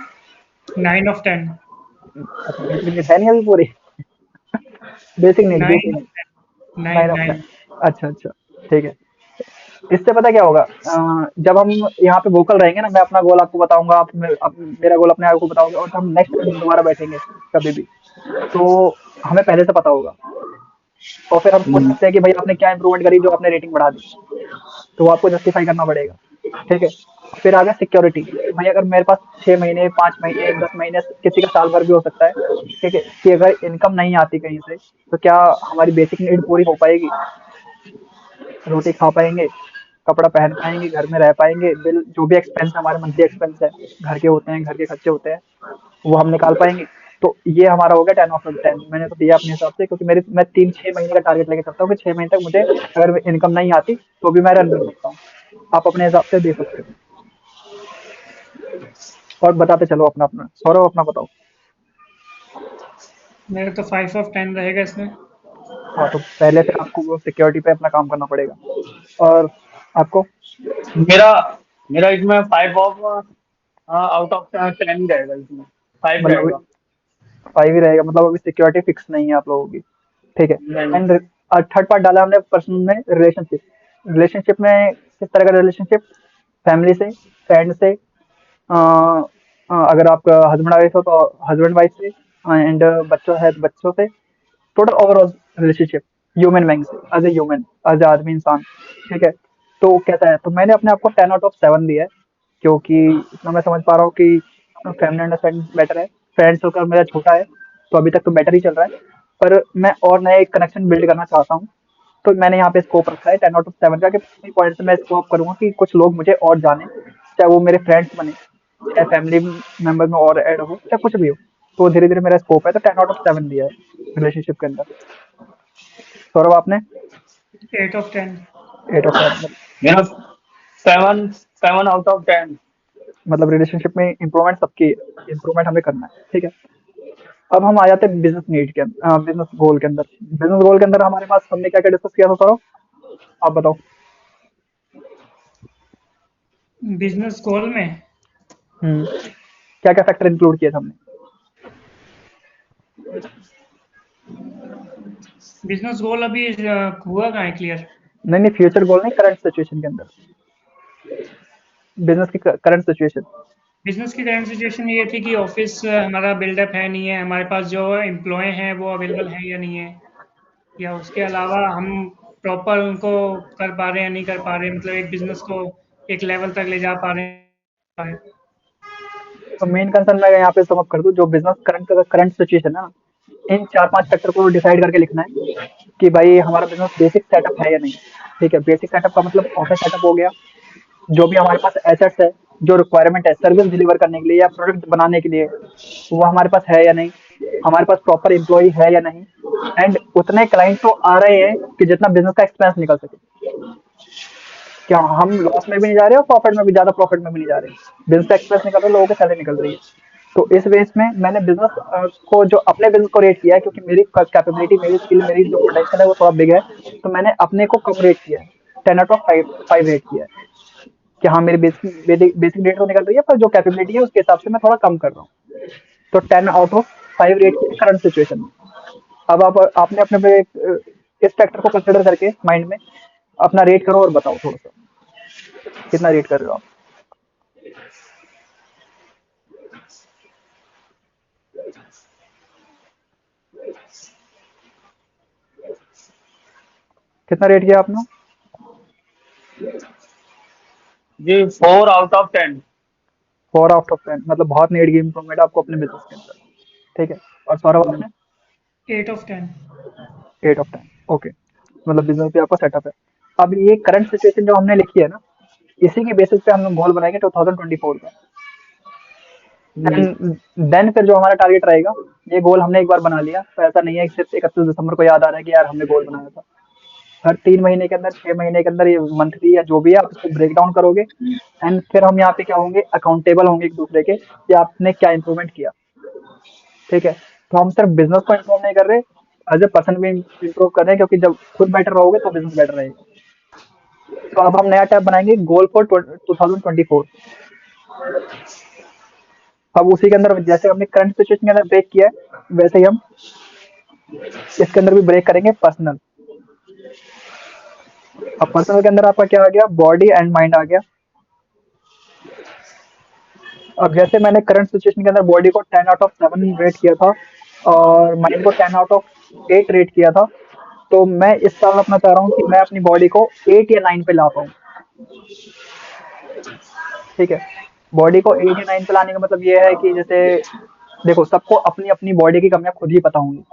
9 of 10। अच्छा, बेसिक नीड है नहीं अभी पूरी? Basic need, basic nine need. Nine 9 of 10। Nine. अच्छा अच्छा, ठीक है। इससे पता क्या होगा, जब हम यहाँ पे वोकल रहेंगे ना, मैं अपना गोल आपको बताऊंगा, आप मेरा गोल अपने आप को बताओगे, और हम नेक्स्ट टाइम दोबारा बैठेंगे कभी भी, तो हमें पहले से पता होगा। और फिर हम पूछ सकते हैं कि भाई आपने क्या इंप्रूवमेंट करी जो आपने रेटिंग बढ़ा दी, तो वो आपको जस्टिफाई करना पड़ेगा, ठीक है। फिर आ गया सिक्योरिटी, भाई अगर मेरे पास 6 महीने, 5 महीने, 10 महीने, किसी का साल भर भी हो सकता है, ठीक है, कि अगर इनकम नहीं आती कहीं से, तो क्या हमारी बेसिक नीड पूरी हो पाएगी? रोटी खा पाएंगे, कपड़ा पहन पाएंगे, घर में रह पाएंगे, बिल जो भी एक्सपेंस हमारे मंथली एक्सपेंस है, घर के होते हैं, घर के खर्चे होते हैं, वो हम निकाल पाएंगे। तो ये हमारा हो गया 10 ऑफ 10। मैंने तो दिया अपने हिसाब से, क्योंकि मैं 3-6 महीने का टारगेट लेके चलता हूँ कि 6 महीने तक मुझे अगर इनकम नहीं आती तो भी मैं रन कर सकता हूँ। आप अपने हिसाब से दे सकते हो। और बताते चलो अपना अपना, सौरभ अपना बताओ। मेरा तो 5 of 10 रहेगा इसमें। हाँ, तो पहले से आपको वो सिक्योरिटी पे अपना काम करना पड़ेगा। और आपको मेरा मेरा इसमें 5 out of 10 रहेगा, इसमें 5 मतलब रहेगा। 5 ही रहेगा, मतलब अभी सिक्योरिटी फिक्स नहीं है आप लोगों की, ठीक है। नहीं। एंड थर्ड पार्ट डाला हमने पर्सनल में, रिलेशनशिप। रिलेशनशिप में किस तरह का रिलेशनशिप? फैमिली से, फ्रेंड से, अगर आप हस्बैंड वाइफ हो तो हस्बैंड वाइफ से, एंड बच्चों है तो बच्चों से, total overall relationship, human being से, as a human, as a आदमी, इंसान, ठीक है। तो कैसा है, तो मैंने अपने आप को 10 आउट ऑफ 7 दिया है, क्योंकि इतना मैं समझ पा रहा हूँ कि फैमिली अंडरस्टैंडिंग बेटर है, फ्रेंड्स होकर मेरा छोटा है, तो अभी तक तो बेटर ही चल रहा है, पर मैं और नए कनेक्शन बिल्ड करना चाहता हूँ। तो मैंने यहाँ पे स्कोप रखा है 10 आउट ऑफ 7 का, कि पॉइंट से मैं स्कोप करूंगा कि कुछ लोग मुझे और जाने, चाहे वो मेरे फ्रेंड्स बने, चाहे फैमिली मेंबर में और ऐड हो, चाहे कुछ भी हो। तो धीरे धीरे मेरा स्कोप है, तो 10 आउट ऑफ 7 दिया है रिलेशनशिप के अंदर। सौरभ आपने? 8 of 10। 8 ऑफ 10। मेरा 7 out of 10। मतलब रिलेशनशिप में इंप्रूवमेंट सबकी, इंप्रूवमेंट हमें करना है, ठीक है। अब हम आ जाते हैं बिजनेस नीड के, बिजनेस गोल के अंदर। बिजनेस गोल के अंदर हमारे पास हमने क्या क्या डिस्कस किया था सौरभ, आप बताओ। बिजनेस गोल में क्या क्या फैक्टर इंक्लूड किए थे हमने? बिजनेस गोल अभी हुआ कहाँ है क्लियर? नहीं नहीं, फ्यूचर गोल नहीं, करंट सिचुएशन के अंदर, बिजनेस की करंट सिचुएशन। बिजनेस की करंट सिचुएशन ये थी कि ऑफिस हमारा बिल्डअप है नहीं है, हमारे पास जो एम्प्लॉय हैं वो अवेलेबल हैं या नहीं है, या उसके अलावा हम प्रॉपर उनको कर पा रहे हैं या नहीं कर पा रहे, मतलब एक बिजनेस को एक लेवल तक ले जा पा रहे हैं। तो मेन कंसर्न मैं यहाँ पे सम अप कर दूं, जो बिजनेस करंट करंट सिचुएशन है ना, इन 4-5 फैक्टर को डिसाइड करके लिखना है कि भाई हमारा बिजनेस बेसिक सेटअप है या नहीं। ठीक है, बेसिक सेटअप का मतलब ऑफिस सेटअप हो गया, जो भी हमारे पास एसेट्स है, जो रिक्वायरमेंट है सर्विस डिलीवर करने के लिए या प्रोडक्ट बनाने के लिए, वो हमारे पास है या नहीं, हमारे पास प्रॉपर एम्प्लॉय है या नहीं, एंड उतने क्लाइंट तो आ रहे हैं कि जितना बिजनेस का एक्सपेंस निकल सके। क्या हम लॉस में भी नहीं जा रहे और प्रॉफिट में भी, ज्यादा प्रॉफिट में भी नहीं जा रहे, बिजनेस का एक्सपेंस निकल रहा है, लोगों की सैलरी निकल रही है। तो इस बेस में मैंने बिजनेस को, जो अपने बिजनेस को रेट किया है, क्योंकि मेरी कैपेबिलिटी, मेरी स्किल, मेरी जो पोटेंशियल है वो थोड़ा बिग है, तो मैंने अपने को कम रेट किया है, 10 आउट ऑफ 5 रेट किया है कि हाँ मेरी बेसिक बेसिक रेट तो निकल रही है, पर जो कैपेबिलिटी है उसके हिसाब से मैं थोड़ा कम कर रहा हूँ। तो 10 आउट ऑफ 5 रेट की करंट सिचुएशन में। अब आप आपने अपने पे इस फैक्टर को कंसिडर करके माइंड में अपना रेट करो और बताओ थोड़ा सा कितना रेट कर रहे हो आप। कितना रेट किया आपने? जी 4 आउट ऑफ 10। 4 आउट ऑफ 10 मतलब बहुत नीड की इम्प्रूवमेंट आपको अपने बिजनेस के अंदर। ठीक है, और सौरभ आपने? 8 of 10। 8 ऑफ 10। ओके, मतलब बिजनेस भी आपका सेटअप है। अब ये करंट सिचुएशन जो हमने लिखी है ना, इसी की बेसिस पे हम लोग गोल बनाएंगे 2024 का। जी देन फिर जो हमारा टारगेट रहेगा, ये गोल हमने एक बार बना लिया तो ऐसा नहीं है कि सिर्फ 31 दिसंबर को याद आ रहा है कि यार हमने गोल बनाया था। हर 3 महीने के अंदर, 6 महीने के अंदर, ये मंथली या जो भी है, आप इसको ब्रेक डाउन करोगे, एंड फिर हम यहाँ पे क्या होंगे, अकाउंटेबल होंगे एक दूसरे के कि आपने क्या इंप्रूवमेंट किया। ठीक है, तो हम सिर्फ बिजनेस को इम्प्रूव नहीं कर रहे, एज ए पर्सन भी इम्प्रूव कर रहे हैं, क्योंकि जब खुद बेटर रहोगे तो बिजनेस बेटर रहेगा। तो अब हम नया टैब बनाएंगे, गोल फॉर 2024। अब उसी के अंदर जैसे हमने करंट सिचुएशन के अंदर ब्रेक किया है, वैसे ही हम इसके अंदर भी ब्रेक करेंगे पर्सनल। अब पर्सनल के अंदर आपका क्या आ गया, बॉडी एंड माइंड आ गया। अब जैसे मैंने करंट सिचुएशन के अंदर बॉडी को 10 आउट ऑफ 7 रेट किया था और माइंड को 10 आउट ऑफ 8 रेट किया था, तो मैं इस साल अपना चाह रहा हूँ कि मैं अपनी बॉडी को 8 या 9 पे ला पाऊँ। ठीक है, बॉडी को 8 या 9 पे लाने का मतलब ये है कि जैसे देखो, सबको अपनी अपनी बॉडी की कमियां खुद ही पता होंगी,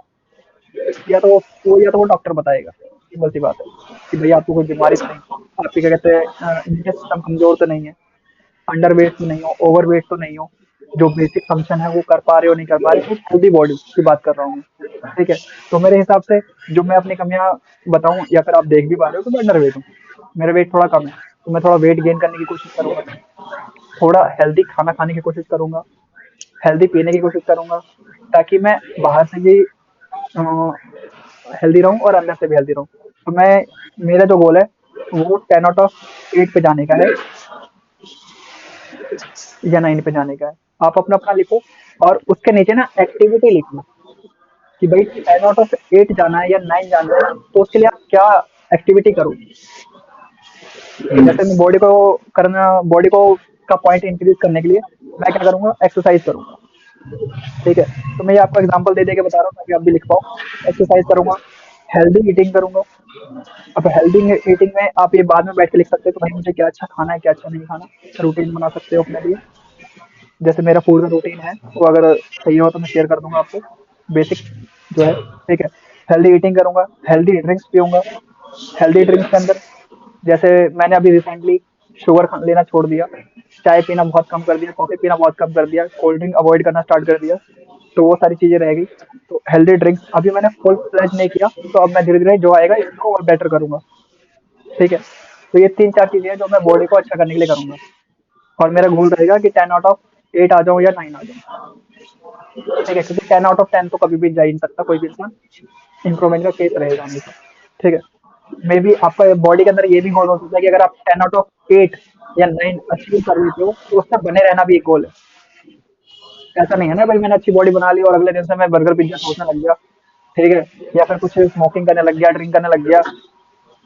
या तो वो डॉक्टर बताएगा, सिंपल सी बात है कि भैया आपको कोई बीमारी तो नहीं, आपके क्या कहते हैं इम्यून सिस्टम कमजोर तो नहीं है, अंडर वेट तो नहीं हो, ओवर वेट तो नहीं हो, जो बेसिक फंक्शन है वो कर पा रहे हो, नहीं कर पा रहे, एक हेल्दी बॉडी की बात कर रहा हूँ मैं। ठीक है, तो मेरे हिसाब से जो मैं अपनी कमियां बताऊं, या फिर आप देख भी पा रहे हो, तो मैं अंडर वेट हूँ, मेरा वेट थोड़ा कम है, तो मैं थोड़ा वेट गेन करने की कोशिश करूंगा, थोड़ा हेल्दी खाना खाने की कोशिश करूंगा, हेल्दी पीने की कोशिश करूंगा, ताकि मैं बाहर से भी हेल्दी रहूं और अंदर से भी हेल्दी रहूं। तो मैं, मेरा जो गोल है वो 10 आउट ऑफ 8 पे जाने का है या 9 पे जाने का है। आप अपना अपना लिखो, और उसके नीचे ना एक्टिविटी लिखना कि भाई 10 आउट ऑफ 8 जाना है या 9 जाना है, तो उसके लिए आप क्या एक्टिविटी करो। जैसे मैं बॉडी को का पॉइंट इंक्रीज करने के लिए मैं क्या करूंगा, एक्सरसाइज करूंगा। ठीक है, तो मैं ये आपको एग्जांपल दे दे के बता रहा हूँ ताकि आप भी लिख पाओ। एक्सरसाइज करूंगा, हेल्दी ईटिंग करूंगा। अब हेल्दी ईटिंग में आप ये बाद में बैठ के लिख सकते हो कि भाई मुझे क्या अच्छा खाना है, क्या अच्छा नहीं खाना, रूटीन बना सकते हो अपने लिए। जैसे मेरा फूड का रूटीन है, वो अगर सही हो तो मैं शेयर कर दूंगा आपको, बेसिक जो है। ठीक है, हेल्दी ईटिंग करूंगा, हेल्दी ड्रिंक्स पीऊंगा। हेल्दी ड्रिंक्स के अंदर जैसे मैंने अभी रिसेंटली शुगर लेना छोड़ दिया, चाय पीना बहुत कम कर दिया, कॉफी पीना बहुत कम कर दिया, कोल्ड ड्रिंक अवॉइड करना स्टार्ट कर दिया, तो वो सारी चीजें रह गई। तो हेल्दी ड्रिंक्स अभी मैंने फुल फ्लेज नहीं किया, तो अब मैं धीरे धीरे जो आएगा इसको और बेटर करूंगा। ठीक है, तो ये 3-4 चीजें हैं जो मैं बॉडी को अच्छा करने के लिए करूंगा, और मेरा गोल रहेगा कि 10 आउट ऑफ 8 आ जाऊं या 9 आ जाऊं। ठीक है, क्योंकि 10 आउट ऑफ 10 तो कभी भी जा ही नहीं सकता कोई भी इंसान, इंप्रूवमेंट का केस रहेगा हमेशा। ठीक है, मे बी आपका बॉडी के अंदर ये भी गोल हो सकता है कि अगर आप 10 आउट ऑफ 8 या 9 अचीव कर लेते हो, तो उससे बने रहना भी एक गोल है। ऐसा नहीं है ना भाई मैंने अच्छी बॉडी बना ली और अगले दिन से मैं बर्गर पिज्जा सोचने लग गया। ठीक है, या फिर कुछ स्मोकिंग करने लग गया, ड्रिंक करने लग गया,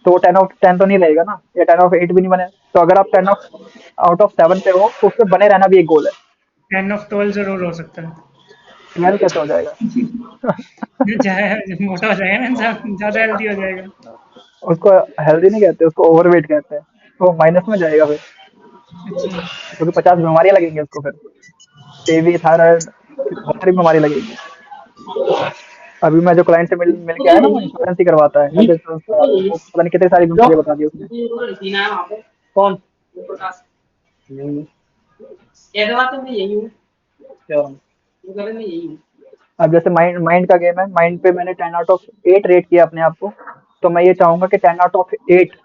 तो 10 आउट ऑफ 10 तो नहीं रहेगा ना, या 10 आउट ऑफ 8 भी नहीं बने। तो अगर आप 10 आउट ऑफ 7 पे हो, तो उससे बने रहना भी एक गोल है। 10 ऑफ 12 ज़रूर हो सकता है। 12 कैसे हो जाएगा? मोटा हो जाएगा ना इंसान, ज़्यादा हेल्दी हो जाएगा। उसको हेल्दी नहीं कहते, उसको ओवरवेट कहते हैं। तो माइनस में जाएगा फिर, अच्छा। क्योंकि 50 बीमारियां लगेंगी उसको फिर, टीबी, थायराइड, बहुत सारी बीमारी लगेगी। अभी मैं जो क्लाइंट से मिल मिल के आया ना, वो इंश्योरेंस ही करवाता है, हेल्थ इंश्योरेंस का। वो पता नहीं कितनी सारी बीमारी बता दी उसने। कौन? नहीं, क्या? अब जैसे माइंड माइंड का गेम है, माइंड पे मैंने 10 आउट ऑफ 8 रेट किया अपने आप को। तो मैं ये चाहूंगा कि 10 आउट ऑफ 8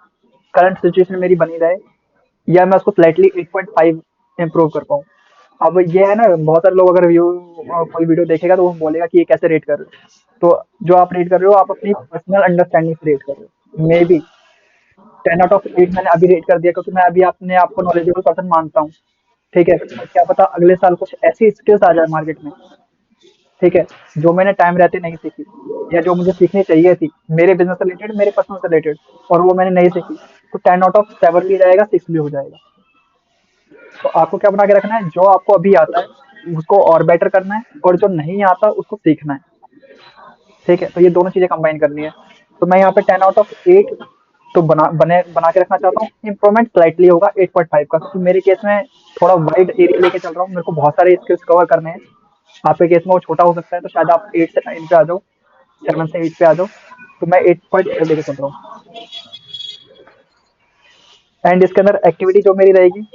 करंट सिचुएशन मेरी बनी रहे, या मैं उसको स्लाइटली 8.5 इम्प्रूव कर पाऊँ। अब ये है ना, बहुत सारे लोग अगर कोई वीडियो देखेगा तो वो बोलेगा कि ये कैसे रेट कर रहे हो। तो जो आप रेट कर रहे हो, आप अपनी पर्सनल अंडरस्टैंडिंग से रेट कर रहे हो। मे बी 10 आउट ऑफ 8 मैंने अभी रेट कर दिया, क्योंकि मैं अभी अपने आप को नॉलेजेबल पर्सन मानता हूँ। ठीक है, और क्या पता अगले साल कुछ ऐसी स्किल्स आ जाए मार्केट में, ठीक है, जो मैंने टाइम रहते नहीं सीखी, या जो मुझे सीखनी चाहिए थी, मेरे बिजनेस से रिलेटेड, मेरे पर्सनल से रिलेटेड, और वो मैंने नहीं सीखी। तो 10 आउट ऑफ 7 भी जाएगा, 6 भी हो जाएगा। तो आपको क्या बना के रखना है, जो आपको अभी आता है उसको और बेटर करना है, और जो नहीं आता उसको सीखना है। ठीक है, तो ये दोनों चीजें कंबाइन करनी है। तो मैं यहाँ पे 10 आउट ऑफ 8 तो बना के रखना चाहता हूँ। इम्प्रूवमेंट स्लाइटली होगा 8.5 का, क्योंकि मेरे केस में थोड़ा वाइड एरिया लेके चल रहा हूँ, मेरे को बहुत सारे स्किल्स कवर करने हैं। आपके केस में वो छोटा हो सकता है, तो शायद आप 8 से 9 पे आ जाओ, 7 से 8 पे आ जाओ। तो मैं 8.5 लेके चल रहा हूँ। एंड इसके अंदर एक्टिविटी जो मेरी रहेगी,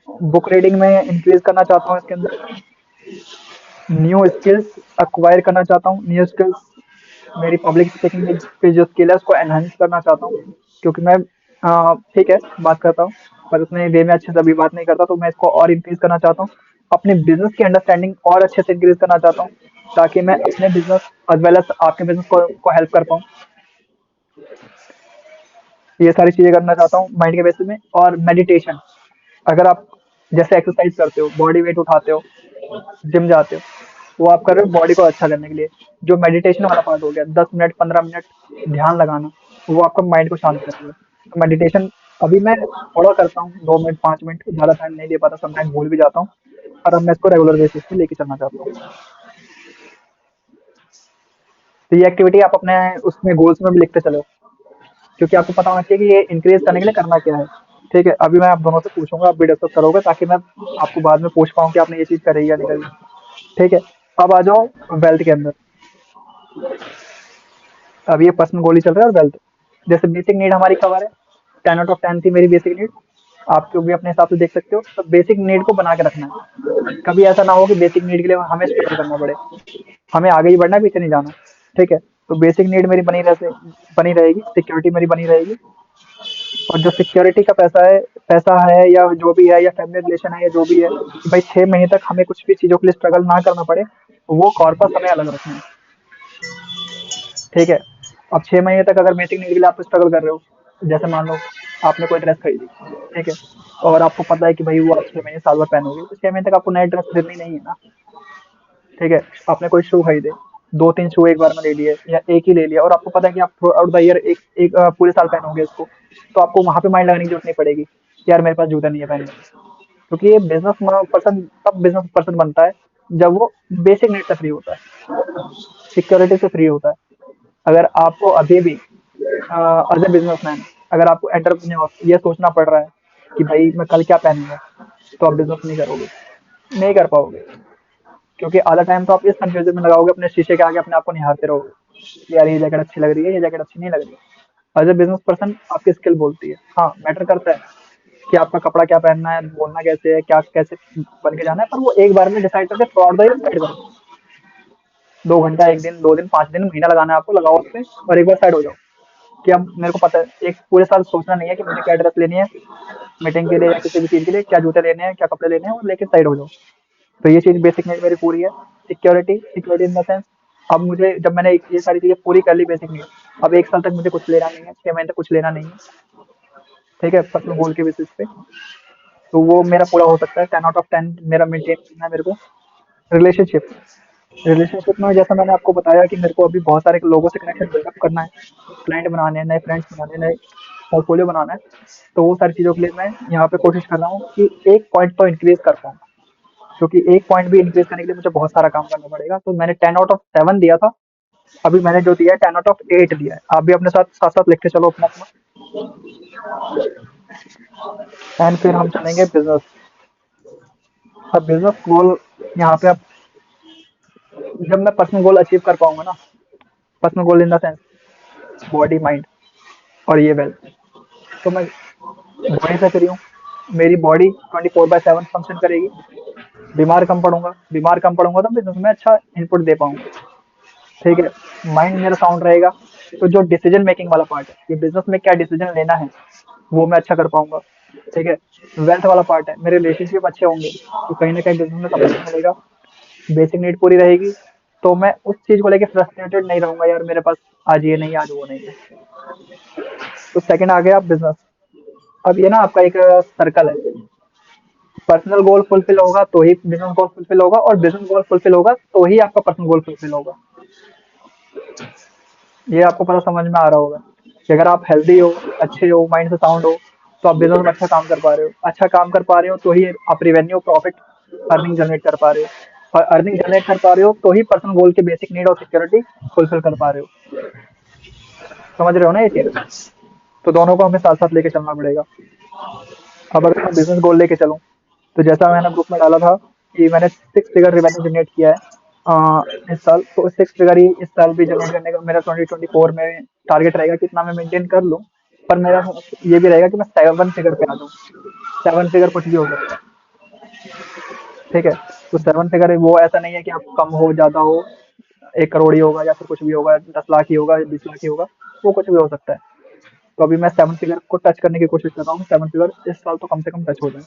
बुक रीडिंग में इंक्रीज करना चाहता हूँ। इसके अंदर न्यू स्किल्स एक्वायर करना चाहता हूँ। न्यू स्किल्स, मेरी पब्लिक स्पीकिंग की जो स्किल है उसको एनहांस करना चाहता हूँ, क्योंकि मैं ठीक है बात करता हूँ, पर उतने वे में अच्छे से अभी बात नहीं करता। तो मैं इसको और इंक्रीज करना चाहता हूँ। अपने बिजनेस की अंडरस्टैंडिंग और अच्छे से इंक्रीज करना चाहता हूँ, ताकि मैं अपने बिजनेस एज वेल एज आपके बिजनेस को हेल्प कर पाऊँ। ये सारी चीजें करना चाहता हूँ माइंड के बेसिस में। और मेडिटेशन, अगर आप जैसे एक्सरसाइज करते हो, बॉडी वेट उठाते हो, जिम जाते हो, वो आप कर रहे हो बॉडी को अच्छा करने के लिए। जो मेडिटेशन वाला पार्ट हो गया, 10 मिनट 15 मिनट ध्यान लगाना, वो आपका माइंड को शांत करेगा। तो मेडिटेशन अभी मैं थोड़ा करता हूँ, 2 मिनट 5 मिनट, ज़्यादा टाइम नहीं दे पाता, समटाइम भूल भी जाता हूँ। पर अब मैं इसको रेगुलर बेसिस पे लेके चलना चाहता हूँ। तो ये एक्टिविटी आप अपने उसमें गोल्स में भी लिखते चलो, क्योंकि आपको पता होना चाहिए कि ये इंक्रीज करने के लिए करना क्या है। ठीक है, अभी मैं आप दोनों से पूछूंगा, आप भी डिस्कस करोगे, ताकि मैं आपको बाद में पूछ पाऊँ कि आपने ये चीज़ करी या नहीं करी। ठीक है, अब आ जाओ वेल्थ के अंदर। अब ये पर्सनल गोल ही चल रहा है। और वेल्थ, जैसे बेसिक नीड हमारी कवर है, 10 आउट ऑफ 10 थी मेरी बेसिक नीड। आपको भी अपने हिसाब से देख सकते हो। तो बेसिक नीड को बना के रखना है, कभी ऐसा ना हो कि बेसिक नीड के लिए हमें स्ट्रगल करना पड़े। हमें आगे ही बढ़ना है, पीछे नहीं जाना। ठीक है, तो बेसिक नीड मेरी बनी रहेगी, सिक्योरिटी मेरी बनी रहेगी। और जो सिक्योरिटी का पैसा है या जो भी है, या फैमिली रिलेशन है, या जो भी है, कि भाई 6 महीने तक हमें कुछ भी चीज़ों के लिए स्ट्रगल ना करना पड़े, वो कॉर्पस हमें अलग रखना है। ठीक है, अब 6 महीने तक अगर बेसिक नीड के लिए आप स्ट्रगल कर रहे हो, जैसे मान लो आपने कोई ड्रेस खरीदी, ठीक है, और आपको पता है कि भाई वो आप 6 महीने साल भर पहनोगे, तो 6 महीने तक आपको नई ड्रेस खरीदनी नहीं है ना। ठीक है, आपने कोई शू खरीदे, 2-3 शू एक बार में ले लिए, या एक ही ले लिया, और आपको पता है कि आप थ्रू आउट द ईयर पूरे साल पहनोगे इसको। तो आपको वहां पे माइंड लगाने की जरूरत नहीं पड़ेगी कि यार मेरे पास जूता नहीं है पहनने को। क्योंकि ये बिजनेस पर्सन तब बिजनेस पर्सन बनता है जब वो बेसिक नीड से फ्री होता है, सिक्योरिटी से फ्री होता है। अगर आपको अभी भी एज ए बिजनेसमैन, अगर आपको एंटरप्रेन्योर ये सोचना पड़ रहा है कि भाई मैं कल क्या पहनूंगा, तो आप बिजनेस नहीं करोगे, नहीं कर पाओगे। क्योंकि आधा टाइम तो आप इस कंफ्यूजन में लगाओगे, अपने शीशे के आगे अपने आप को निहारते रहोगे कि यार ये जैकेट अच्छी लग रही है, ये जैकेट अच्छी नहीं लग रही है। एज ए बिजनेस पर्सन आपकी स्किल बोलती है, हाँ मैटर करता है कि आपका कपड़ा क्या पहनना है, बोलना कैसे है, क्या कैसे बन के जाना है, पर वो एक बार में डिसाइड करके through out the year decide करो। 2 घंटा, 1 दिन, 2 दिन, 5 दिन, महीना लगाना है आपको, लगाओ उस पे, और एक बार साइड हो जाओ कि अब मेरे को पता है। एक पूरे साल सोचना नहीं है कि मुझे क्या ड्रेस लेनी है मीटिंग के लिए या किसी भी चीज़ के लिए, क्या जूते लेने हैं, क्या कपड़े लेने हैं, और लेके साइड हो जाओ। तो ये चीज़ बेसिक नीड मेरी पूरी है। Security, security in the sense, अब मुझे जब मैंने ये सारी चीज़ें पूरी कर ली बेसिक नीड, अब 1 साल तक मुझे कुछ लेना नहीं है, 6 महीने तक कुछ लेना नहीं है। ठीक है, पर्सनल गोल के बेसिस पे, तो वो मेरा पूरा हो सकता है। 10 आउट ऑफ 10 मेरा मेंटेन करना है मेरे को। रिलेशनशिप, रिलेशनशिप में जैसा मैंने आपको बताया कि मेरे को अभी बहुत सारे लोगों से कनेक्शन बिल्डअप करना है, क्लाइंट बनाने हैं, नए फ्रेंड्स बनाने हैं, नए पोर्टफोलियो बनाना है। तो वो सारी चीज़ों के लिए मैं यहाँ पे कोशिश कर रहा हूँ कि एक पॉइंट तो इंक्रीज कर पाऊँ। क्योंकि एक पॉइंट भी इंक्रीज करने के लिए मुझे बहुत सारा काम करना पड़ेगा। तो मैंने 10/7 दिया था, अभी मैंने जो दिया है 10/8 दिया है। आप भी अपने साथ साथ साथ लिखते चलो अपना अपना। एंड फिर हम चलेंगे बिजनेस। अब बिजनेस गोल यहाँ पे, अब जब मैं पर्सनल गोल अचीव कर पाऊंगा ना, personal goal in the sense body mind और ये वेल्थ, तो मैं बॉडी से फ्री हूँ, मेरी बॉडी 24/7 फंक्शन करेगी, बीमार कम पड़ूंगा तो बिजनेस में अच्छा इनपुट दे पाऊंगा। ठीक है, माइंड मेरा साउंड रहेगा, तो जो डिसीजन मेकिंग वाला पार्ट है कि बिजनेस में क्या डिसीजन लेना है वो मैं अच्छा कर पाऊंगा। ठीक है, वेल्थ वाला पार्ट है, मेरे रिलेशनशिप अच्छे होंगे तो कहीं ना कहीं बिजनेस में सपोर्ट मिलेगा, बेसिक नीड पूरी रहेगी, तो मैं उस चीज को लेके फ्रस्ट्रेटेड नहीं रहूंगा, यार मेरे पास आज ये नहीं, आज वो नहीं है। तो सेकंड आ गया बिजनेस। अब ये ना आपका एक सर्कल है, पर्सनल गोल फुलफिल होगा तो ही बिजनेस गोल फुलफिल होगा, और बिजनेस गोल फुलफिल होगा तो ही आपका पर्सनल गोल फुलफिल होगा। ये आपको पता समझ में आ रहा होगा कि अगर आप हेल्दी हो, अच्छे हो, माइंड से साउंड हो, तो आप बिजनेस में अच्छा काम कर पा रहे हो, अच्छा काम कर पा रहे हो तो ही आप रिवेन्यू, प्रॉफिट, अर्निंग जनरेट कर पा रहे हो, और अर्निंग जनरेट कर पा रहे हो तो ही पर्सनल गोल के बेसिक नीड और सिक्योरिटी फुलफिल कर पा रहे हो। समझ रहे हो ना ये चीज? तो दोनों को हमें साथ साथ लेके चलना पड़ेगा। अब अगर मैं बिजनेस गोल लेके चलूँ, तो जैसा मैंने ग्रुप में डाला था कि मैंने 6 फिगर रेवेन्यू जनरेट किया है इस साल, तो 6 फिगर ही इस साल भी जनरेट करने का मेरा 2024 में टारगेट रहेगा, कितना मैं मेंटेन कर लूँ। पर मेरा ये भी रहेगा कि मैं 7 फिगर पे आ जाऊँ। 7 फिगर कुछ भी हो सकता है। ठीक है, तो 7 फिगर वो ऐसा नहीं है कि आप कम हो, ज़्यादा हो, 1 करोड़ ही होगा या फिर कुछ भी होगा, 10 लाख ही होगा, 20 लाख ही होगा, वो कुछ भी हो सकता है। तो अभी मैं 7 फिगर को टच करने की कोशिश कर रहा हूँ, 7 फिगर इस साल तो कम से कम टच हो जाए,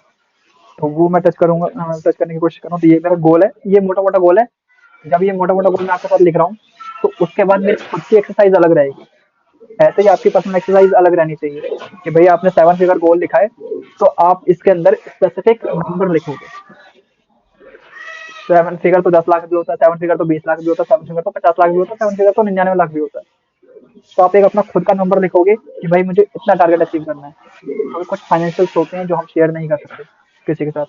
तो वो मैं टच करूंगा, टच करने की कोशिश कर रहा हूँ। तो ये मेरा गोल है, ये मोटा मोटा गोल है। जब ये मोटा मोटा गोल मैं आपके साथ लिख रहा हूँ, तो उसके बाद मेरी खुद की एक्सरसाइज अलग रहेगी। ऐसे ही आपकी पर्सनल एक्सरसाइज अलग रहनी चाहिए कि भाई आपने 7 फिगर गोल लिखा है, तो आप इसके अंदर स्पेसिफिक नंबर लिखोगे। 7 फिगर तो 10 लाख भी होता है, 7 फिगर तो 20 लाख भी होता है, 7 फिगर तो 50 लाख भी होता है, 7 फिगर तो 99 लाख भी होता है। तो आप एक अपना खुद का नंबर लिखोगे कि भाई मुझे इतना टारगेट अचीव करना है, क्योंकि कुछ फाइनेंशियल्स होते हैं जो हम शेयर नहीं कर सकते किसी के साथ।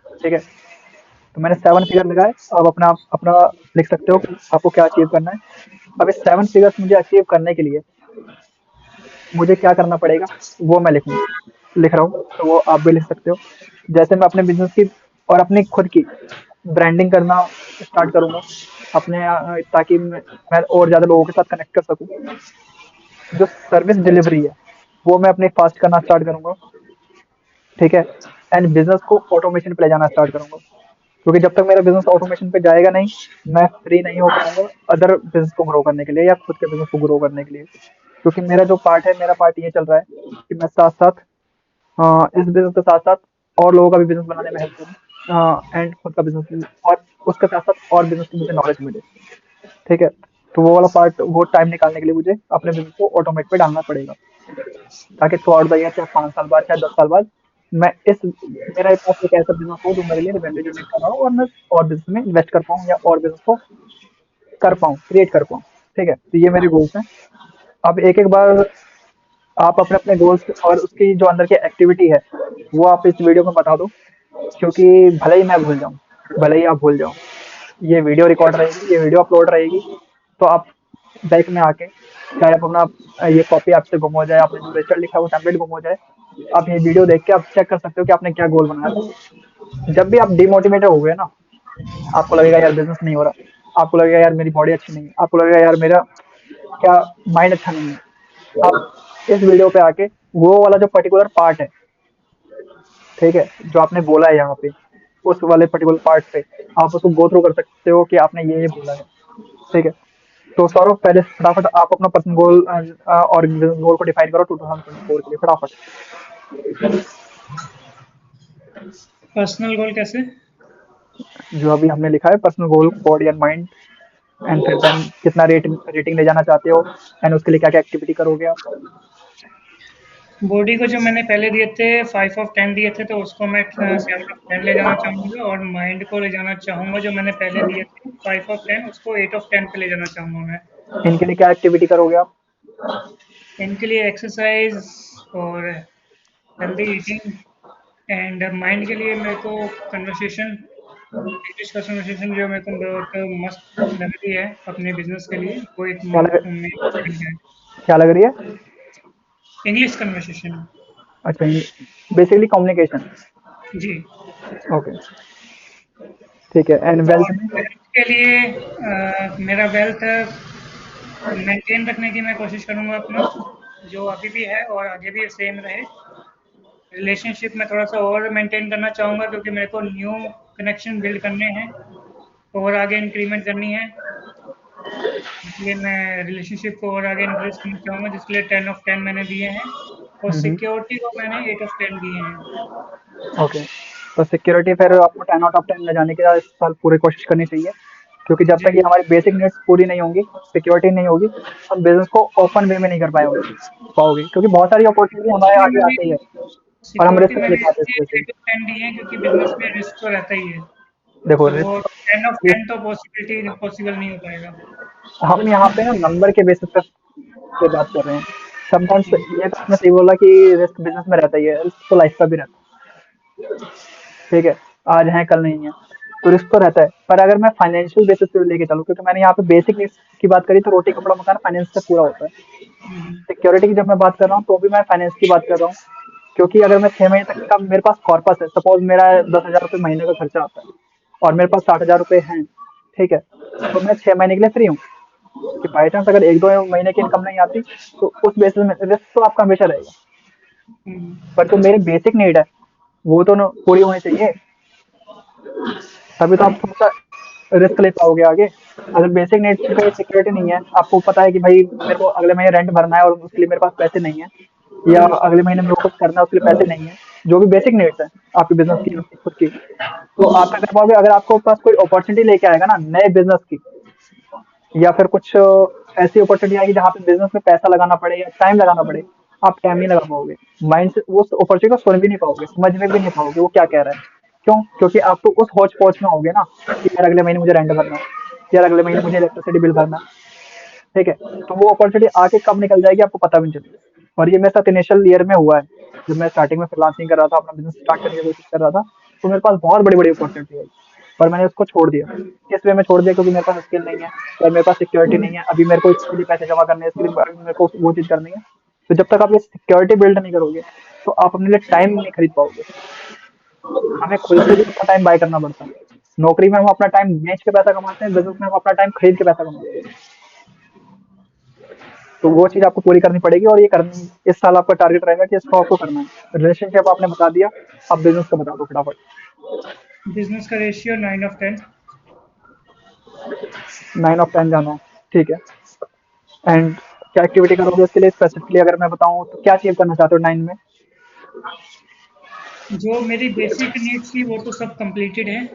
ठीक है, तो मैंने 7 फिगर लिखा है, अब अपना अपना लिख सकते हो कि आपको क्या अचीव करना है। अब इस 7 फिगर्स मुझे अचीव करने के लिए मुझे क्या करना पड़ेगा, वो मैं लिख रहा हूँ, तो वो आप भी लिख सकते हो। जैसे मैं अपने बिजनेस की और अपनी खुद की ब्रांडिंग करना स्टार्ट करूंगा, अपने ताकि मैं और ज़्यादा लोगों के साथ कनेक्ट कर सकूं। जो सर्विस डिलीवरी है वो मैं अपने फास्ट करना स्टार्ट करूंगा। ठीक है, एंड बिजनेस को ऑटोमेशन पे ले जाना स्टार्ट करूंगा, क्योंकि जब तक मेरा बिजनेस ऑटोमेशन पे जाएगा नहीं, मैं फ्री नहीं हो पाऊंगा अदर बिजनेस को ग्रो करने के लिए या खुद के बिजनेस को ग्रो करने के लिए। क्योंकि मेरा जो पार्ट है, मेरा पार्ट ये चल रहा है कि मैं साथ साथ इस बिजनेस के साथ साथ और लोगों का भी बिजनेस बनाने में हेल्प करूँ, एंड खुद का बिजनेस, और उसके साथ साथ और बिजनेस की मुझे नॉलेज मिले। ठीक है, तो वो वाला पार्ट, वो टाइम निकालने के लिए मुझे अपने बिजनेस को ऑटोमेट पे डालना पड़ेगा, ताकि थ्रू आउट द ईयर, चाहे 5 साल बाद, चाहे 10 साल बाद, मैं इस मेरे पास एक ऐसा बिजनेस हो जो मेरे लिए रेवेन्यू जनरेट कर रहा हो, और मैं और बिजनेस में इन्वेस्ट कर पाऊँ या और बिजनेस को कर पाऊँ, क्रिएट कर पाऊँ। ठीक है, तो ये मेरे गोल्स हैं। अब एक एक बार आप अपने अपने गोल्स और उसकी जो अंदर की एक्टिविटी है वो आप इस वीडियो में बता दो, क्योंकि भले ही मैं भूल जाऊँ, भले ही आप भूल जाओ, ये वीडियो रिकॉर्ड रहेगी, ये वीडियो अपलोड रहेगी, तो आप बैक में आके, चाहे आप अपना ये कॉपी आपसे गुम हो जाए, आपने जो रजिस्टर लिखा है वो टेम्पलेट गुम हो जाए, आप ये वीडियो देख के आप चेक कर सकते हो कि आपने क्या गोल बनाया था। जब भी आप डिमोटिवेटेड हो गए ना, आपको लगेगा यार बिजनेस नहीं हो रहा, आपको लगेगा यार मेरी बॉडी अच्छी नहीं है, आपको लगेगा यार मेरा क्या माइंड अच्छा नहीं है, आप इस वीडियो पे आके वो वाला जो पर्टिकुलर पार्ट है, ठीक है, जो आपने बोला है यहाँ पे, उस वाले पर्टिकुलर पार्ट पे आप उसको गो थ्रू कर सकते हो कि आपने ये बोला है। ठीक है, तो सौरभ पहले फटाफट आप अपना पर्सनल गोल और बिजनेस गोल को डिफाइन करो 2024 के लिए फटाफट। पर्सनल गोल कैसे? जो अभी हमने लिखा है personal goal, body and mind, and फिर देन कितना रेटिंग ले जाना चाहते हो, एंड उसके लिए क्या क्या एक्टिविटी करोगे आप। बॉडी को जो मैंने पहले दिए थे 5/10 दिए थे, तो उसको मैं 7/10 ले जाना चाहूँगा, और माइंड को ले जाना चाहूँगा जो मैंने पहले दिए थे 5/10, उसको 8/10 पे ले जाना चाहूँगा मैं। इनके लिए क्या एक्टिविटी करोगे आप। इनके लिए एक्सरसाइज और हेल्दी ईटिंग, एंड माइंड के लिए मेरे को कन्वर्सेशन इंग्लिश कन्वर्सेशन जो मेरे को बहुत मस्त लग रही है अपने बिजनेस के लिए, वो एक क्या लग मेन पॉइंट है। क्या लग रही है? English conversation. अच्छा, बेसिकली कम्युनिकेशन। जी। ओके, ठीक है। एंड वेल्थ और में? वेल्थ के लिए मेरा वेल्थ मेंटेन रखने की मैं कोशिश करूंगा अपना, जो अभी भी है और आगे भी सेम रहे। रिलेशनशिप में थोड़ा सा और मेंटेन करना चाहूँगा, क्योंकि मेरे को न्यू कनेक्शन बिल्ड करने हैं और आगे इंक्रीमेंट करनी है। इसलिए मैं रिलेशनशिप को और आगे इंक्रीज करना चाहूँगा, जिसके लिए 10 ऑफ 10 मैंने दिए हैं, और हम्म। सिक्योरिटी को मैंने 8 ऑफ 10 दिए हैं। ओके, तो सिक्योरिटी फिर आपको 10 आउट ऑफ 10 ले जाने की इस साल पूरी कोशिश करनी चाहिए, क्योंकि जब तक जी। ये हमारी बेसिक नीड्स पूरी नहीं होंगी, सिक्योरिटी नहीं होगी, हम बिजनेस को ओपन वे में नहीं कर पाओगे, क्योंकि बहुत सारी अपॉर्चुनिटी हमारे सिक्योरिटी आगे मैंने आती है और हम रिस्क नहीं ले पाते इस इसलिए वजह से। 8 ऑफ 10 दी है, क्योंकि बिजनेस में रिस्क तो रहता ही है। देखो तो वो रिस्क 10 ऑफ 10 तो पॉसिबल नहीं हो पाएगा। हम यहाँ पे ना नंबर के बेसिस पे बात कर रहे हैं। समटाइम्स ये तो आपने सही बोला कि रिस्क बिजनेस में रहता ही है, रिस्क तो लाइफ का भी रहता है। ठीक है, आज है कल नहीं है, तो रिस्क तो रहता है। पर अगर मैं फाइनेंशियल बेसिस पे लेके चलूँ, क्योंकि मैंने यहाँ पे बेसिक नीड्स की बात करी, तो रोटी कपड़ा मकान फाइनेंस से पूरा होता है। हम्म। सिक्योरिटी की जब मैं बात कर रहा हूँ, तो भी मैं फाइनेंस की बात कर रहा हूँ, क्योंकि अगर मैं 6 महीने तक का मेरे पास कॉर्पस है, सपोज मेरा 10,000 रुपये महीने का खर्चा आता है और मेरे पास 60,000 रुपये हैं, ठीक है, तो मैं 6 महीने के लिए फ्री हूँ। कि बाई चांस अगर 1-2 महीने की इनकम नहीं आती, तो उस बेसिस में रिस्क तो आपका हमेशा रहेगा। हम्म। पर जो मेरी बेसिक नीड है, वो तो पूरी होनी चाहिए, तभी तो आप थोड़ा सा रिस्क ले पाओगे आगे। अगर बेसिक नीड्स की कोई सिक्योरिटी नहीं है, आपको पता है कि भाई मेरे को अगले महीने रेंट भरना है और उसके लिए मेरे पास पैसे नहीं है, या अगले महीने मेरे को कुछ करना है उसके लिए पैसे नहीं है, जो भी बेसिक नीड्स है आपकी बिजनेस की, आपकी खुद की, तो आप क्या कर पाओगे? अगर आपको पास कोई अपॉर्चुनिटी लेके आएगा ना नए बिजनेस की, या फिर कुछ ऐसी अपॉर्चुनिटी आएगी जहाँ पे बिजनेस में पैसा लगाना पड़े या टाइम लगाना पड़े, आप टाइम नहीं लगा पाओगे, माइंड से उस अपॉर्चुनिटी को सुन भी नहीं पाओगे, समझ में भी नहीं पाओगे वो क्या कह रहा है। क्यों? क्योंकि आप तो उस होच पोच में होगे ना कि यार अगले महीने मुझे रेंट भरना है, यार अगले महीने मुझे इलेक्ट्रिसिटी बिल भरना है, ठीक है, तो वो अपॉर्चुनिटी आके कब निकल जाएगी आपको पता भी नहीं चलेगा। और ये मेरे साथ इनिशियल ईयर में हुआ है, जब मैं स्टार्टिंग में फ्रीलांसिंग कर रहा था, अपना बिजनेस स्टार्ट करने की कोशिश कर रहा था, तो मेरे पास बहुत बड़ी बड़ी अपॉर्चुनिटी आई, पर मैंने उसको छोड़ दिया। किस वे में छोड़ दिया? क्योंकि मेरे पास स्किल नहीं है और मेरे पास सिक्योरिटी नहीं है, अभी मेरे को इसके लिए पैसे जमा करने हैं, इसके लिए अभी मेरे को वो चीज़ करनी है। तो जब तक आप ये सिक्योरिटी बिल्ड नहीं करोगे, तो आप अपने लिए टाइम नहीं खरीद पाओगे। हमें खुद से भी अपना टाइम बाय करना पड़ता है। नौकरी में हम अपना टाइम बेच के पैसा कमाते हैं, बिजनेस में हम अपना टाइम खरीद के पैसा कमाते हैं। तो वो चीज़ आपको पूरी करनी पड़ेगी, और ये करनी इस साल आपका टारगेट रहेगा कि इसको आपको करना है। रिलेशनशिप आपने बता दिया, अब बिजनेस का बता दो फटाफट। बिजनेस का रेशियो 9 ऑफ 10। 9 ऑफ 10 जाना है, ठीक है। एंड क्या एक्टिविटी करोगे इसके लिए स्पेसिफिकली? अगर मैं बताऊं तो क्या अचीव करना चाहते हो 9 में? जो मेरी बेसिक नीड्स थी वो तो सब कंप्लीटेड है।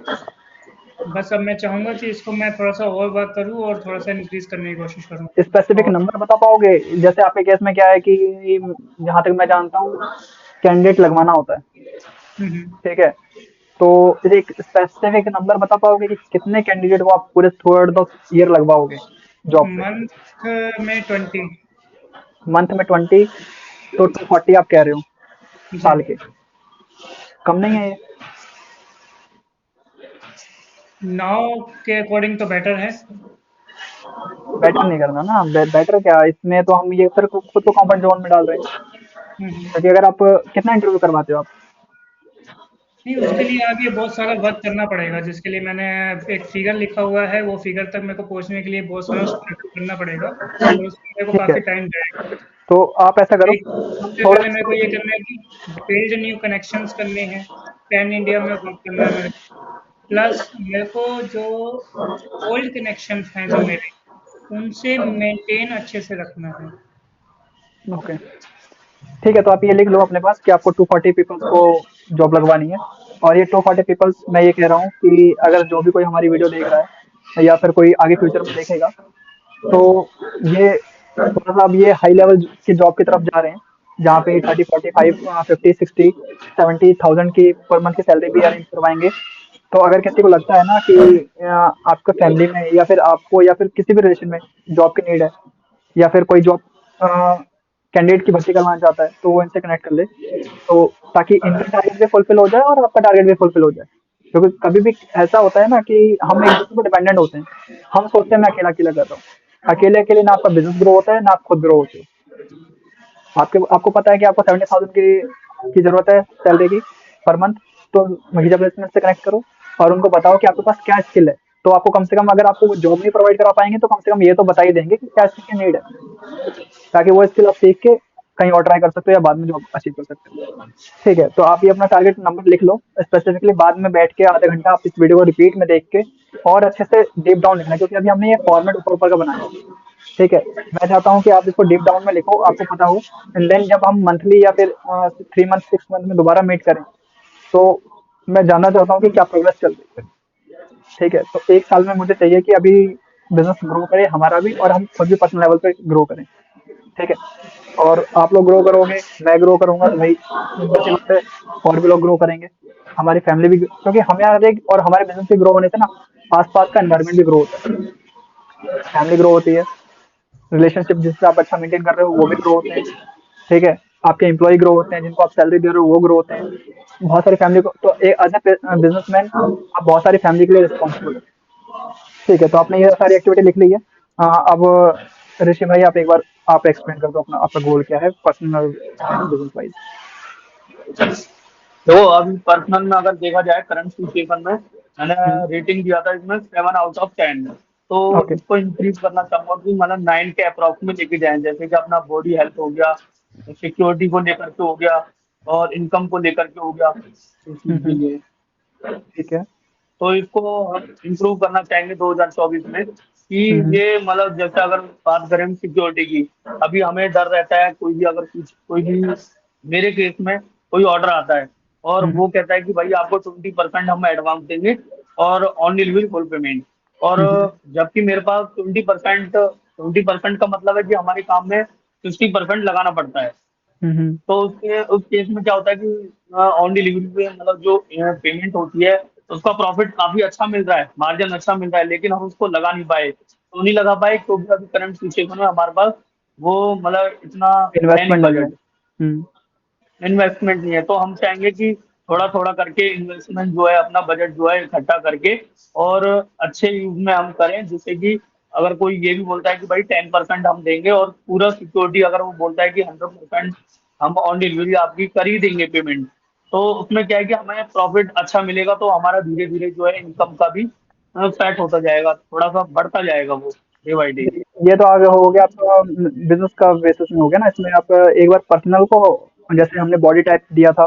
बस अब मैं चाहूँगा कि इसको मैं थोड़ा सा और वर्क करूँ और थोड़ा सा इंक्रीज करने की कोशिश करूँ। स्पेसिफिक और नंबर बता पाओगे? जैसे आपके केस में क्या है कि जहाँ तक मैं जानता हूँ, कैंडिडेट लगवाना होता है, हम्म, ठीक है, तो एक स्पेसिफिक नंबर बता पाओगे कि कितने कैंडिडेट को आप पूरे थ्रू द ईयर लगवाओगे जॉब पे? मंथ में 20। मंथ में 20, तो 240 आप कह रहे हो जी। साल के? कम नहीं है ये? नाउ के अकॉर्डिंग तो बेटर है। बेटर नहीं करना ना, बेटर क्या, इसमें तो हम ये फिर खुद को कंफर्ट जोन में डाल रहे हैं। हम्म। क्योंकि अगर आप कितना इंटरव्यू करवाते हो आप? नहीं, उसके लिए आगे बहुत सारा वर्क करना पड़ेगा, जिसके लिए मैंने एक फिगर लिखा हुआ है। वो फिगर तक मेरे को पहुंचने के लिए बहुत सारा स्ट्रगल करना पड़ेगा, और उसमें मेरे को ठीक है, काफ़ी टाइम जाएगा। तो आप ऐसा करो, एक सबसे थोड़ा पहले मेरे को ये करना है कि बिल्ड न्यू कनेक्शंस करने हैं, पैन इंडिया में वर्क करना है मेरे को। प्लस मेरे को जो ओल्ड कनेक्शंस हैं जो मेरे, उनसे मेंटेन अच्छे से रखना है। ओके, ठीक है, तो आप ये लिख लो अपने पास कि आपको 240 पीपल्स को जॉब लगवानी है। और ये 240 पीपल्स, मैं ये कह रहा हूँ कि अगर जो भी कोई हमारी वीडियो देख रहा है या फिर कोई आगे फ्यूचर में देखेगा, तो ये थोड़ा सा अब ये हाई लेवल की जॉब की तरफ जा रहे हैं, जहाँ पे 30, 40, 50, 60, 70 थाउजेंड की पर मंथ की सैलरी भी अरेंज करवाएंगे। तो अगर किसी को लगता है ना कि आपका फैमिली में या फिर आपको या फिर किसी भी रिलेशन में जॉब की नीड है, या फिर कोई जॉब कैंडिडेट की भर्ती करवाना चाहता है, तो वो इनसे कनेक्ट कर ले, तो ताकि इनका टारगेट भी फुलफिल हो जाए और आपका टारगेट भी फुलफिल हो जाए। क्योंकि कभी भी ऐसा होता है ना कि हम एक दूसरे पर डिपेंडेंट होते हैं। हम सोचते हैं मैं अकेला अकेला कर रहा हूँ, अकेले अकेले ना आपका बिजनेस ग्रो होता है ना आप खुद ग्रो होते हो। आपके आपको पता है कि आपको 70,000 की जरूरत है सैलरी की पर मंथ, तो महिला प्लेसमेंट से कनेक्ट करो और उनको बताओ कि आपके पास क्या स्किल है। तो आपको कम से कम, अगर आपको वो जॉब नहीं प्रोवाइड करा पाएंगे तो कम से कम ये तो बता ही देंगे कि क्या स्किल की नीड है, ताकि वो स्किल आप सीख के कहीं और ट्राई कर सकते हो या बाद में जॉब अचीव कर सकते हो। ठीक है, तो आप ये अपना टारगेट नंबर लिख लो स्पेसिफिकली, बाद में बैठ के आधा घंटा आप इस वीडियो को रिपीट में देख के और अच्छे से डीप डाउन लिखना है, क्योंकि अभी हमने ये फॉर्मेट ऊपर ऊपर का बनाया है। ठीक है, मैं चाहता हूँ कि आप इसको डीप डाउन में लिखो, आपको पता हो, एंड देन जब हम मंथली या फिर 3 मंथ 6 मंथ में दोबारा मीट करें, तो मैं जानना चाहता हूँ कि क्या प्रोग्रेस चल रही है। ठीक है, तो 1 साल में मुझे चाहिए कि अभी बिजनेस ग्रो करे हमारा भी, और हम खुद भी पर्सनल लेवल पे ग्रो करें। ठीक है, और आप लोग ग्रो करोगे, मैं ग्रो करूंगा, तो भाई सिंपल सी बात है, और भी लोग ग्रो करेंगे, हमारी फैमिली भी, क्योंकि हमारे और हमारे बिजनेस के ग्रो होने से ना आसपास का एनवायरनमेंट भी ग्रो होता है, फैमिली ग्रो होती है, रिलेशनशिप जिससे आप अच्छा मेंटेन कर रहे हो वो भी ग्रो होते हैं। ठीक है, आपके एम्प्लॉय ग्रो होते हैं, जिनको आप सैलरी दे रहे हो वो ग्रो होते हैं, बहुत सारी फैमिली को, तो एज ए बिजनेसमैन आप बहुत सारी फैमिली के लिए रिस्पॉन्सिबल हो। ठीक है, तो आपने ये सारी एक्टिविटी लिख ली है। अब ऋषि भाई, आप एक बार आप एक्सप्लेन कर दो अपना, आपका गोल क्या है पर्सनल एंड बिजनेस वाइज। तो अभी पर्सनल में अगर देखा जाए करंट सिचुएशन में, मैंने हम्म। रेटिंग दिया था इसमें 7/10। तो ओके। इसको इंक्रीज करना चाहूंगा कि मतलब 9 के अप्रॉक्स में लेके जाएं, जैसे कि अपना बॉडी हेल्थ हो गया, सिक्योरिटी को लेकर के हो गया, और इनकम को लेकर के हो गया, इस चीज के हम्म। लिए। ठीक है। तो इसको हम इम्प्रूव करना चाहेंगे 2024 में, कि हम्म। ये मतलब जैसे अगर बात करें सिक्योरिटी की, अभी हमें डर रहता है, कोई भी अगर कुछ कोई भी, मेरे केस में कोई ऑर्डर आता है और हम्म। वो कहता है कि भाई आपको 20% हम एडवांस देंगे और ऑन डिलीवरी फुल पेमेंट, और हम्म। जबकि मेरे पास 20% का मतलब है कि हमारे काम में 60% लगाना पड़ता है। हम्म। तो उस केस में क्या होता है कि ऑन डिलीवरी पे मतलब जो पेमेंट होती है, उसका प्रॉफिट काफी अच्छा मिल रहा है, मार्जिन अच्छा मिल रहा है, लेकिन हम उसको लगा नहीं पाए, तो नहीं लगा पाए क्योंकि अभी करंट सिचुएशन में हमारे पास वो मतलब इतना है नहीं इन्वेस्टमेंट नहीं है। बजट, हम्म। इन्वेस्टमेंट नहीं है। तो हम चाहेंगे कि थोड़ा थोड़ा करके इन्वेस्टमेंट जो है, अपना बजट जो है इकट्ठा करके और अच्छे यूज में हम करें, जिससे कि अगर कोई ये भी बोलता है कि भाई 10% हम देंगे और पूरा सिक्योरिटी, अगर वो बोलता है कि 100% हम ऑन डिलीवरी आपकी कर ही देंगे पेमेंट, तो उसमें क्या है कि हमें प्रॉफिट अच्छा मिलेगा, तो हमारा धीरे धीरे जो है इनकम का भी सेट होता जाएगा, थोड़ा सा बढ़ता जाएगा वो डे बाई डे। ये तो आगे हो गया आपका बिजनेस का बेसिस में हो गया ना, इसमें आप एक बार पर्सनल को, जैसे हमने बॉडी टाइप दिया था,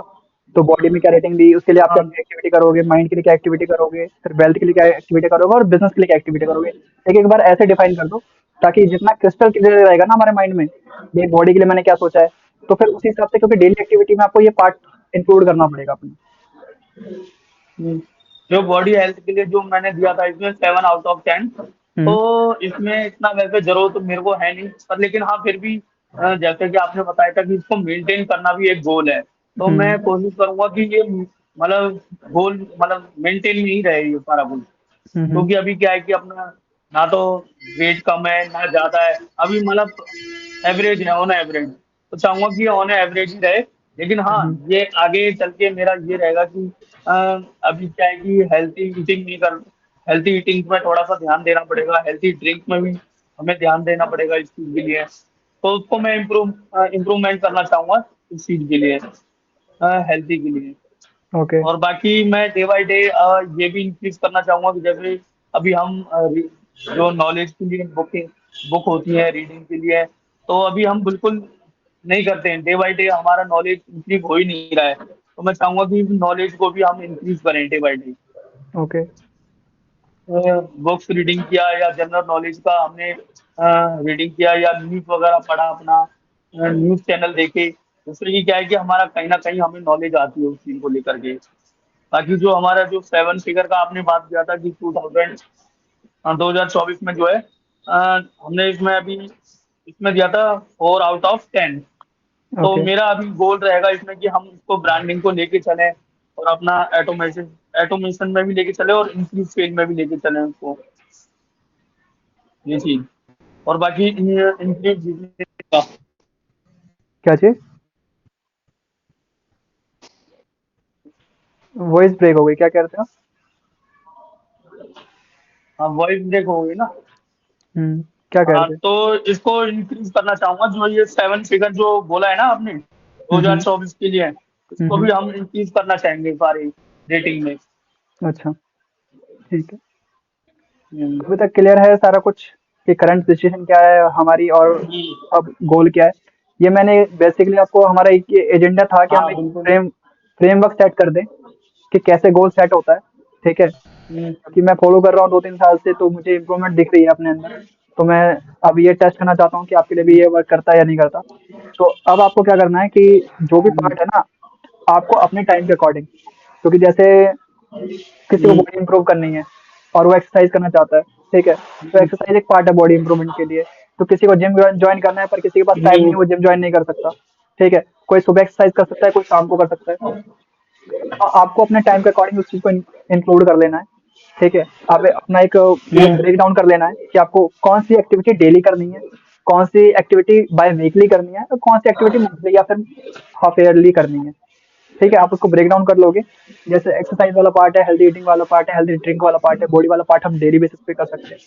तो बॉडी में क्या रेटिंग दी, उसके लिए आप क्या हाँ एक्टिविटी करोगे, माइंड के लिए क्या एक्टिविटी करोगे, फिर वेल्थ के लिए क्या एक्टिविटी करोगे, और बिजनेस के लिए क्या एक्टिविटी करोगे, एक एक बार ऐसे डिफाइन कर दो, ताकि जितना क्रिस्टल क्लियर रहेगा ना हमारे माइंड में, ये बॉडी के लिए मैंने क्या सोचा है, तो फिर उसी हिसाब से, क्योंकि डेली एक्टिविटी में आपको ये पार्ट इंक्लूड करना पड़ेगा अपना। हम्म। जो बॉडी हेल्थ के लिए जो मैंने दिया था इसमें 7/10, तो हम्म। इसमें इतना वैसे जरूरत तो मेरे को है नहीं, पर लेकिन हाँ फिर भी जैसे कि आपने बताया था कि इसको मेंटेन करना भी एक गोल है, तो मैं हम्म। कोशिश करूंगा कि ये मतलब गोल मतलब मेंटेन में ही रहे ये सारा कुछ, हम्म। क्योंकि अभी क्या है कि अपना ना तो वेट कम है ना ज्यादा है, अभी मतलब एवरेज है, ऑन एवरेज, तो चाहूंगा कि ऑन एवरेज ही रहे। लेकिन हाँ, हम्म। ये आगे चल के मेरा ये रहेगा कि अ, अभी क्या है कि हेल्थी ईटिंग में थोड़ा सा ध्यान देना पड़ेगा, हेल्थी ड्रिंक में भी हमें ध्यान देना पड़ेगा इस चीज के लिए, तो उसको मैं इम्प्रूवमेंट करना चाहूंगा इस चीज के लिए, हेल्थी के लिए। ओके। और बाकी मैं डे बाय डे ये भी इंक्रीज करना चाहूंगा कि जैसे अभी हम जो नॉलेज के लिए बुक होती है रीडिंग के लिए, तो अभी हम बिल्कुल नहीं करते हैं, डे बाय डे हमारा नॉलेज इंक्रीज हो ही नहीं रहा है, तो मैं चाहूंगा कि नॉलेज को भी हम इंक्रीज करें day by day. Okay. Books reading किया या जनरल नॉलेज का हमने रीडिंग किया या न्यूज वगैरह पढ़ा, अपना न्यूज चैनल देखे, उससे ये क्या है कि हमारा कहीं ना कहीं हमें नॉलेज आती है उस चीज को लेकर के। बाकी जो हमारा जो 7 फिगर का आपने बात किया था कि 2024 में जो है, हमने इसमें अभी इसमें दिया था 4/10। तो ओके। मेरा अभी गोल रहेगा इसमें कि हम इसको ब्रांडिंग को लेके चलें और अपना एटोमेशन एटोमेशन में भी लेके चले और इंक्रीज सेल में भी लेके चलें उसको, ये चीज। और बाकी इंक्रीज का क्या चीज? वॉइस ब्रेक हो गई, क्या कह रहे थे आप? हाँ वॉइस ब्रेक हो गई ना। क्या कह हाँ रहे थे? तो इसको इंक्रीज करना चाहूंगा, जो ये 7 फिगर जो बोला है ना आपने हम्म 2024 के लिए, इसको हम्म, भी हम इंक्रीज करना चाहेंगे सारी रेटिंग में। अच्छा, ठीक है। हम्म, अभी तक क्लियर है सारा कुछ कि करंट सिचुएशन क्या है हमारी और अब गोल क्या है। ये मैंने बेसिकली आपको हमारा एक एजेंडा था कि हम हाँ एक बिल्कुल। फ्रेमवर्क सेट कर दें कि कैसे गोल सेट होता है, ठीक है। हम्म, क्योंकि मैं फॉलो कर रहा हूँ 2-3 साल से, तो मुझे इम्प्रूवमेंट दिख रही है अपने अंदर। तो मैं अब ये टेस्ट करना चाहता हूँ कि आपके लिए भी ये वर्क करता है या नहीं करता। तो अब आपको क्या करना है कि जो भी हम्म, पार्ट है ना, आपको अपने टाइम के अकॉर्डिंग, क्योंकि जैसे किसी को हम्म, बॉडी इंप्रूव करनी है और वो एक्सरसाइज करना चाहता है, ठीक है। तो एक्सरसाइज एक पार्ट है बॉडी इंप्रूवमेंट के लिए। तो किसी को जिम ज्वाइन करना है पर किसी के पास टाइम नहीं हम्म, है, वो जिम ज्वाइन नहीं कर सकता, ठीक है। कोई सुबह एक्सरसाइज कर सकता है, कोई शाम को कर सकता है। आपको अपने टाइम के अकॉर्डिंग उस चीज को इंक्लूड कर लेना है, ठीक है। आप अपना एक वो हम्म, ब्रेक डाउन कर लेना है कि आपको कौन सी एक्टिविटी डेली करनी है, कौन सी एक्टिविटी बाय वीकली करनी है और कौन सी एक्टिविटी मंथली या फिर हाफ ईयरली करनी है, ठीक है। आप उसको ब्रेक डाउन कर लोगे। जैसे एक्सरसाइज वाला पार्ट है, हेल्दी ईटिंग वाला पार्ट है, हेल्दी ड्रिंक वाला पार्ट है, बॉडी वाला पार्ट हम डेली बेसिस पे कर सकते हैं।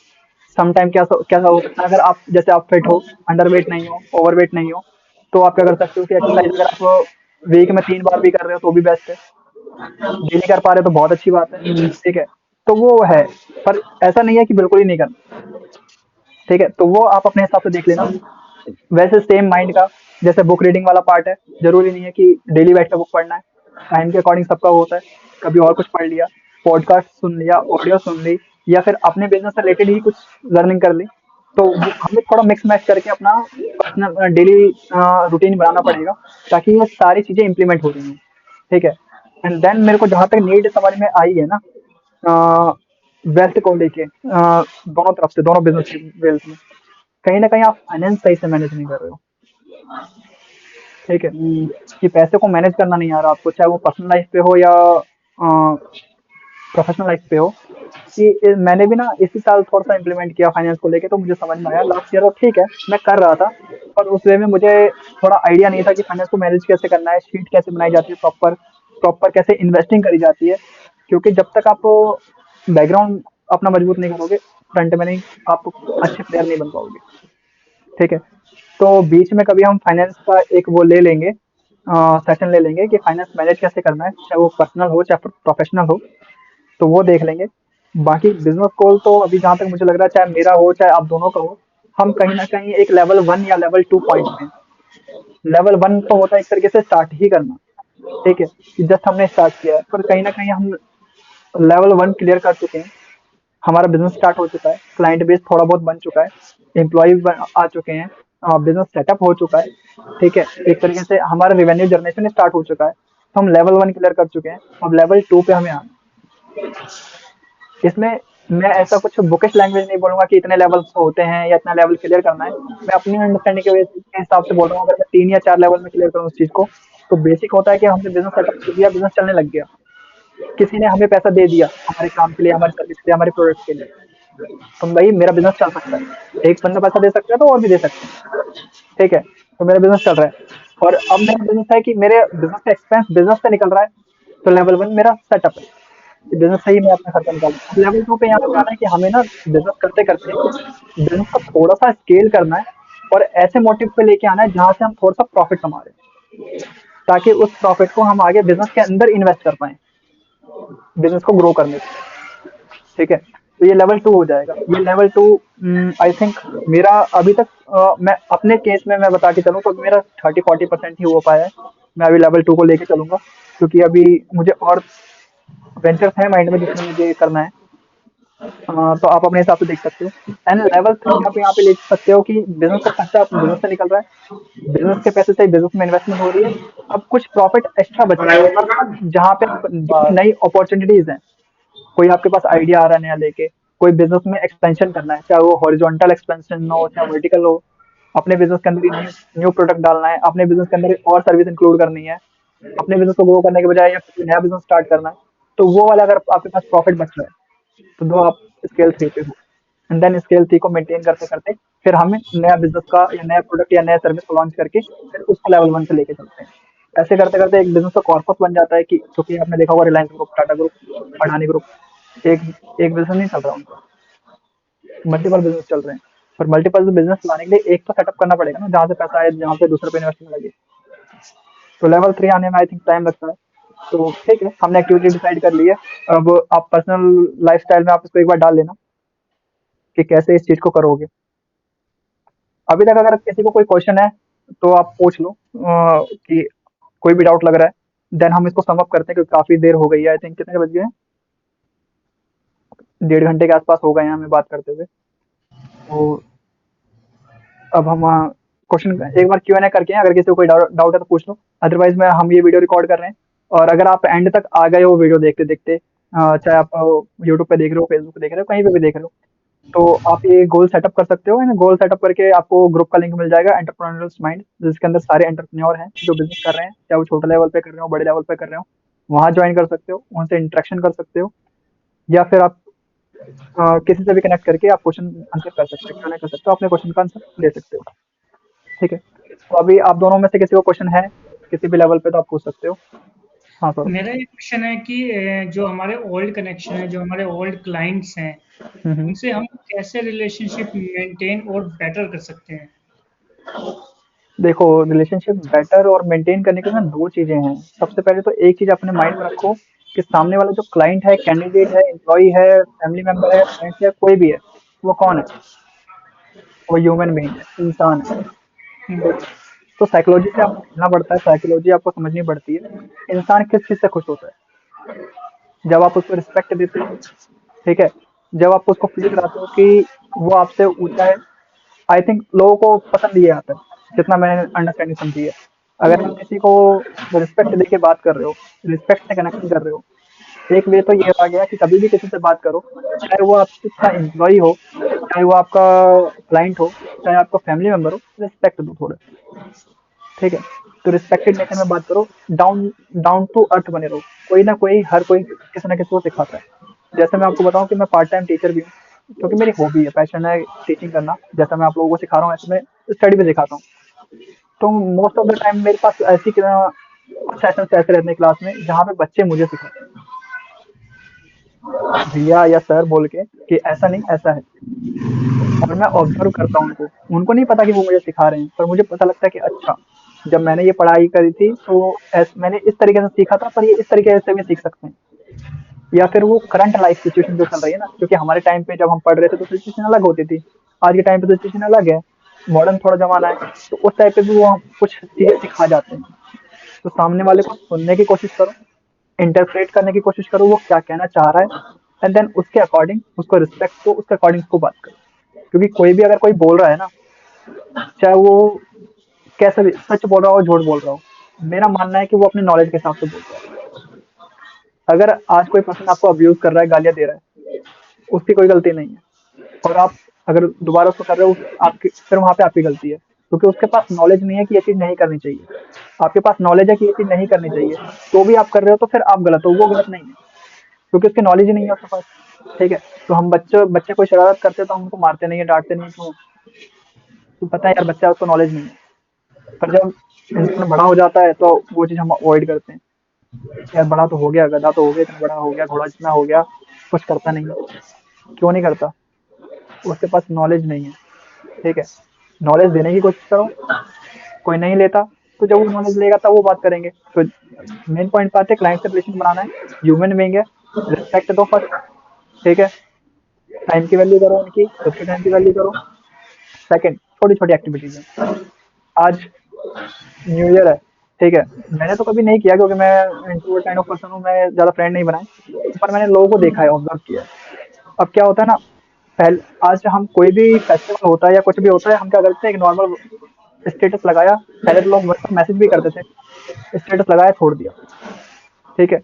सम टाइम क्या हो सकता है, अगर आप जैसे आप फिट हो, अंडरवेट नहीं हो, ओवरवेट नहीं हो, तो आप क्या कर सकते हो कि एक्सरसाइज अगर आप वीक में 3 बार भी कर रहे हो तो भी बेस्ट है। डेली कर पा रहे हो तो बहुत अच्छी बात है, ठीक है। तो वो है, पर ऐसा नहीं है कि बिल्कुल ही नहीं करना, ठीक है। तो वो आप अपने हिसाब से देख लेना। वैसे सेम माइंड का, जैसे बुक रीडिंग वाला पार्ट है, जरूरी नहीं है कि डेली बैठ के बुक पढ़ना है। टाइम के अकॉर्डिंग सबका होता है। कभी और कुछ पढ़ लिया, पॉडकास्ट सुन लिया, ऑडियो सुन ली, या फिर अपने बिजनेस से रिलेटेड ही कुछ लर्निंग कर ली। तो हमें थोड़ा मिक्स मैच करके अपना पर्सनल डेली रूटीन बनाना पड़ेगा, ताकि ये सारी चीजें इंप्लीमेंट हो रही हैं, ठीक है। एंड देन मेरे को जहाँ तक नीड समझ में आई है ना, वेल्थ को लेके, दोनों तरफ से, दोनों बिजनेस की वेल्थ में, कहीं ना कहीं आप फाइनेंस सही से मैनेज नहीं कर रहे हो, ठीक है। हम्म, कि पैसे को मैनेज करना नहीं आ रहा आपको, चाहे वो पर्सनल लाइफ पे हो या प्रोफेशनल लाइफ पे हो। कि मैंने भी ना इसी साल थोड़ा सा इम्प्लीमेंट किया फाइनेंस को लेके, तो मुझे समझ में आया। लास्ट ईयर तो ठीक है, मैं कर रहा था, पर उस वे में मुझे थोड़ा आइडिया नहीं था कि फाइनेंस को मैनेज कैसे करना है, शीट कैसे बनाई जाती है, प्रॉपर प्रॉपर कैसे इन्वेस्टिंग करी जाती है। क्योंकि जब तक आप बैकग्राउंड अपना मजबूत नहीं करोगे, फ्रंट में नहीं, आप अच्छे प्लेयर नहीं बन पाओगे, ठीक है। तो बीच में कभी हम फाइनेंस का एक वो ले लेंगे, सेशन ले लेंगे कि फाइनेंस मैनेज कैसे करना है, चाहे वो पर्सनल हो चाहे प्रोफेशनल हो, तो वो देख लेंगे। बाकी बिजनेस कॉल तो अभी जहाँ तक मुझे लग रहा है, चाहे मेरा हो चाहे आप दोनों का हो, हम कहीं ना कहीं एक लेवल 1 या लेवल 2 पॉइंट में। लेवल 1 तो होता है एक तरीके से स्टार्ट ही करना, ठीक है, कि जस्ट हमने स्टार्ट किया है, पर कहीं ना कहीं हम लेवल 1 क्लियर कर चुके हैं। हमारा बिजनेस स्टार्ट हो चुका है, क्लाइंट बेस थोड़ा बहुत बन चुका है, एम्प्लॉय आ चुके हैं, बिजनेस सेटअप हो चुका है, ठीक है। एक तरीके से हमारा रेवेन्यू जनरेशन स्टार्ट हो चुका है, तो हम लेवल 1 क्लियर कर चुके हैं। अब लेवल 2 पे हमें आना है। इसमें मैं ऐसा कुछ बुकिश लैंग्वेज नहीं बोलूंगा कि इतने लेवल्स होते हैं या इतना लेवल क्लियर करना है। मैं अपनी अंडरस्टैंडिंग के हिसाब से बोल रहा हूँ। अगर मैं 3 या 4 लेवल में क्लियर करूँ उस चीज को, तो बेसिक होता है कि हमने बिजनेस सेटअप कर दिया, बिजनेस चलने लग गया, किसी ने हमें पैसा दे दिया हमारे काम के लिए, हमारी सर्विस के लिए, हमारे प्रोडक्ट के लिए, तो भाई मेरा बिजनेस चल सकता है। एक बंदा पैसा दे सकता है तो और भी दे सकते हैं, ठीक है। तो मेरा बिजनेस चल रहा है, और अब मेरा बिजनेस है कि मेरे बिजनेस का एक्सपेंस बिजनेस से निकल रहा है। तो लेवल 1 मेरा सेटअप है कि बिजनेस से ही मैं अपना खर्चा निकालूँ। अब लेवल 2 पे यहाँ पे आना है कि हमें ना बिजनेस करते करते बिजनेस को थोड़ा सा स्केल करना है, और ऐसे मोटिव पे लेके आना है जहाँ से हम थोड़ा सा प्रॉफिट कमा रहे हैं, ताकि उस प्रॉफिट को हम आगे बिजनेस के अंदर इन्वेस्ट कर पाए, बिजनेस को ग्रो करने के लिए, ठीक है। तो ये लेवल 2 हो जाएगा। ये लेवल 2 आई थिंक मेरा अभी तक, मैं अपने केस में मैं बता के चलूँ तो मेरा 30-40% ही हो पाया है। मैं अभी लेवल 2 को लेके चलूंगा, क्योंकि अभी मुझे और वेंचर्स हैं माइंड में जिसमें मुझे करना है। तो आप अपने हिसाब से देख सकते हो। एंड लेवल 3 आप यहाँ पे ले सकते हो कि बिजनेस का खर्चा बिजनेस से निकल रहा है, बिजनेस के पैसे से बिजनेस में इन्वेस्टमेंट हो रही है। अब कुछ प्रॉफिट एक्स्ट्रा बच रहा है, जहाँ पे जो भी नई अपॉर्चुनिटीज हैं, कोई आपके पास आइडिया आ रहा है नया लेके, कोई बिजनेस में एक्सपेंशन करना है, चाहे वो हॉरिजॉन्टल एक्सपेंशन हो चाहे वर्टिकल हो, अपने बिजनेस के अंदर न्यू न्यू प्रोडक्ट डालना है, अपने बिजनेस के अंदर और सर्विस इंक्लूड करनी है, अपने बिजनेस को ग्रो करने के बजाय या कोई नया बिजनेस स्टार्ट करना है, तो वो वाला अगर आपके पास प्रॉफिट बच रहा है, तो दो आप स्केल 3 पे हो। एंड देन स्केल 3 को मेंटेन करते करते फिर हमें नया बिजनेस का या नया प्रोडक्ट या नया सर्विस को लॉन्च करके फिर उसको लेवल 1 पे लेके चलते हैं। ऐसे करते करते एक बिजनेस का कॉर्पस बन जाता है, कि क्योंकि आपने देखा होगा Reliance group, Tata group, Adani group, एक एक बिजनेस नहीं चल रहा उनका, मल्टीपल बिजनेस चल रहे हैं, पर मल्टीपल बिजनेस लाने के लिए एक तो सेटअप करना पड़ेगा ना, जहाँ से पैसा आए, जहाँ से दूसरे पे इन्वेस्टमेंट लगे। तो लेवल 3 आने में आई थिंक टाइम लगता है। तो ठीक है, हमने एक्टिविटी डिसाइड कर ली है। अब आप पर्सनल लाइफस्टाइल में आप इसको एक बार डाल लेना कि कैसे इस चीज़ को करोगे। अभी तक अगर किसी को कोई क्वेश्चन है तो आप पूछ लो, कि कोई भी डाउट लग रहा है, देन हम इसको सम अप करते हैं, क्योंकि काफ़ी देर हो गई है। आई थिंक कितने बज गए हैं? 1.5 घंटे के आसपास हो गए हैं हमें बात करते हुए। तो अब हम क्वेश्चन एक बार Q&A करके, अगर किसी को कोई डाउट है तो पूछ लो, अदरवाइज मैं हम ये वीडियो रिकॉर्ड कर रहे हैं। और अगर आप एंड तक आ गए हो वीडियो देखते देखते, चाहे आप यूट्यूब पे देख रहे हो, फेसबुक पे देख रहे हो, कहीं पे भी देख रहे हो, तो आप ये गोल सेटअप कर सकते हो। एंड गोल सेटअप करके आपको ग्रुप का लिंक मिल जाएगा, एंटरप्रेन्योर्स माइंड, जिसके अंदर सारे एंटरप्रेन्योर हैं जो बिजनेस कर रहे हैं, चाहे वो छोटे लेवल पे कर रहे हो, बड़े लेवल पे कर रहे हो। वहाँ ज्वाइन कर सकते हो, उनसे इंटरेक्शन कर सकते हो, या फिर आप किसी से भी कनेक्ट करके आप क्वेश्चन आंसर कर सकते हो, Q&A कर सकते हो, अपने क्वेश्चन का आंसर दे सकते हो। ठीक है, तो अभी आप दोनों में से किसी को क्वेश्चन है किसी भी लेवल पे, तो आप पूछ सकते हो। हाँ सर। मेरा ये क्वेश्चन है कि जो हमारे ओल्ड कनेक्शन है, जो हमारे ओल्ड क्लाइंट्स हैं, हम्म। उनसे हम कैसे रिलेशनशिप मेंटेन और बेटर कर सकते हैं? देखो, रिलेशनशिप बेटर और मेंटेन करने के लिए ना दो चीजें हैं। सबसे पहले तो एक चीज अपने माइंड में रखो कि सामने वाला जो क्लाइंट है, कैंडिडेट है, एम्प्लॉय है, फैमिली मेंबर है, फ्रेंड्स है, कोई भी है, वो कौन है? वो ह्यूमन बीइंग है, इंसान है। हम्म, ठीक है, तो साइकोलॉजी से आपको समझना पड़ता है, साइकोलॉजी आपको समझनी पड़ती है। इंसान किस चीज से खुश होता है? जब आप उसको रिस्पेक्ट देते हो, ठीक है, जब आप उसको फील कराते हो कि वो आपसे ऊंचा है। आई थिंक लोगों को पसंद ये आता है, जितना मैंने अंडरस्टैंडिंग समझी है। अगर आप किसी को रिस्पेक्ट देके बात कर रहे हो, रिस्पेक्ट से कनेक्शन कर रहे हो, एक वे तो ये आ गया कि कभी भी किसी से बात करो, चाहे वो आपका एम्प्लॉय हो, चाहे वो आपका क्लाइंट हो, चाहे आपका फैमिली मेंबर हो, रिस्पेक्ट दो थोड़ा। ठीक है, तो रिस्पेक्टेड नेचर में बात करो, डाउन डाउन टू अर्थ बने रहो। कोई ना कोई, हर कोई किसी ना किसी को सिखाता है। जैसे मैं आपको बताऊं कि मैं पार्ट टाइम टीचर भी हूँ, क्योंकि मेरी हॉबी है, पैशन है टीचिंग करना। जैसा मैं आप लोगों को सिखा रहा हूँ, ऐसे मैं स्टडी भी सिखाता हूँ। तो मोस्ट ऑफ द टाइम मेरे पास कुछ सेशंस ऐसे रहते हैं क्लास में, जहाँ पे बच्चे मुझे सिखाते हैं, भैया या सर बोल के, कि ऐसा नहीं ऐसा है। और मैं ऑब्जर्व करता हूँ उनको। उनको नहीं पता कि वो मुझे सिखा रहे हैं, पर मुझे पता लगता है कि अच्छा, जब मैंने ये पढ़ाई करी थी तो मैंने इस तरीके से सीखा था, पर ये इस तरीके से भी सीख सकते हैं। या फिर वो करंट लाइफ सिचुएशन जो चल रही है ना, क्योंकि हमारे टाइम पे जब हम पढ़ रहे थे तो सिचुएशन अलग होती थी, आज के टाइम पे सिचुएशन अलग है, मॉडर्न थोड़ा जमाना है। तो उस टाइप पे भी वो कुछ चीजें सिखा जाते हैं। तो सामने वाले को सुनने की कोशिश करो, इंटरप्रेट करने की कोशिश करो वो क्या कहना चाह रहा है, एंड देन उसके अकॉर्डिंग उसको रिस्पेक्ट दो, उसके अकॉर्डिंग उसको बात करो। क्योंकि कोई भी अगर कोई बोल रहा है ना, चाहे वो कैसे भी सच बोल रहा हो, झूठ बोल रहा हो, मेरा मानना है कि वो अपने नॉलेज के हिसाब से बोल रहा है। अगर आज कोई पर्सन आपको अब्यूज कर रहा है, गालियां दे रहा है, उसकी कोई गलती नहीं है, और आप अगर दोबारा उसको कर रहे हो, आपकी फिर वहां पे आपकी गलती है, क्योंकि उसके पास नॉलेज नहीं है कि ये चीज नहीं करनी चाहिए। आपके पास नॉलेज है कि ये चीज नहीं करनी चाहिए, तो भी आप कर रहे हो, तो फिर आप गलत हो, वो गलत नहीं है, क्योंकि उसकी नॉलेज ही नहीं है उसके पास। ठीक है, तो हम बच्चे बच्चे कोई शरारत करते हैं तो हम उनको मारते नहीं है, डांटते नहीं है, क्यों? तो पता है यार, बच्चा है, उसको नॉलेज नहीं है। पर जब इंसान बड़ा हो जाता है तो वो चीज हम अवॉइड करते हैं। यार बड़ा तो हो गया, गधा तो हो गया, इतना बड़ा हो गया, घोड़ा जितना हो गया, कुछ करता नहीं है। क्यों नहीं करता? उसके पास नॉलेज नहीं है। ठीक है, नॉलेज देने की कोशिश करो, कोई नहीं लेता, तो जब वो नॉलेज लेगा तब वो बात करेंगे। तो मेन पॉइंट बात है, क्लाइंट से रिलेशन बनाना है, ह्यूमन बीइंग है, रिस्पेक्ट दो फर्स्ट। ठीक है, टाइम की वैल्यू करो उनकी, खुद के टाइम की वैल्यू करो। सेकंड, छोटी छोटी एक्टिविटीज है। आज न्यू ईयर है, ठीक है, मैंने तो कभी नहीं किया, क्योंकि मैं इंट्रोवर्ट काइंड ऑफ पर्सन हूँ, मैं ज़्यादा फ्रेंड नहीं बनाए, पर मैंने लोगों को देखा है, ऑब्जर्व किया है। अब क्या होता है ना, पहले आज हम कोई भी फेस्टिवल होता है या कुछ भी होता है, हम क्या करते हैं, एक नॉर्मल स्टेटस लगाया, पहले तो लोग व्हाट्सएप मैसेज भी करते थे, स्टेटस लगाया छोड़ दिया। ठीक है,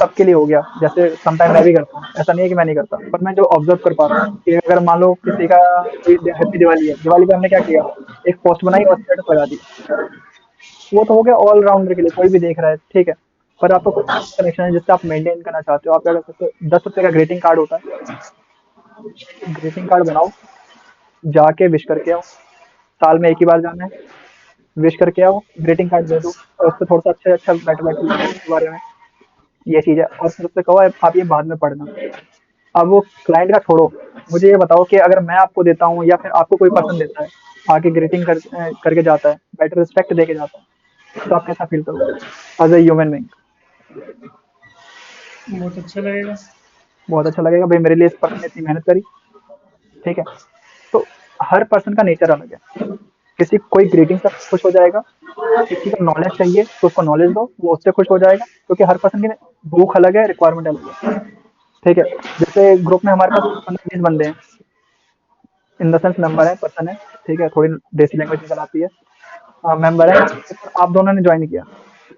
सबके लिए हो गया, जैसे समटाइम मैं भी करता हूँ, ऐसा नहीं है कि मैं नहीं करता, पर मैं जो ऑब्जर्व कर पा रहा हूँ कि अगर मान लो किसी का कोई हैप्पी दिवाली है, दिवाली पे हमने क्या किया, एक पोस्ट बनाई और स्टेटस लगा दी। वो तो हो गया ऑल राउंडर के लिए, कोई भी देख रहा है, ठीक है। पर आपका कोई कनेक्शन है जिससे आप मेंटेन करना चाहते हो, आप क्या कर सकते हो, 10 रुपए का ग्रीटिंग कार्ड होता है, ग्रीटिंग कार्ड बनाओ, जाके विश करके आओ। साल में एक ही बार जाना है, विश करके आओ, ग्रीटिंग कार्ड दे दो, और उससे थोड़ा सा अच्छा अच्छा बैठे बैठे लिखो उसके बारे में, ये चीज़ है। और फिर उससे कहो आप ये बाद में पढ़ना। अब वो क्लाइंट का छोड़ो, मुझे ये बताओ कि अगर मैं आपको देता हूँ या फिर आपको कोई पर्सन देता है, आके ग्रीटिंग करके जाता है, बेटर रिस्पेक्ट दे के जाता है, तो आप कैसा फील करोगे एज ए ह्यूमन बीइंग? बहुत अच्छा लगेगा। बहुत अच्छा लगेगा भाई, मेरे लिए इस पर्सन ने इतनी मेहनत करी। ठीक है, तो हर पर्सन का नेचर अलग है। किसी कोई ग्रीटिंग से खुश हो जाएगा, किसी को नॉलेज चाहिए तो उसको नॉलेज दो, वो उससे खुश हो जाएगा, क्योंकि हर पर्सन की भूख अलग है, रिक्वायरमेंट अलग है। ठीक है, जैसे ग्रुप में हमारे पास 15-20 बंदे हैं, इन द सेंस मेंबर है, पर्सन है। ठीक है, थोड़ी देसी लैंग्वेज निकल आती है। मेंबर है, आप दोनों ने ज्वाइन किया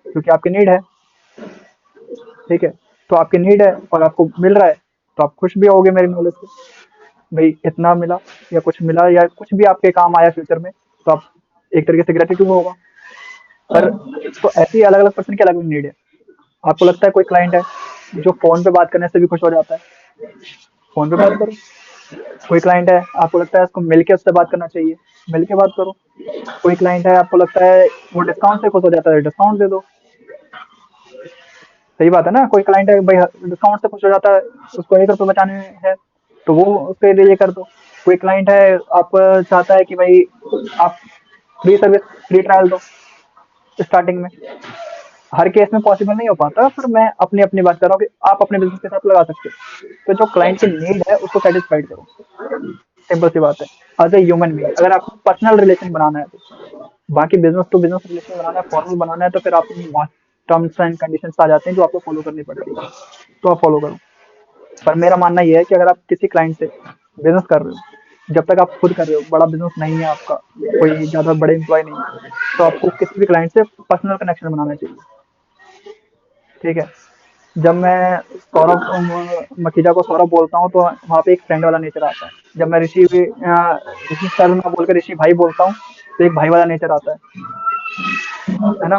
क्योंकि आपकी नीड है। ठीक है, तो आपकी नीड है और आपको मिल रहा है, तो आप खुश भी होगे मेरी नॉलेज से, भाई इतना मिला या कुछ मिला या कुछ भी आपके काम आया फ्यूचर में, तो आप एक तरीके से ग्रेटिट्यूड होगा। पर तो ऐसे ही अलग अलग पर्सन की अलग अलग नीड है। आपको लगता है कोई क्लाइंट है जो फोन पे बात करने से भी खुश हो जाता है, फोन पे बात करो। कोई क्लाइंट है आपको लगता है उसको मिलके उससे बात करना चाहिए, मिलके बात करो। कोई क्लाइंट है आपको लगता है वो डिस्काउंट से खुश हो जाता है, डिस्काउंट दे दो। सही बात है ना, कोई क्लाइंट है भाई डिस्काउंट से खुश हो जाता है, उसको 1 रुपये बचाने है, तो वो उसके लिए ये कर दो। कोई क्लाइंट है आप चाहता है कि भाई आप फ्री सर्विस, फ्री ट्रायल दो स्टार्टिंग में। हर केस में पॉसिबल नहीं हो पाता, पर मैं अपनी अपनी बात कर रहा हूँ कि आप अपने बिजनेस के साथ लगा सकते हो। तो जो क्लाइंट की नीड है उसको सेटिस्फाइड करो, सिंपल सी बात है। एज ए ह्यूमन बीइंग अगर आपको पर्सनल रिलेशन बनाना है, तो बाकी बिजनेस टू बिजनेस रिलेशन बनाना है, फॉर्मल बनाना है, तो फिर आप बहुत टर्म्स एंड कंडीशंस आ जाते हैं जो आपको फॉलो करनी पड़ती है, तो आप फॉलो करो। पर मेरा मानना ये है कि अगर आप किसी क्लाइंट से बिजनेस कर रहे हो, जब तक आप खुद कर रहे हो, बड़ा बिजनेस नहीं है आपका, कोई ज़्यादा बड़े एम्प्लॉय नहीं है, तो आपको किसी भी क्लाइंट से पर्सनल कनेक्शन बनाना चाहिए। ठीक है, जब मैं सौरभ मखीजा को सौरभ बोलता हूँ, तो वहाँ पे एक फ्रेंड वाला नेचर आता है। जब मैं ऋषि सर ना बोलकर ऋषि भाई बोलता हूँ, तो एक भाई वाला नेचर आता है ना,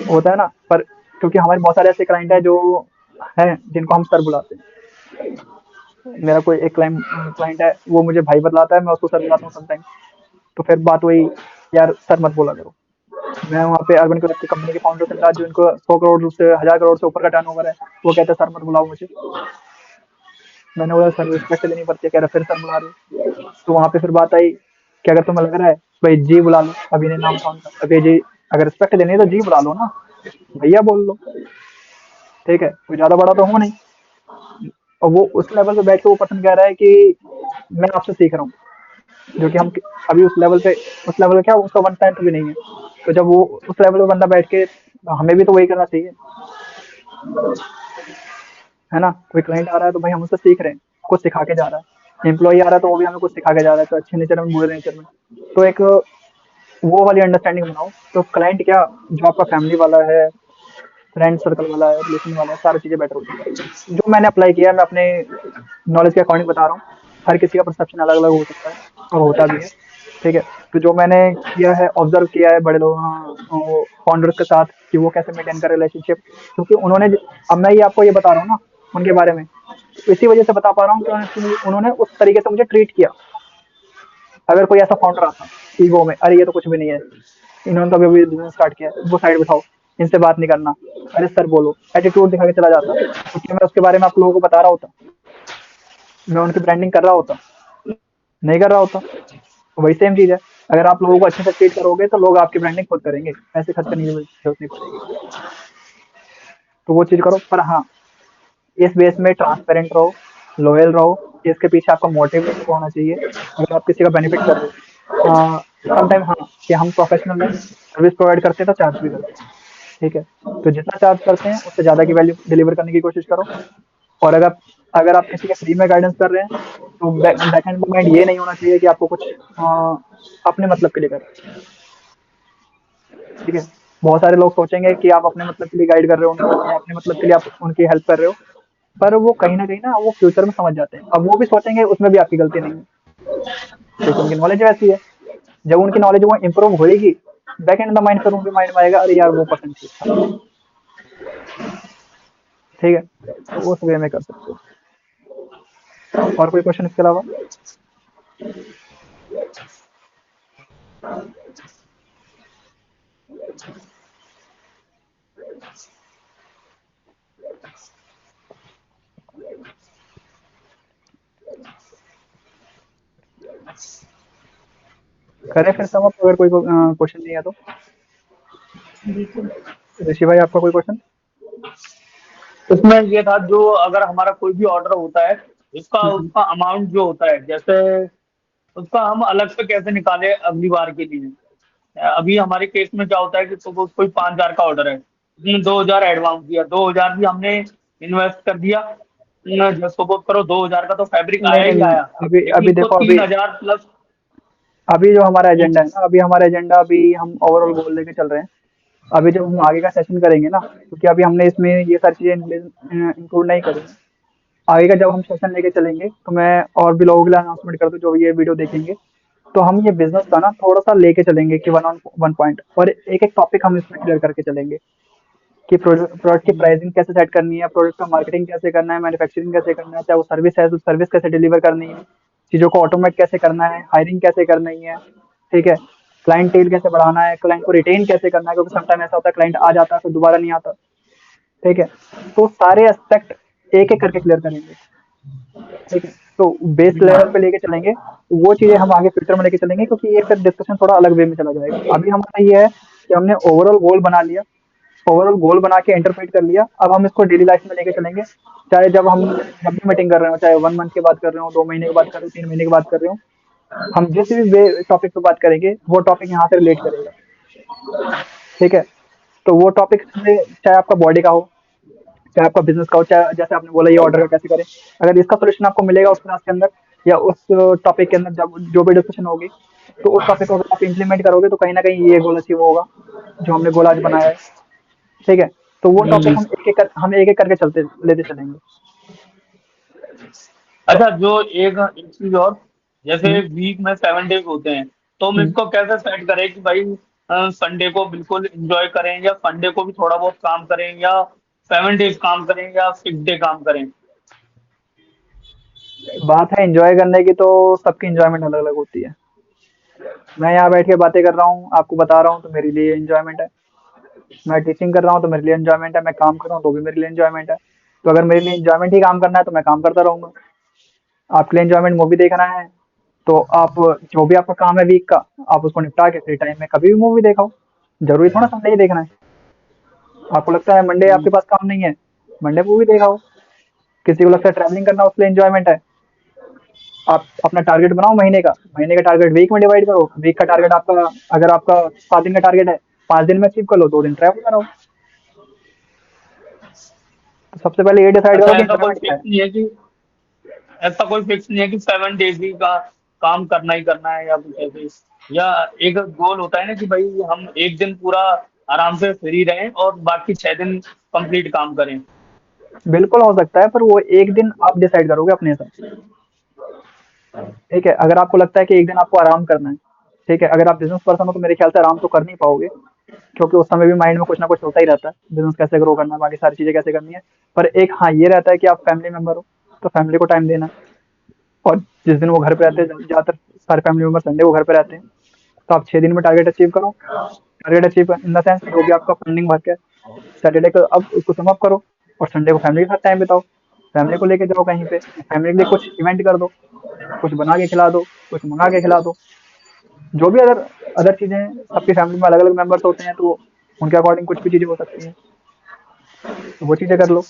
होता है ना। पर क्योंकि हमारे बहुत सारे ऐसे क्लाइंट हैं जो हैं जिनको हम सर बुलाते हैं। मेरा कोई एक क्लाइंट है, वो मुझे भाई बतलाता है, मैं उसको सर बुलाता हूँ समटाइम। तो फिर बात वही, यार सर मत बोला करो। मैं वहाँ पे अर्बन क्लब की कंपनी के फाउंडर के साथ, जो इनको 100 करोड़ से 1000 करोड़ से ऊपर का टर्नओवर है, वो कहते हैं सर मत बुलाओ मुझे। मैंने बोला सर रिस्पेक्ट देनी पड़ती है, कह रहा फिर सर बुला रहे हो। तो वहाँ पे फिर बात आई कि अगर तुम्हें लग रहा है भाई जी बुला लो, अभी ने नाम था उनका, अभी जी, अगर रिस्पेक्ट देनी है तो जी बुला लो ना, भैया बोल लो। ठीक है, कोई ज्यादा बड़ा तो हूँ नहीं। और वो उस लेवल पे बैठ के वो पर्सन कह रहा है कि मैं आपसे सीख रहा हूँ, जो कि हम अभी उस लेवल पे, उस लेवल पे क्या उसका 1 टाइम भी नहीं है। तो जब वो उस लेवल पे बंदा बैठ के, हमें भी तो वही करना चाहिए, है ना। कोई क्लाइंट आ रहा है तो भाई हम उससे सीख रहे हैं, कुछ सिखा के जा रहा है। एम्प्लॉय आ रहा है तो वो भी हमें कुछ सिखा के जा रहा है, तो अच्छे नेचर में बुरे नेचर में। तो एक वो वाली अंडरस्टैंडिंग बनाओ, तो क्लाइंट क्या, जो आपका फैमिली वाला है, फ्रेंड सर्कल वाला है, रिलेशन वाला है, सारी चीज़ें बेटर हो जाएगी। जो मैंने अप्लाई किया है, मैं अपने नॉलेज के अकॉर्डिंग बता रहा हूँ। हर किसी का परसेप्शन अलग अलग हो सकता है और होता भी है। ठीक है, तो जो मैंने किया है, ऑब्जर्व किया है बड़े लोग, हाँ, फाउंडर्स के साथ, कि वो कैसे मेंटेन कर रिलेशनशिप, क्योंकि उन्होंने, अब मैं ये आपको ये बता रहा हूँ ना उनके बारे में, तो इसी वजह से बता पा रहा हूँ कि उन्होंने उस तरीके से मुझे ट्रीट किया। अगर कोई ऐसा फाउंडर आता ईगो में, अरे ये तो कुछ भी नहीं है, इन्होंने तो अभी बिजनेस स्टार्ट किया है, वो साइड बिठाओ, इनसे बात नहीं करना, अरे सर बोलो, एटीट्यूड दिखा के चला जाता, तो क्या मैं उसके बारे में आप लोगों को बता रहा होता, मैं उनकी ब्रांडिंग कर रहा होता? नहीं कर रहा होता। तो वही सेम चीज़ है, अगर आप लोगों को अच्छे से ट्रीट करोगे तो लोग आपकी ब्रांडिंग खुद करेंगे, पैसे खर्च करने की जरूरत नहीं पड़ेगी। तो वो चीज़ करो। पर हाँ, इस बेस में ट्रांसपेरेंट रहो, लॉयल रहो, इसके पीछे आपका मोटिव होना चाहिए। अगर आप किसी का बेनिफिट कर रहे हो, समटाइम हाँ, कि हम प्रोफेशनल हैं, सर्विस प्रोवाइड करते हैं तो चार्ज भी करते हैं। ठीक है, तो जितना चार्ज करते हैं उससे ज़्यादा की वैल्यू डिलीवर करने की कोशिश करो। और अगर अगर आप किसी के फ्री में गाइडेंस कर रहे हैं, तो बैक एंड माइंड ये नहीं होना चाहिए कि आपको कुछ अपने मतलब के लिए करें। ठीक है, बहुत सारे लोग सोचेंगे कि आप अपने मतलब के लिए गाइड कर रहे हो उनको, या अपने मतलब के लिए आप उनकी हेल्प कर रहे हो, पर वो कहीं ना कहीं ना वो फ्यूचर में समझ जाते हैं, अब वो भी सोचेंगे उसमें भी आपकी गलती नहीं है, क्योंकि उनकी नॉलेज वैसी है। जब उनकी नॉलेज वो इंप्रूव होएगी, बैक एंड द माइंड, फिर उनके माइंड में आएगा, अरे यार वो पर्सन ठीक था। ठीक है, तो वो सब में कर सकते हो। और कोई क्वेश्चन इसके अलावा? करें फिर सम अप, अगर कोई क्वेश्चन नहीं है तो। बिल्कुल। ऋषि भाई, आपका कोई क्वेश्चन? उसमें ये था, जो अगर हमारा कोई भी ऑर्डर होता है, उसका हम्म, उसका अमाउंट जो होता है, जैसे उसका हम अलग से कैसे निकालें अगली बार के लिए। अभी हमारे केस में क्या होता है कि सपोज कोई 5,000 का ऑर्डर है, उसने 2,000 एडवांस दिया, 2,000 भी हमने इन्वेस्ट कर दिया। जैसे सपोज करो 2,000 का तो फैब्रिक नहीं आया नहीं ही नहीं, आया, अभी लेकिन अभी उसको देखो, अभी 3,000 प्लस। अभी जो हमारा एजेंडा है ना, अभी हमारा एजेंडा, अभी हम ओवरऑल गोल लेके चल रहे हैं। अभी जब हम आगे का सेशन करेंगे ना, क्योंकि अभी हमने इसमें ये सारी चीजें इंक्लूड नहीं करी हैं। आगे का जब हम सेशन लेके चलेंगे तो मैं और भी लोगों के लिए अनाउंसमेंट कर दूं जो ये वीडियो देखेंगे। तो हम ये बिजनेस का ना थोड़ा सा लेके चलेंगे कि वन ऑन वन पॉइंट, और एक एक टॉपिक हम इसमें क्लियर करके चलेंगे कि प्रोडक्ट की प्राइसिंग कैसे सेट करनी है, प्रोडक्ट का मार्केटिंग कैसे करना है, मैन्युफैक्चरिंग कैसे करना है, चाहे वो सर्विस है तो सर्विस कैसे डिलीवर करनी है, चीज़ों को ऑटोमेट कैसे करना है, हायरिंग कैसे करनी है, ठीक है, क्लाइंट टेल कैसे बढ़ाना है, क्लाइंट को रिटेन कैसे करना है, क्योंकि समटाइम ऐसा होता है क्लाइंट आ जाता है फिर दोबारा नहीं आता, ठीक है। तो सारे एस्पेक्ट एक एक करके क्लियर करेंगे, ठीक है। तो बेस लेवल पे लेके चलेंगे, वो चीज़ें हम आगे फ्यूचर में लेके चलेंगे, क्योंकि ये फिर डिस्कशन थोड़ा अलग वे में चला जाएगा। अभी हमारा ये है कि हमने ओवरऑल गोल बना लिया, ओवरऑल गोल बना के इंटरप्रेट कर लिया, अब हम इसको डेली लाइफ में लेके चलेंगे। चाहे जब भी मीटिंग कर रहे हो, चाहे 1 मंथ की बात कर रहे हो, 2 महीने की बात कर रहे हो, 3 महीने की बात कर रहे हो, हम जिस भी टॉपिक पे बात करेंगे वो टॉपिक यहाँ से रिलेट करेगा, ठीक है। तो वो टॉपिक में चाहे आपका बॉडी का हो, चाहे आपका बिजनेस का हो, चाहे जैसे आपने बोला ये ऑर्डर का कैसे करें, अगर इसका सोल्यूशन आपको मिलेगा उस क्लास के अंदर या उस टॉपिक के अंदर, जब जो भी डिस्कशन होगी, तो उस टॉपिक को अगर आप इम्प्लीमेंट करोगे तो कहीं ना कहीं ये गोल अचीव होगा जो हमने गोल आज बनाया है, ठीक है। तो वो टॉपिक हम एक एक करके चलते लेते चलेंगे। अच्छा, जो एक एक चीज और, जैसे हम्म, वीक में 7 डेज होते हैं, तो हम हम्म। इसको कैसे सेट करें कि भाई संडे को बिल्कुल एंजॉय करें, या संडे को भी थोड़ा बहुत काम करें, या 7 डेज काम करें, या 6 डे काम करें। बात है एंजॉय करने की, तो सबकी एंजॉयमेंट अलग अलग होती है। मैं यहाँ बैठ के बातें कर रहा हूँ, आपको बता रहा हूँ, तो मेरे लिए एंजॉयमेंट है। मैं टीचिंग कर रहा हूँ तो मेरे लिए एंजॉयमेंट है, मैं काम कर रहा हूँ तो भी मेरे लिए एंजॉयमेंट है। तो अगर मेरे लिए एंजॉयमेंट ही काम करना है तो मैं काम करता रहूंगा। आपके लिए एंजॉयमेंट मूवी देखना है, तो आप जो भी आपका काम है वीक का, आप उसको निपटा के फ्री टाइम में कभी भी मूवी देखो। जरूरी थोड़ा संडे ही देखना है। आपको लगता है मंडे आपके पास काम नहीं है, मंडे मूवी देखा। किसी को लगता है ट्रैवलिंग करना उसके लिए एंजॉयमेंट है, आप अपना टारगेट बनाओ महीने का टारगेट वीक में डिवाइड करो, वीक का टारगेट आपका, अगर आपका 7 दिन का टारगेट है, 5 दिन में अचीव कर लो, 2 दिन ट्रैवल कराओ। तो सबसे पहले ये डिसाइड करो अच्छा, कि एंजॉयमेंट क्या है। ऐसा कोई फिक्स नहीं है कि 7 डेज ही का काम करना ही करना है, या कुछ ऐसे, या एक गोल होता है ना कि भाई हम एक दिन पूरा आराम से फ्री रहें और बाकी 6 दिन कंप्लीट काम करें। बिल्कुल हो सकता है, पर वो एक दिन आप डिसाइड करोगे अपने हिसाब से, ठीक है। अगर आपको लगता है कि एक दिन आपको आराम करना है, ठीक है, अगर आप बिजनेस पर्सन हो तो मेरे ख्याल से आराम तो कर नहीं पाओगे, क्योंकि उस समय भी माइंड में कुछ ना कुछ चलता ही रहता है, बिजनेस कैसे ग्रो करना है, बाकी सारी चीजें कैसे करनी है। पर एक हाँ ये रहता है कि आप फैमिली मेंबर हो, तो फैमिली को टाइम देना है। और जिस दिन वो घर पे रहते हैं, ज्यादातर सारे फैमिली मेंबर संडे को घर पे रहते हैं, तो आप 6 दिन में टारगेट अचीव करो। Target achieve in the sense जो भी आपका फंडिंग वर्क है, सैटरडे को अब उसको सम अप करो, और संडे को फैमिली के साथ टाइम बिताओ। फैमिली को लेके जाओ कहीं पे, फैमिली के लिए कुछ इवेंट कर दो, कुछ बना के खिला दो, कुछ मंगा के खिला दो। जो भी अदर अदर चीजें हैं, सबकी फैमिली में अलग अलग मेंबर्स होते हैं, तो उनके अकॉर्डिंग कुछ भी चीजें हो सकती हैं, तो वो चीजें कर लो।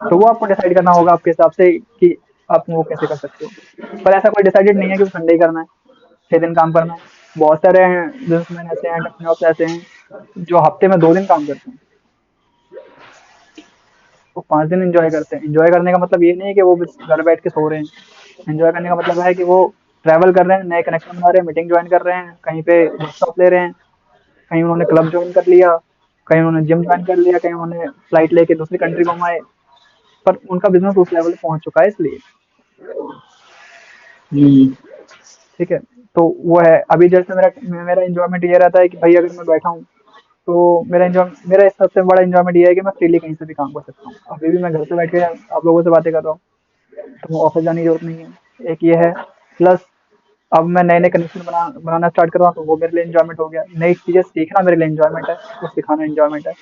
तो वो आपको डिसाइड करना होगा आपके हिसाब से कि आप वो कैसे कर सकते हो। पर ऐसा कोई डिसाइडेड नहीं है कि संडे ही करना है, 6 दिन काम करना है। बहुत सारे बिजनेसमैन ऐसे हैं, एंटरप्रेन्योर्स ऐसे हैं जो हफ्ते में 2 दिन काम करते हैं, वो 5 दिन एंजॉय करते हैं। एंजॉय करने का मतलब ये नहीं है कि वो बस घर बैठ के सो रहे हैं। एंजॉय करने का मतलब है कि वो ट्रैवल कर रहे हैं, नए कनेक्शन बना रहे हैं, मीटिंग ज्वाइन कर रहे हैं, कहीं पे वर्कशॉप ले रहे हैं, कहीं उन्होंने क्लब ज्वाइन कर लिया, कहीं उन्होंने जिम ज्वाइन कर लिया, कहीं उन्होंने फ्लाइट लेके दूसरी कंट्री घुम आए। पर उनका बिजनेस उस लेवल पे पहुंच चुका है इसलिए, हम्म। ठीक है। तो वो है, अभी जैसे मेरा एंजॉयमेंट ये रहता है कि भाई अगर मैं बैठा हूँ, तो मेरा इस सबसे बड़ा एंजॉयमेंट ये है कि मैं फ्रीली कहीं से भी काम कर सकता हूँ। अभी भी मैं घर से बैठ के आप लोगों से बातें कर रहा हूँ, तो ऑफिस जाने की जरूरत नहीं है, एक ये है। प्लस अब मैं नए नए कनेक्शन बनाना स्टार्ट कर रहा हूँ, तो वो मेरे लिए एंजॉयमेंट हो गया। नई चीजें सीखना मेरे लिए एंजॉयमेंट है, वो सिखाना एंजॉयमेंट है,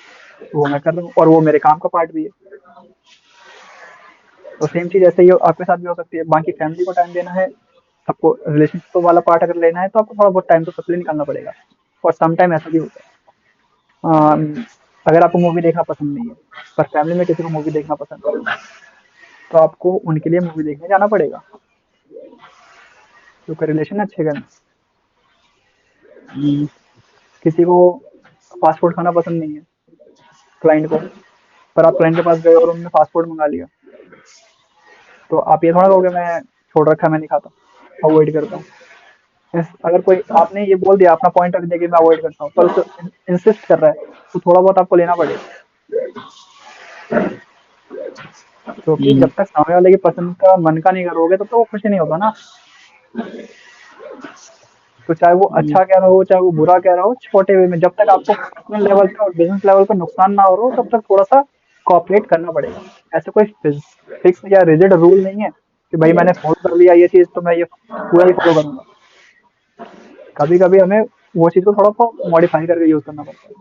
तो वो मैं कर रहा हूँ, और वो मेरे काम का पार्ट भी है। तो सेम चीज ऐसे ही आपके साथ भी हो सकती है। बाकी फैमिली को टाइम देना है, आपको रिलेशनशिप वाला पार्ट अगर लेना है तो आपको थोड़ा बहुत टाइम तो सबके लिए निकालना पड़ेगा। और सम टाइम ऐसा भी होता है, अगर आपको मूवी देखना पसंद नहीं है पर फैमिली में किसी को मूवी देखना पसंद है तो आपको उनके लिए मूवी देखने जाना पड़ेगा, क्योंकि रिलेशन अच्छे करना। किसी को फास्ट फूड खाना पसंद नहीं है, क्लाइंट को, पर आप क्लाइंट के पास गए और उन्होंने फास्ट फूड मंगा लिया, तो आप ये थोड़ा कहोगे मैं छोड़ रखा है, मैं नहीं खाता, अवॉइड करता हूँ। अगर कोई आपने ये बोल दिया, अपना पॉइंट रख दिया कि मैं अवॉइड करता हूँ, पर उसको इंसिस्ट कर रहा है तो थोड़ा बहुत आपको लेना पड़ेगा, क्योंकि जब तक सामने वाले की पसंद का मन का नहीं करोगे तब तो वो खुश ही नहीं होगा ना। तो चाहे वो अच्छा कह रहा हो चाहे वो बुरा कह रहा हो, छोटे वे में जब तक आपको पर्सनल लेवल पे और बिजनेस लेवल पे नुकसान ना हो रहा हो तब तक थोड़ा सा कॉपरेट करना पड़ेगा। ऐसे कोई फिक्स या रिजिड रूल नहीं है कि भाई मैंने फॉलो कर लिया ये चीज तो मैं ये पूरा ही फॉलो करूंगा। कभी कभी हमें वो चीज को थोड़ा सा मॉडिफाई करके यूज करना पड़ता है।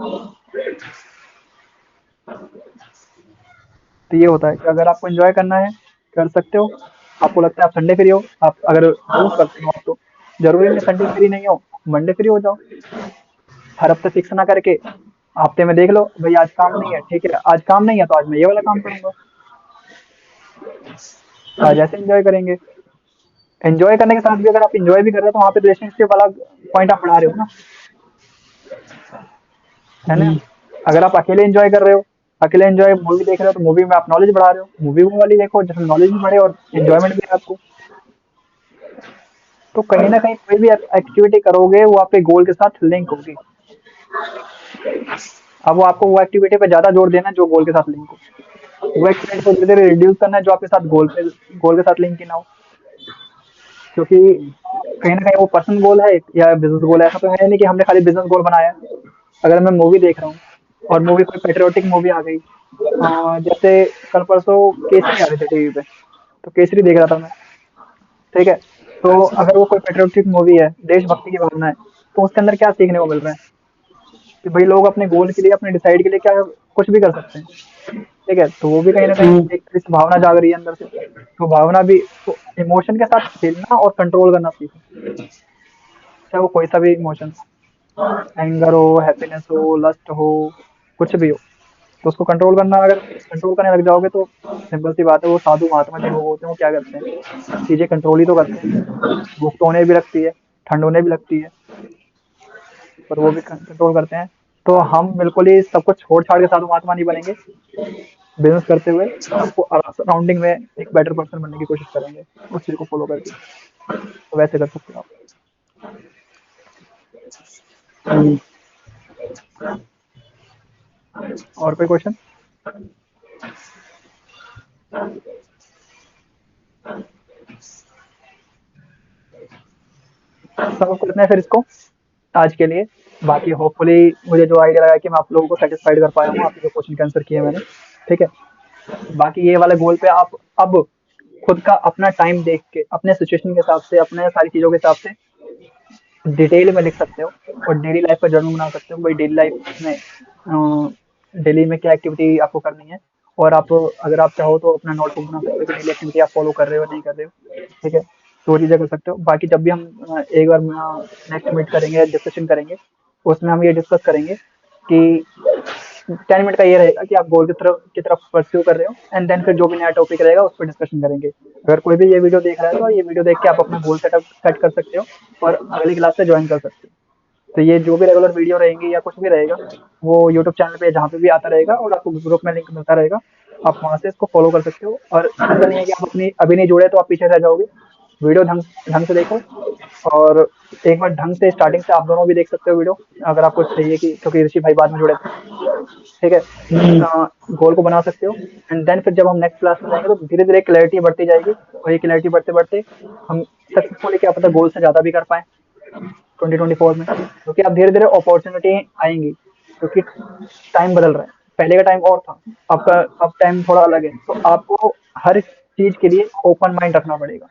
तो ये होता है कि अगर आपको एंजॉय करना है कर सकते हो। आपको लगता है आप संडे फ्री हो, आप अगर मूव करते हो आप, तो जरूरी नहीं संडे फ्री नहीं हो, मंडे फ्री हो जाओ। हर हफ्ते फिक्स ना करके हफ्ते में देख लो भाई आज काम नहीं है, ठीक है आज काम नहीं है तो आज मैं ये वाला काम करूंगा, आज ऐसे एंजॉय करेंगे। एंजॉय करने के साथ भी अगर आप एंजॉय भी कर रहे हो तो वहाँ पे रिलेशनशिप वाला पॉइंट आप बढ़ा रहे हो ना, है ना। अगर आप अकेले एंजॉय कर रहे हो, अकेले एंजॉय मूवी देख रहे हो तो मूवी में आप नॉलेज बढ़ा रहे हो, मूवी वो वाली देखो जिसमें नॉलेज भी बढ़े और एंजॉयमेंट भी है आपको। तो कहीं ना कहीं कोई भी एक्टिविटी करोगे वो आपके गोल के साथ लिंक होगी। अब वो आपको वो एक्टिविटी पे ज्यादा जोर देना है जो गोल के साथ लिंक हो, वो एक्टिविटी को धीरे धीरे रिड्यूस करना है जो आपके साथ गोल के साथ लिंक ही ना हो। क्योंकि कहीं ना कहीं वो पर्सनल गोल है या बिजनेस गोल है, ऐसा तो है नहीं कि हमने खाली बिजनेस गोल बनाया है। अगर मैं मूवी देख रहा हूँ और मूवी कोई पेट्रियोटिक मूवी आ गई, जैसे कल परसों केसरी आ रही थी टीवी पे, तो केसरी देख रहा था मैं, ठीक है। तो अगर वो कोई पेट्रियोटिक मूवी है, देशभक्ति की भावना है, तो उसके अंदर क्या सीखने को मिल रहा है कि भाई लोग अपने गोल के लिए अपने डिसाइड के लिए क्या कुछ भी कर सकते हैं, ठीक है। तो वो भी कहीं ना कहीं एक तरह से भावना जाग रही है अंदर से, तो भावना भी, तो इमोशन के साथ खेलना और कंट्रोल करना सीखो, चाहे वो कोई सा भी इमोशन, एंगर हो, हैप्पीनेस हो, लस्ट हो, कुछ भी हो, तो उसको कंट्रोल करना, अगर कंट्रोल करने लग जाओगे तो सिंपल सी बात है, वो साधु महात्मा जो लोग होते हैं वो क्या करते हैं, चीजें कंट्रोल ही तो करते हैं। भूख तो उन्हें भी लगती है, ठंड उन्हें भी लगती है, पर वो भी कंट्रोल करते हैं। तो हम बिल्कुल ही सब कुछ छोड़ छाड़ के साधु महात्मा नहीं बनेंगे। बिजनेस करते हुए आपको सराउंडिंग में एक बेटर पर्सन बनने की कोशिश करेंगे उस चीज को फॉलो करके, तो वैसे कर सकते हो आप। और कोई क्वेश्चन? सब करते हैं फिर इसको आज के लिए। बाकी होपफुली मुझे जो आइडिया लगा कि मैं आप लोगों को सेटिस्फाइड कर पाया हूँ, आपके जो क्वेश्चन के आंसर किए मैंने, ठीक है। बाकी ये वाले गोल पे आप अब खुद का अपना टाइम देख के अपने सिचुएशन के हिसाब से अपने सारी चीज़ों के हिसाब से डिटेल में लिख सकते हो और डेली लाइफ का जर्नल बना सकते हो। भाई डेली लाइफ में डेली में क्या एक्टिविटी आपको करनी है, और आप अगर आप चाहो तो अपना नोटबुक बना सकते हो कि डेली एक्टिविटी आप फॉलो कर रहे हो नहीं कर रहे हो, ठीक है। तो वो चीज़ें कर सकते हो। बाकी जब भी हम एक बार नेक्स्ट मीट करेंगे, डिस्कशन करेंगे, उसमें हम ये डिस्कस करेंगे कि 10 मिनट का ये रहेगा कि आप गोल की तरफ परस्यू कर रहे हो, एंड देन फिर जो भी नया टॉपिक रहेगा उस पर डिस्कशन करेंगे। अगर कोई भी ये वीडियो देख रहा है तो ये वीडियो देख के आप अपना गोल सेट कर सकते हो और अगली क्लास से ज्वाइन कर सकते हो। तो ये जो भी रेगुलर वीडियो रहेंगी या कुछ भी रहेगा वो यूट्यूब चैनल पे जहाँ पे भी आता रहेगा और आपको ग्रुप में लिंक मिलता रहेगा, आप वहाँ से इसको फॉलो कर सकते हो। और ऐसा नहीं है कि आप अपनी अभी नहीं जुड़े तो आप पीछे रह जाओगे। वीडियो ढंग ढंग से देखो, और एक बार ढंग से स्टार्टिंग से आप दोनों भी देख सकते हो वीडियो, अगर आपको चाहिए कि, क्योंकि ऋषि भाई बाद में जुड़े थे, ठीक है। गोल को बना सकते हो, एंड देन फिर जब हम नेक्स्ट क्लास में जाएंगे तो धीरे धीरे क्लैरिटी बढ़ती जाएगी, और ये क्लैरिटी बढ़ते बढ़ते हम सक्सेसफुली क्या पता गोल से ज़्यादा भी कर पाएँ 2024 में, क्योंकि अब धीरे धीरे अपॉर्चुनिटी आएंगी, क्योंकि टाइम बदल रहा है। पहले का टाइम और था, अब टाइम थोड़ा अलग है, तो आपको हर चीज के लिए ओपन माइंड रखना पड़ेगा।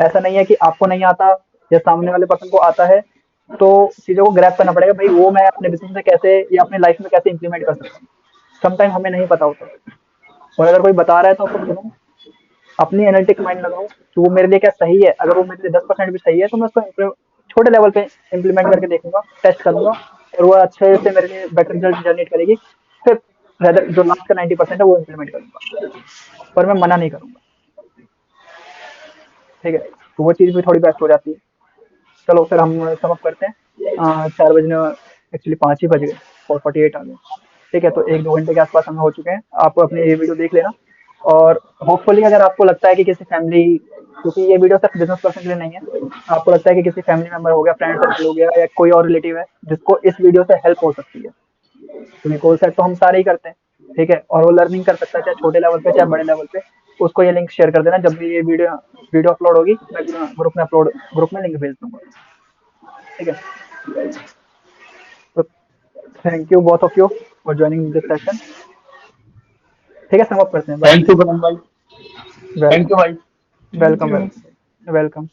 ऐसा नहीं है कि आपको नहीं आता या सामने वाले पर्सन को आता है तो चीजों को ग्रैब करना पड़ेगा, भाई वो मैं अपने बिजनेस में कैसे या अपने लाइफ में कैसे इंप्लीमेंट कर सकता हूँ। समटाइम हमें नहीं पता होता, और अगर कोई बता रहा है तो आपको सुनो, अपनी एनालिटिक माइंड लगाऊँ कि वो मेरे लिए क्या सही है। अगर वो मेरे लिए 10% भी सही है तो मैं उसको छोटे लेवल पे इम्प्लीमेंट करके देखूँगा, टेस्ट करूँगा और वो अच्छे से मेरे लिए बेटर रिजल्ट जनरेट करेगी। फिर रेदर जो लास्ट का 90% है वो इम्प्लीमेंट करूँगा, पर मैं मना नहीं करूँगा। ठीक है? तो वो चीज़ भी थोड़ी बेस्ट हो जाती है। चलो फिर हम सम अप करते हैं। 4 बजने एक्चुअली 5 ही बज गए और 48 आ गए। ठीक है, तो 1-2 घंटे के आसपास हमें हो चुके हैं। आप अपनी ये वीडियो देख लेना और होपफुली अगर आपको लगता है कि किसी फैमिली, क्योंकि ये वीडियो सिर्फ बिज़नेस पर्सन के लिए नहीं है, आपको लगता है कि किसी फैमिली मेंबर हो गया, फ्रेंड सर्कल हो गया या कोई और रिलेटिव है जिसको इस वीडियो से हेल्प हो सकती है, क्योंकि गोल सेट तो हम सारे ही करते हैं, ठीक है? और वो लर्निंग कर सकता है चाहे छोटे लेवल पे चाहे बड़े लेवल पे। उसको ये लिंक शेयर कर देना जब भी ये वीडियो वीडियो अपलोड होगी, मैं ग्रुप में लिंक भेज दूँगा, ठीक है? तो thank you both of you for joining this session. ठीक है, सम अप करते हैं। बाय। थैंक यू करण भाई। थैंक वेलकम, यू भाई। Thank welcome, you. Welcome, welcome.